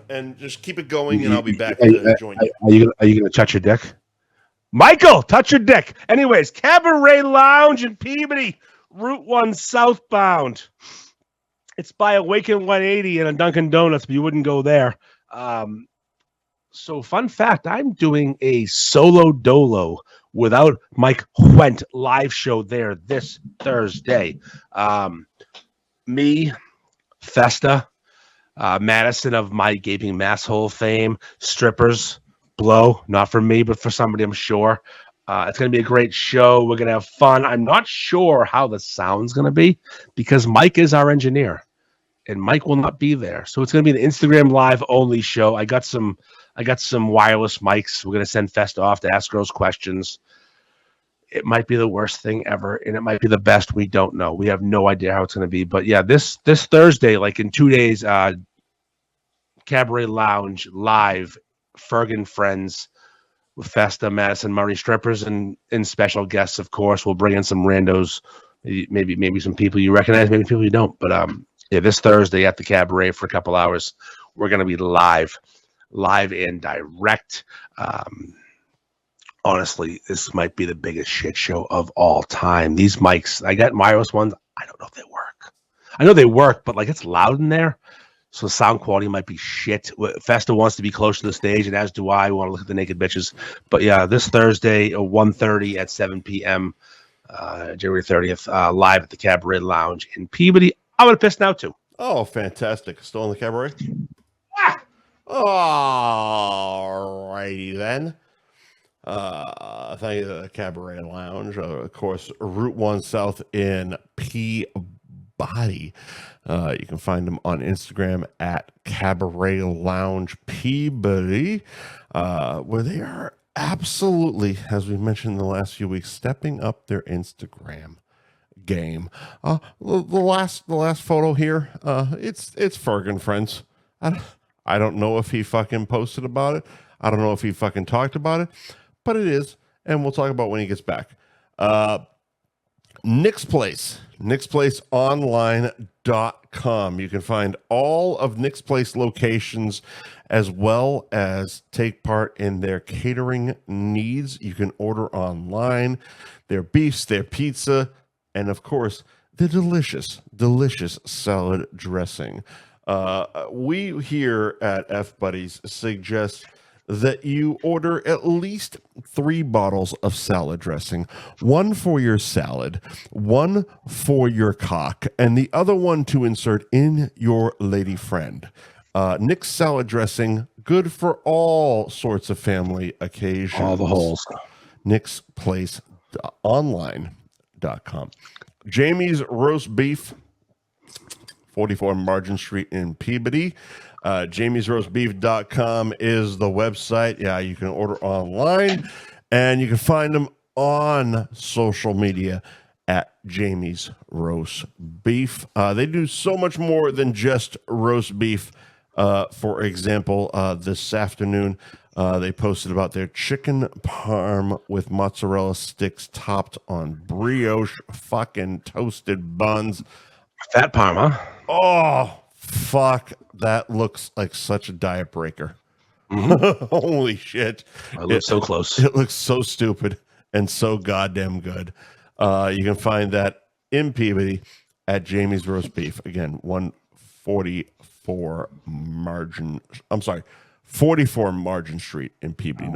And just keep it going, and I'll be back to join you. Are you gonna touch your dick? Michael, touch your dick. Anyways, Cabaret Lounge in Peabody, Route 1 southbound. It's by Awaken 180 and a Dunkin' Donuts, but you wouldn't go there. So, fun fact, I'm doing a solo dolo without Mike Wendt live show there this Thursday. Me, Festa, Madison of My Gaping Masshole fame, strippers, blow, not for me, but for somebody, I'm sure. It's going to be a great show. We're going to have fun. I'm not sure how the sound's going to be because Mike is our engineer and Mike will not be there. So it's going to be an Instagram live only show. I got some wireless mics. We're going to send Festa off to ask girls questions. It might be the worst thing ever, and it might be the best. We don't know. We have no idea how it's going to be. But yeah, this Thursday, like in 2 days, Cabaret Lounge live, Ferg and Friends with Festa, Madison, Murray strippers, and special guests, of course. We'll bring in some randos, maybe some people you recognize, maybe people you don't. But yeah, this Thursday at the Cabaret for a couple hours, we're going to be live and direct. Honestly, this might be the biggest shit show of all time. These mics, I got wireless ones. I don't know if they work. I know they work, but like it's loud in there, so the sound quality might be shit. Festa wants to be close to the stage, and as do I. We want to look at the naked bitches. But yeah, this Thursday, 1:30 at 7 p.m., January 30th, live at the Cabaret Lounge in Peabody. I'm gonna piss now too. Oh, fantastic! Still in the Cabaret. Ah! All righty then. Thank you to the Cabaret Lounge, of course, Route 1 South in Peabody. You can find them on Instagram at Cabaret Lounge Peabody, where they are absolutely, as we mentioned in the last few weeks, stepping up their Instagram game. The last photo here, it's Ferg and Friends. I don't know if he fucking posted about it. I don't know if he fucking talked about it. But it is, and we'll talk about when he gets back. Nick's Place, nicksplaceonline.com. You can find all of Nick's Place locations as well as take part in their catering needs. You can order online their beefs, their pizza, and of course, the delicious salad dressing. We here at F Buddies suggest that you order at least 3 bottles of salad dressing, 1 for your salad, 1 for your cock, and the other one to insert in your lady friend. Nick's salad dressing, good for all sorts of family occasions. All the holes. nicksplaceonline.com. Jamie's Roast Beef, 44 Margin Street in Peabody. jamiesroastbeef.com is the website. Yeah, you can order online, and you can find them on social media at Jamie's Roast Beef. They do so much more than just roast beef. For example, this afternoon, they posted about their chicken parm with mozzarella sticks topped on brioche fucking toasted buns. Fat parm, huh? Oh, fuck. That looks like such a diet breaker. Mm-hmm. Holy shit. I look so close. It looks so stupid and so goddamn good. You can find that in Peabody at Jamie's Roast Beef. Again, 44 Margin Street in Peabody.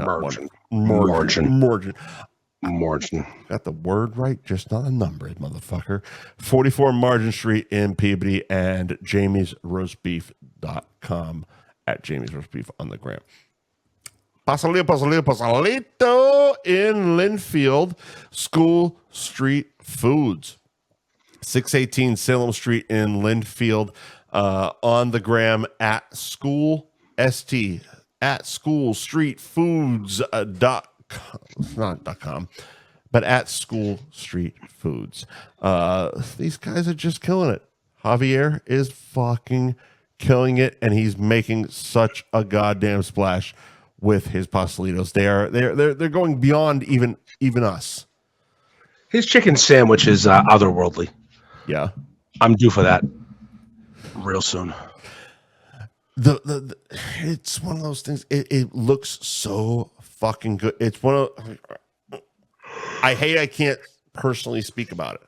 Margin. Got the word right, just not a number, motherfucker. 44 Margin Street in Peabody and jamiesroastbeef.com at Jamie's Roast Beef on the gram. Pasalito in Linfield, School Street Foods. 618 Salem Street in Linfield, on the gram at School ST at schoolstreetfoods.com. Not .com, but at School Street Foods. These guys are just killing it. Javier is fucking killing it, and he's making such a goddamn splash with his pastelitos. They're going beyond even us. His chicken sandwich is otherworldly. Yeah, I'm due for that real soon. The it's one of those things. It looks so fucking good. It's one of. I can't personally speak about it.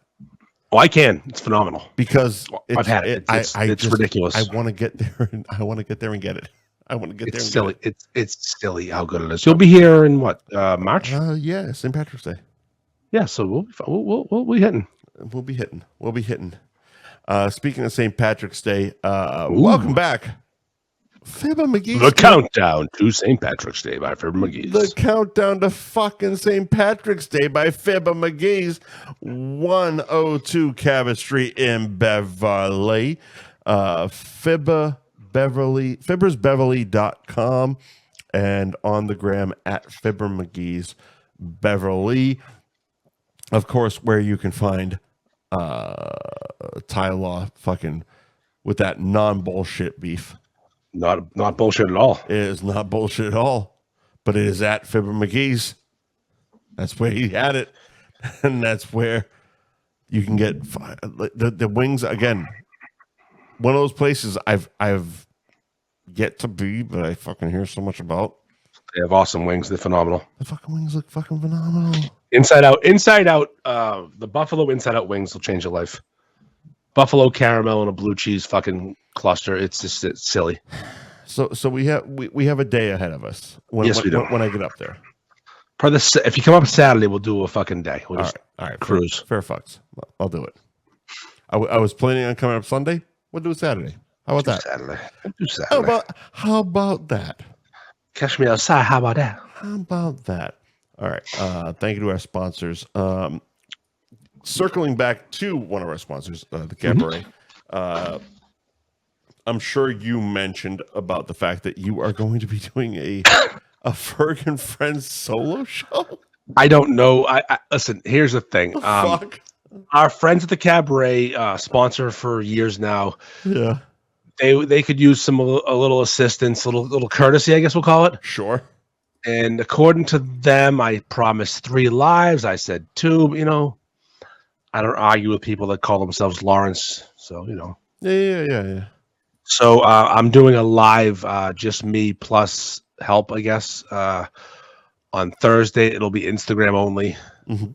Oh, I can. It's phenomenal because I've had it. It's ridiculous. I want to get there. I want to get there and get it. I want to get there. It's silly. It's silly how good it is. You'll be here in what March? Yeah, St. Patrick's Day. Yeah, so we'll be hitting. We'll be hitting. Speaking of St. Patrick's Day, welcome back, Fibber McGee. The countdown to St. Patrick's Day by Fibber McGee's. The countdown to fucking St. Patrick's Day by Fibber McGee's. 102 Cabot Street in Beverly. Fibbersbeverly.com and on the gram at Fibber McGee's Beverly. Of course, where you can find Ty Law fucking with that non-bullshit beef. Not bullshit at all. It is not bullshit at all, but it is at Fibber McGee's. That's where he had it, and that's where you can get the wings again. One of those places I've yet to be, but I fucking hear so much about. They have awesome wings. They're phenomenal. The fucking wings look fucking phenomenal. Inside out. The Buffalo Inside Out wings will change your life. Buffalo caramel and a blue cheese fucking cluster. It's silly. So we have a day ahead of us. Yes, we do. When I get up there. If you come up Saturday, we'll do a fucking day. We'll just all right, cruise. Fair fucks. I'll do it. I was planning on coming up Sunday. We'll do Saturday. How about that? Saturday. We'll do Saturday. How about that? Catch me outside. How about that? How about that? All right. Thank you to our sponsors. Circling back to one of our sponsors, the Cabaret. I'm sure you mentioned about the fact that you are going to be doing a Ferg and Friends solo show. I don't know. I listen. Here's the thing. Fuck. Our friends at the Cabaret sponsor for years now. Yeah. They could use a little assistance, a little courtesy, I guess we'll call it. Sure. And according to them, I promised 3 lives. I said 2. You know, I don't argue with people that call themselves Lawrence. So you know. Yeah. So I'm doing a live, just me plus help, I guess. On Thursday, it'll be Instagram only. Mm-hmm.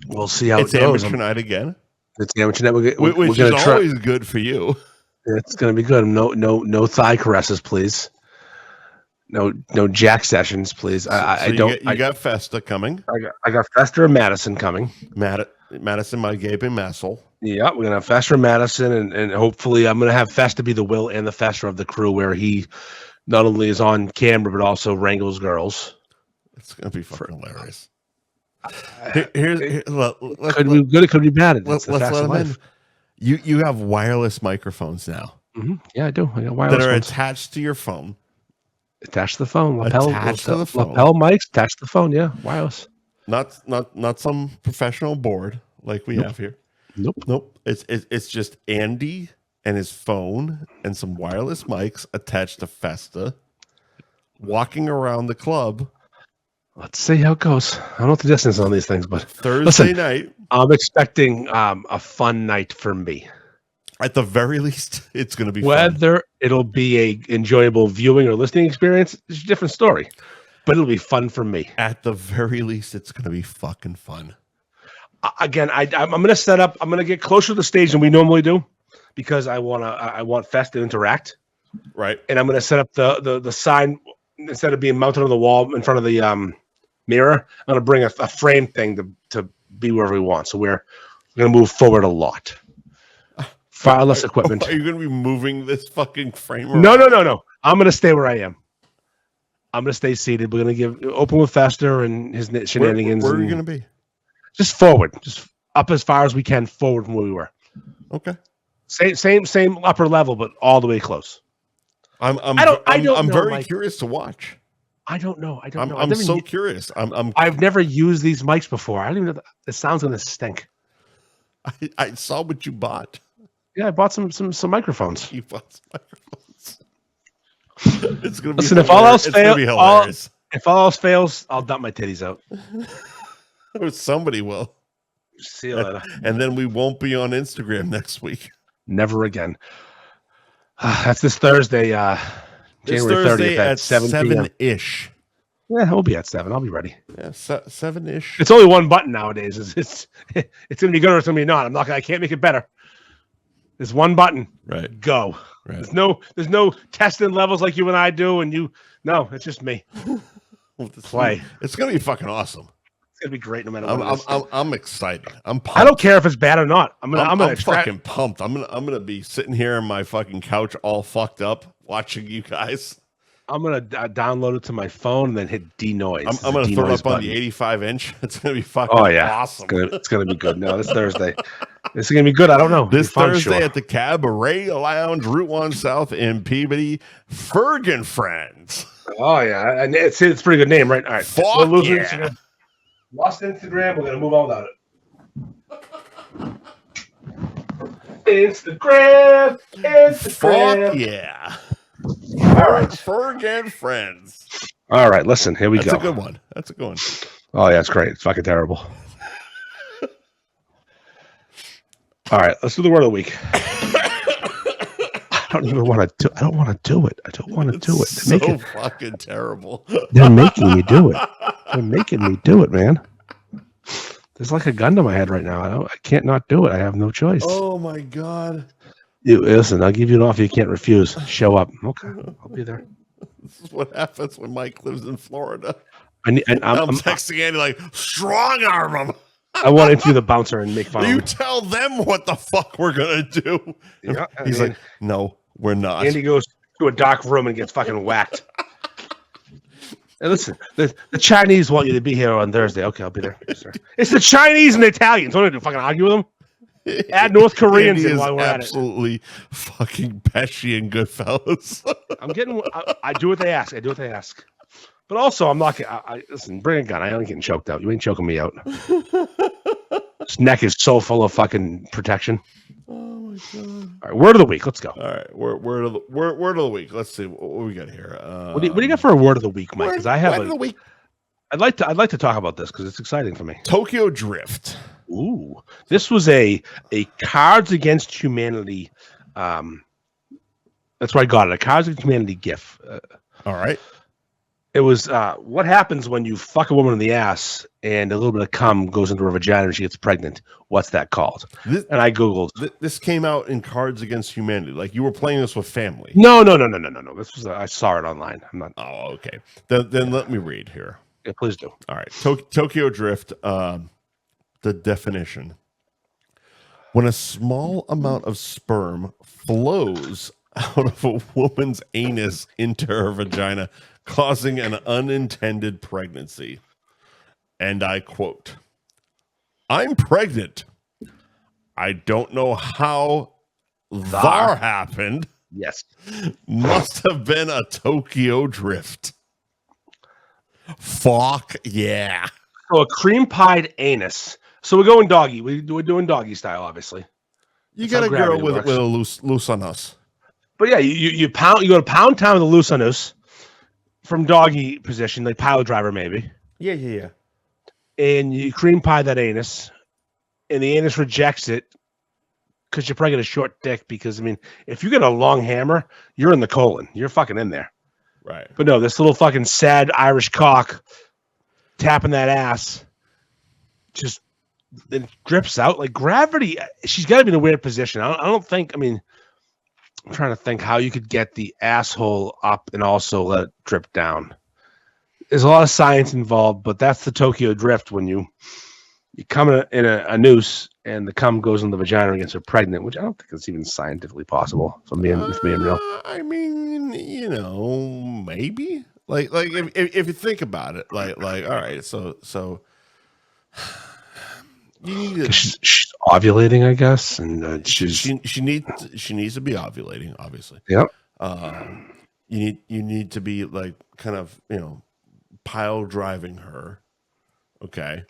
We'll see how it's it goes. It's amateur night again. It's amateur night. Which is always good for you. It's going to be good. No thigh caresses, please. No jack sessions, please. I got Festa coming. I got Festa and Madison coming. Madison, my gaping masshole. Yeah, we're gonna have Festa and Madison, and hopefully I'm gonna have Festa be the Will and the Festa of the crew, where he not only is on camera but also wrangles girls. It's gonna be fucking hilarious. Could be good. It could be bad. Let's let him in. You have wireless microphones now. Mm-hmm. Yeah, I do. I got wireless that are ones. attached to your phone. Attached to the phone. Lapel phone. mics attached to the phone. Yeah, wireless. Not some professional board like we have here. Nope. It's just Andy and his phone and some wireless mics attached to Festa, walking around the club. Let's see how it goes. I don't know the distance on these things, but Thursday night, I'm expecting a fun night for me. At the very least, it's going to be whether it'll be a enjoyable viewing or listening experience. It's a different story, but it'll be fun for me. At the very least, it's going to be fucking fun. Again, I'm going to set up. I'm going to get closer to the stage than we normally do because I want Fest to interact. Right. And I'm going to set up the sign instead of being mounted on the wall in front of the mirror. I'm going to bring a frame thing to be wherever we want. So we're going to move forward a lot. Far less equipment. Are you going to be moving this fucking frame around? No. I'm going to stay where I am. I'm going to stay seated. We're going to open with Fester and his shenanigans. Where are you going to be? Just forward. Just up as far as we can forward from where we were. Okay. Same upper level, but all the way close. I'm very curious to watch. I don't know. I'm so curious. I've never used these mics before. I don't even know. It sounds going to stink. I saw what you bought. Yeah, I bought some microphones. You bought some microphones. It's gonna be. Listen, if all else fails, I'll dump my titties out. Or somebody will. See you later. And then we won't be on Instagram next week. Never again. That's this Thursday, January 30th at 7-ish. Yeah, we'll be at 7. I'll be ready. Yeah, 7-ish. It's only one button nowadays. It's going to be good or it's going to be not. I can't make it better. There's one button. Right. Go. Right. There's no testing levels like you and I do, and you. No, it's just me. Play. It's gonna be fucking awesome. It's gonna be great no matter what. I'm excited. I'm pumped. I don't care if it's bad or not. I'm fucking pumped. I'm gonna be sitting here on my fucking couch all fucked up watching you guys. I'm gonna download it to my phone and then hit denoise. I'm gonna throw it up on the 85-inch. It's gonna be fucking awesome. It's gonna be good. No, this Thursday. This is gonna be good. I don't know. This Thursday at the Cabaret Lounge, Route 1 South in Peabody, Ferg and Friends. Oh yeah, and it's a pretty good name, right? All right. Fuck Instagram. Lost Instagram. We're gonna move on without it. Instagram. Fuck yeah. All right. Ferg and Friends. All right, listen, here we go. That's a good one. Oh yeah, it's great. It's fucking terrible. All right, let's do the word of the week. I don't want to do it. It's so fucking terrible. They're making me do it. They're making me do it, man. There's like a gun to my head right now. I can't not do it. I have no choice. Oh my god. Listen, I'll give you an offer you can't refuse. Show up. Okay, I'll be there. This is what happens when Mike lives in Florida. I'm texting Andy like, strong arm him. I want to interview the bouncer and make fun of him. You tell them what the fuck we're gonna do. Yeah, He's like, no, we're not. Andy goes to a dark room and gets fucking whacked. And listen, the Chinese want you to be here on Thursday. Okay, I'll be there. Yes, sir. It's the Chinese and the Italians. What do I do? Fucking argue with them? Add North Koreans in while we're at it. Absolutely fucking Pesci and Goodfellas. I do what they ask. But also, I'm not. Listen, bring a gun. I ain't getting choked out. You ain't choking me out. This neck is so full of fucking protection. Oh my god! All right, word of the week. Let's go. All right, word of the week. Let's see what we got here. What do you got for a word of the week, Mike? Because I have word of the week. I'd like to talk about this because it's exciting for me. Tokyo Drift. Ooh, this was a Cards Against Humanity. That's where I got it. A Cards Against Humanity GIF. All right. It was what happens when you fuck a woman in the ass and a little bit of cum goes into her vagina and she gets pregnant. What's that called? And I Googled. This came out in Cards Against Humanity. Like you were playing this with family. No. This was I saw it online. I'm not. Oh, okay. Then let me read here. Yeah, please do. All right. Tokyo Drift. The definition: when a small amount of sperm flows out of a woman's anus into her vagina, causing an unintended pregnancy. And I quote, "I'm pregnant. I don't know how that happened. Yes. Must have been a Tokyo Drift." Fuck yeah. So a cream pied anus. So we're going doggy. We're doing doggy style, obviously. You got a girl with a loose on us. But yeah, you go to pound town with a loose on us from doggy position, like pile driver maybe. Yeah. And you cream pie that anus, and the anus rejects it because you're probably got a short dick. Because I mean, if you get a long hammer, you're in the colon. You're fucking in there. Right. But no, this little fucking sad Irish cock tapping that ass just it drips out like gravity. She's got to be in a weird position. I don't think. I mean, I'm trying to think how you could get the asshole up and also let it drip down. There's a lot of science involved, but that's the Tokyo Drift when you come in a noose and the cum goes in the vagina and gets her pregnant, which I don't think is even scientifically possible. If I'm being real. I mean, maybe. Like if you think about it, like all right, so you need to, she's ovulating, I guess, and she needs to be ovulating, obviously. Yep. You need to be like kind of pile driving her, okay,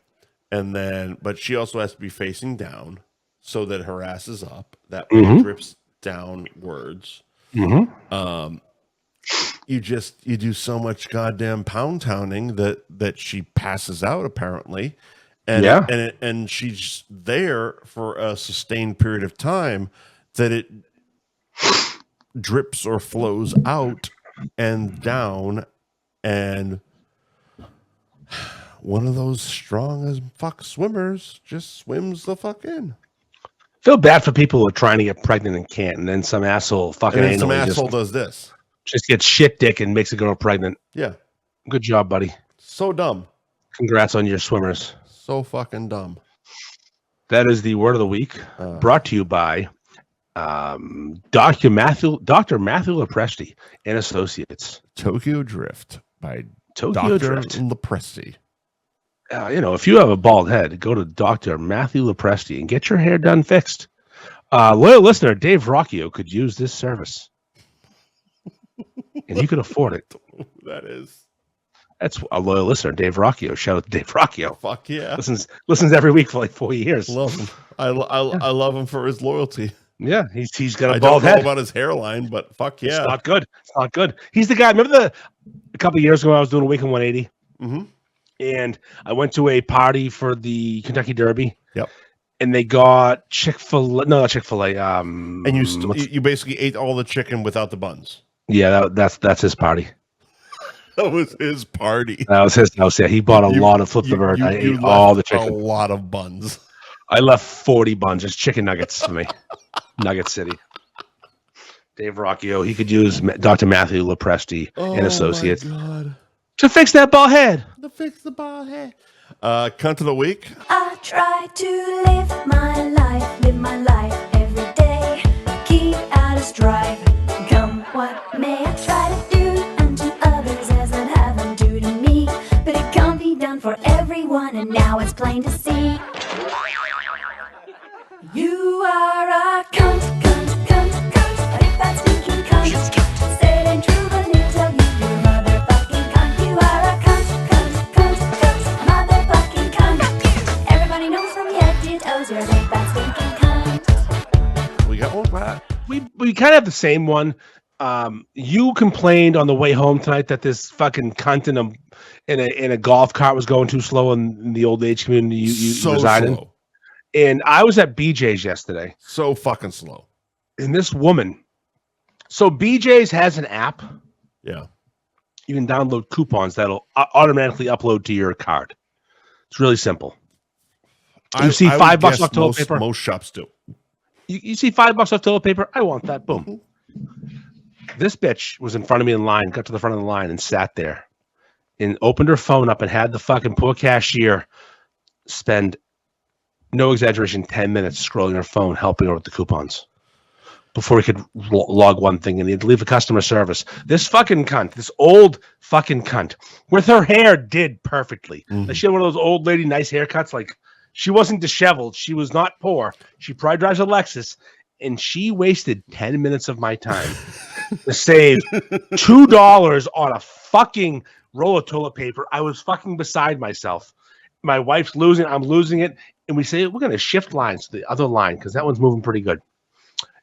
and then but she also has to be facing down so that her ass is up. That way it drips downwards. Mm-hmm. You do so much goddamn pound pounding that she passes out apparently. And she's there for a sustained period of time that it drips or flows out and down, and one of those strong as fuck swimmers just swims the fuck in. Feel bad for people who are trying to get pregnant and can't, and then some asshole fucking and then some asshole does this. Just gets shit dick and makes a girl pregnant. Yeah. Good job, buddy. So dumb. Congrats on your swimmers. So fucking dumb. That is the word of the week, brought to you by Dr. Matthew Lepresti and Associates. Tokyo Drift by Tokyo Dr. Drift. Lepresti. If you have a bald head, go to Dr. Matthew Lepresti and get your hair done fixed. Loyal listener Dave Rocchio could use this service. And he could afford it. That's a loyal listener, Dave Rocchio. Shout out to Dave Rocchio. Fuck yeah. Listens every week for like 4 years. Love him. I love him for his loyalty. Yeah, he's got a I bald head. don't know about his hairline, but fuck yeah. It's not good. It's not good. He's the guy. Remember a couple of years ago I was doing a week in 180? Mm-hmm. And I went to a party for the Kentucky Derby. Yep. And they got Chick-fil-A. No, not Chick-fil-A. And you basically ate all the chicken without the buns. Yeah, that's his party. That was his party. That was his house. Yeah, he bought a lot of Flip the Bird. I ate all the chicken. A lot of buns. I left 40 buns. Just chicken nuggets for me. Nugget City. Dave Rocchio. He could use Dr. Matthew Lepresti and Associates to fix that bald head. To fix the bald head. Cunt of the week. I try to live my life every day. Keep out of strife. Come what may, I try to do unto others as I'd have them do to me. But it can't be done for everyone, and now it's plain to see. You are a cunt, a big fat stinking cunt. Say it ain't true, but it tell you you're a motherfucking cunt. You are a cunt, a motherfucking cunt. Everybody knows from your head to toes you're a big fat stinking cunt. We got one. We kind of have the same one. You complained on the way home tonight that this fucking cunt in a golf cart was going too slow in the old age community you reside in. And I was at BJ's yesterday. So fucking slow. And this woman. So BJ's has an app. Yeah. You can download coupons that'll automatically upload to your card. It's really simple. You see $5 off toilet paper. Most shops do. You see $5 off toilet paper. I want that. Boom. This bitch was in front of me in line, got to the front of the line and sat there and opened her phone up and had the fucking poor cashier spend, no exaggeration, 10 minutes scrolling her phone, helping her with the coupons before he could log one thing and he'd leave the customer service. This fucking cunt, this old fucking cunt, with her hair did perfectly. Mm-hmm. Like she had one of those old lady nice haircuts. Like she wasn't disheveled. She was not poor. She probably drives a Lexus. And she wasted 10 minutes of my time to save $2 on a fucking roll of toilet paper. I was fucking beside myself. My wife's losing. I'm losing it. And we say, we're going to shift lines to the other line because that one's moving pretty good.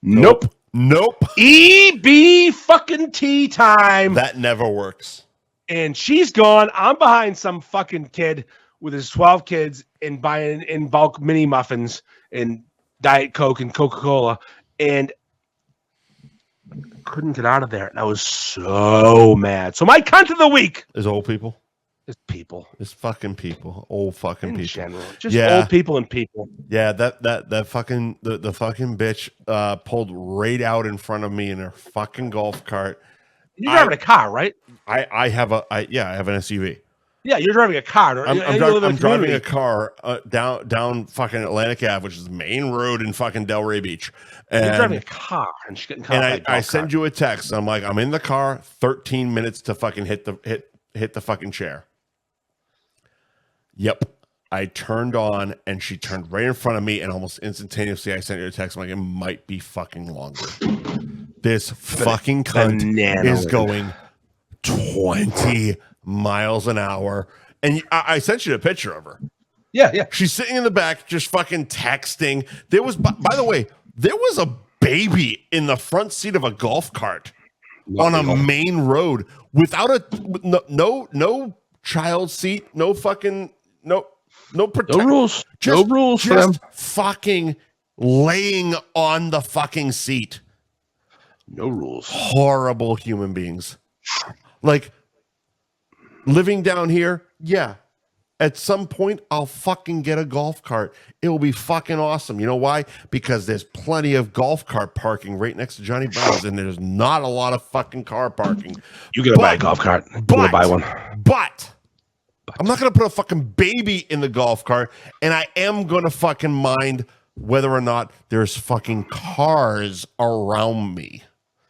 Nope. EB fucking tea time. That never works. And she's gone. I'm behind some fucking kid with his 12 kids and buying in bulk mini muffins and Diet Coke and Coca-Cola, and couldn't get out of there. And I was so mad. So my cunt of the week is old people. Is people. It's fucking people. Old fucking in people. General. Just old people and people. Yeah, that fucking the fucking bitch pulled right out in front of me in her fucking golf cart. You're driving a car, right? I have an SUV. Yeah, you're driving a car. I'm driving a car down fucking Atlantic Ave, which is the main road in fucking Delray Beach. And you're driving a car, and she's getting caught. And I send you a text. I'm like, I'm in the car. 13 minutes to fucking hit the fucking chair. Yep. I turned on, and she turned right in front of me, and almost instantaneously, I sent you a text. I'm like, it might be fucking longer. This fucking cunt is going 20 miles an hour, and I sent you a picture of her. Yeah. She's sitting in the back, just fucking texting. There was, by the way, there was a baby in the front seat of a golf cart on a main road without no child seat, no fucking no rules, no rules. Just fucking laying on the fucking seat. No rules. Horrible human beings. Like. Living down here, yeah, At some point, I'll fucking get a golf cart. It will be fucking awesome. You know why? Because there's plenty of golf cart parking right next to Johnny Brown's, and there's not a lot of fucking car parking. You gotta buy a golf cart. You gotta buy one. But I'm not gonna put a fucking baby in the golf cart, and I am gonna fucking mind whether or not there's fucking cars around me.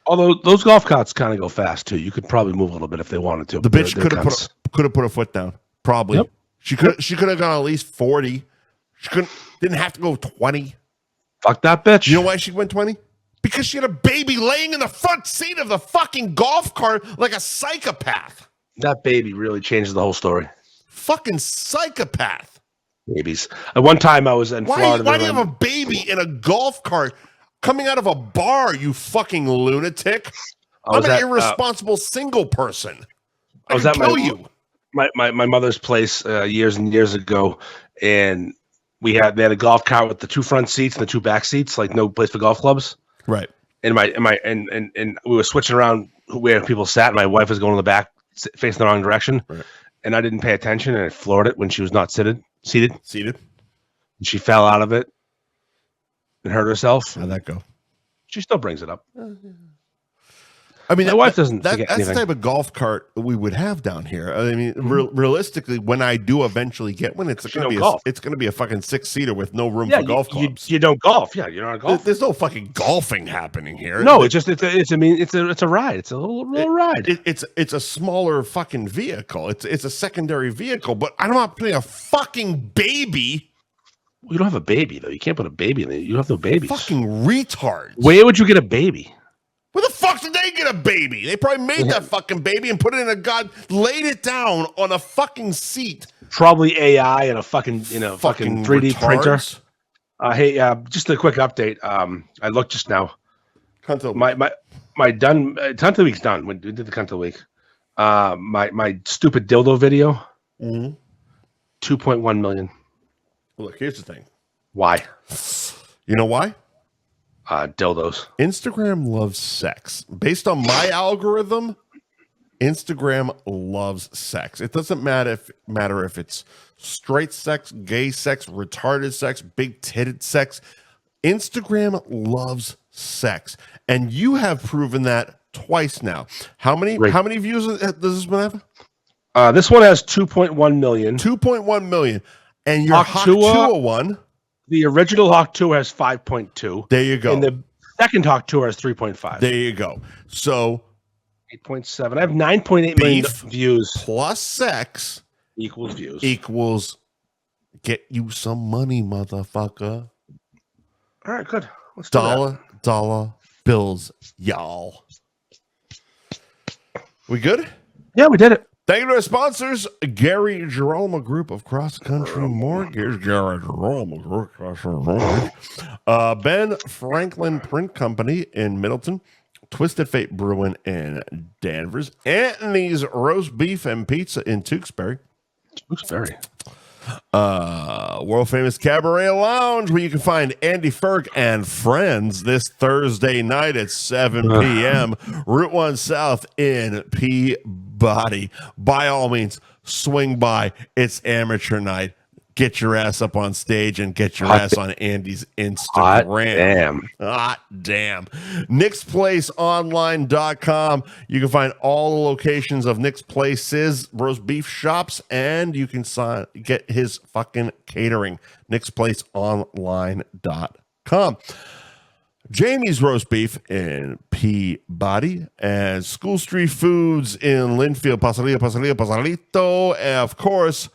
Although those golf carts kind of go fast too. You could probably move a little bit if they wanted to. The bitch could have put a foot down. Probably. Yep. She could have gone at least 40. She didn't have to go 20. Fuck that bitch. You know why she went 20? Because she had a baby laying in the front seat of the fucking golf cart like a psychopath. That baby really changes the whole story. Fucking psychopath. Babies. At one time I was in Florida. Why do you have a baby in a golf cart coming out of a bar, you fucking lunatic? I'm an irresponsible single person. I was kill you. My mother's place years and years ago, and they had a golf cart with the 2 front seats and the 2 back seats, like no place for golf clubs. Right. And and we were switching around where people sat, and my wife was going in the back, facing the wrong direction. Right. And I didn't pay attention, and I floored it when she was not seated. And she fell out of it and hurt herself. How'd that go? She still brings it up. I mean, my wife doesn't. That's the type of golf cart we would have down here. I mean, realistically, when I do eventually get one, it's going to be a fucking 6-seater with no room for golf clubs. You don't golf. Yeah, you're not golf. There's no fucking golfing happening here. No, it's a ride. It's a little ride. It's a smaller fucking vehicle. It's a secondary vehicle. But I'm not putting a fucking baby. You don't have a baby though. You can't put a baby in there. You don't have no babies. Fucking retards. Where would you get a baby? Where the fuck did they get a baby? They probably made that fucking baby and put it in laid it down on a fucking seat. Probably AI and a fucking 3D printer. Hey, just a quick update. I looked just now. My done Cunt of the Week's done. We did the Cunt of the Week. My stupid dildo video. 2.1 million. Look, here's the thing. Why? You know why? Dildos. Instagram loves sex. Based on my algorithm, Instagram loves sex. It doesn't matter if it's straight sex, gay sex, retarded sex, big-titted sex. Instagram loves sex. And you have proven that twice now. How many views does this one have? This one has 2.1 million. 2.1 million. And your Hawk Tua one... The original Hawk Tour has 5.2. There you go. And the second Hawk Tour has 3.5. There you go. So 8.7. I have 9.8 million views. Plus sex equals views. Equals get you some money, motherfucker. All right, good. Let's dollar bills, y'all. We good? Yeah, we did it. Thank you to our sponsors, Gary Girolamo Group of Cross Country Mortgage, Gary Girolamo Group Cross Country Mortgage, Ben Franklin Print Company in Middleton, Twisted Fate Brewing in Danvers, Anthony's Roast Beef and Pizza in Tewksbury. World famous Cabaret Lounge, where you can find Andy Ferg and friends this Thursday night at 7 p.m. Route 1 South in Peabody. By all means, swing by. It's amateur night. Get your ass up on stage and get your ass on Andy's Instagram. Hot damn. NicksPlaceOnline.com. You can find all the locations of Nick's Place's roast beef shops, and you can get his fucking catering. NicksPlaceOnline.com. Jamie's Roast Beef in Peabody, and School Street Foods in Linfield, Pasalito, and of course,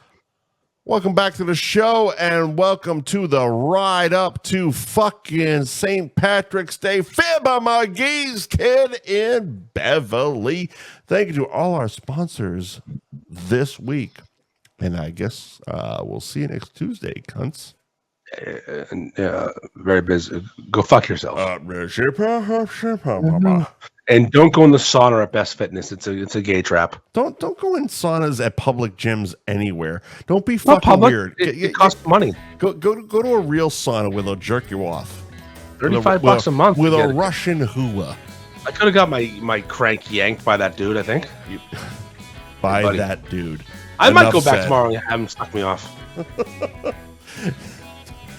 welcome back to the show, and welcome to the ride up to fucking St. Patrick's Day. Fibber, McGee's Kid in Beverly. Thank you to all our sponsors this week. And I guess we'll see you next Tuesday, cunts. Very busy. Go fuck yourself. And don't go in the sauna at Best Fitness. It's a gay trap. Don't go in saunas at public gyms anywhere. Don't be fucking weird. It costs money. Go to a real sauna where they'll jerk you off. $35 a month with a Russian hua. I could have got my crank yanked by that dude. I think by that dude. I might go back tomorrow and have him suck me off.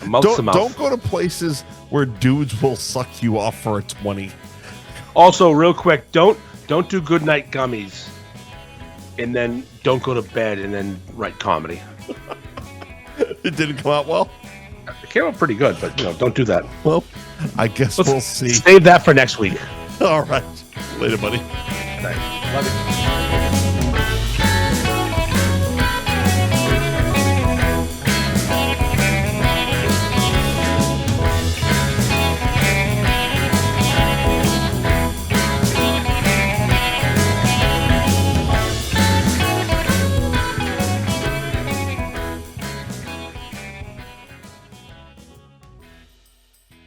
Don't go to places where dudes will suck you off for a 20. Also, real quick, don't do goodnight gummies, and then don't go to bed and then write comedy. It didn't come out well. It came out pretty good, but don't do that. Well, I guess we'll see. Save that for next week. All right, later, buddy. Thanks. Love you.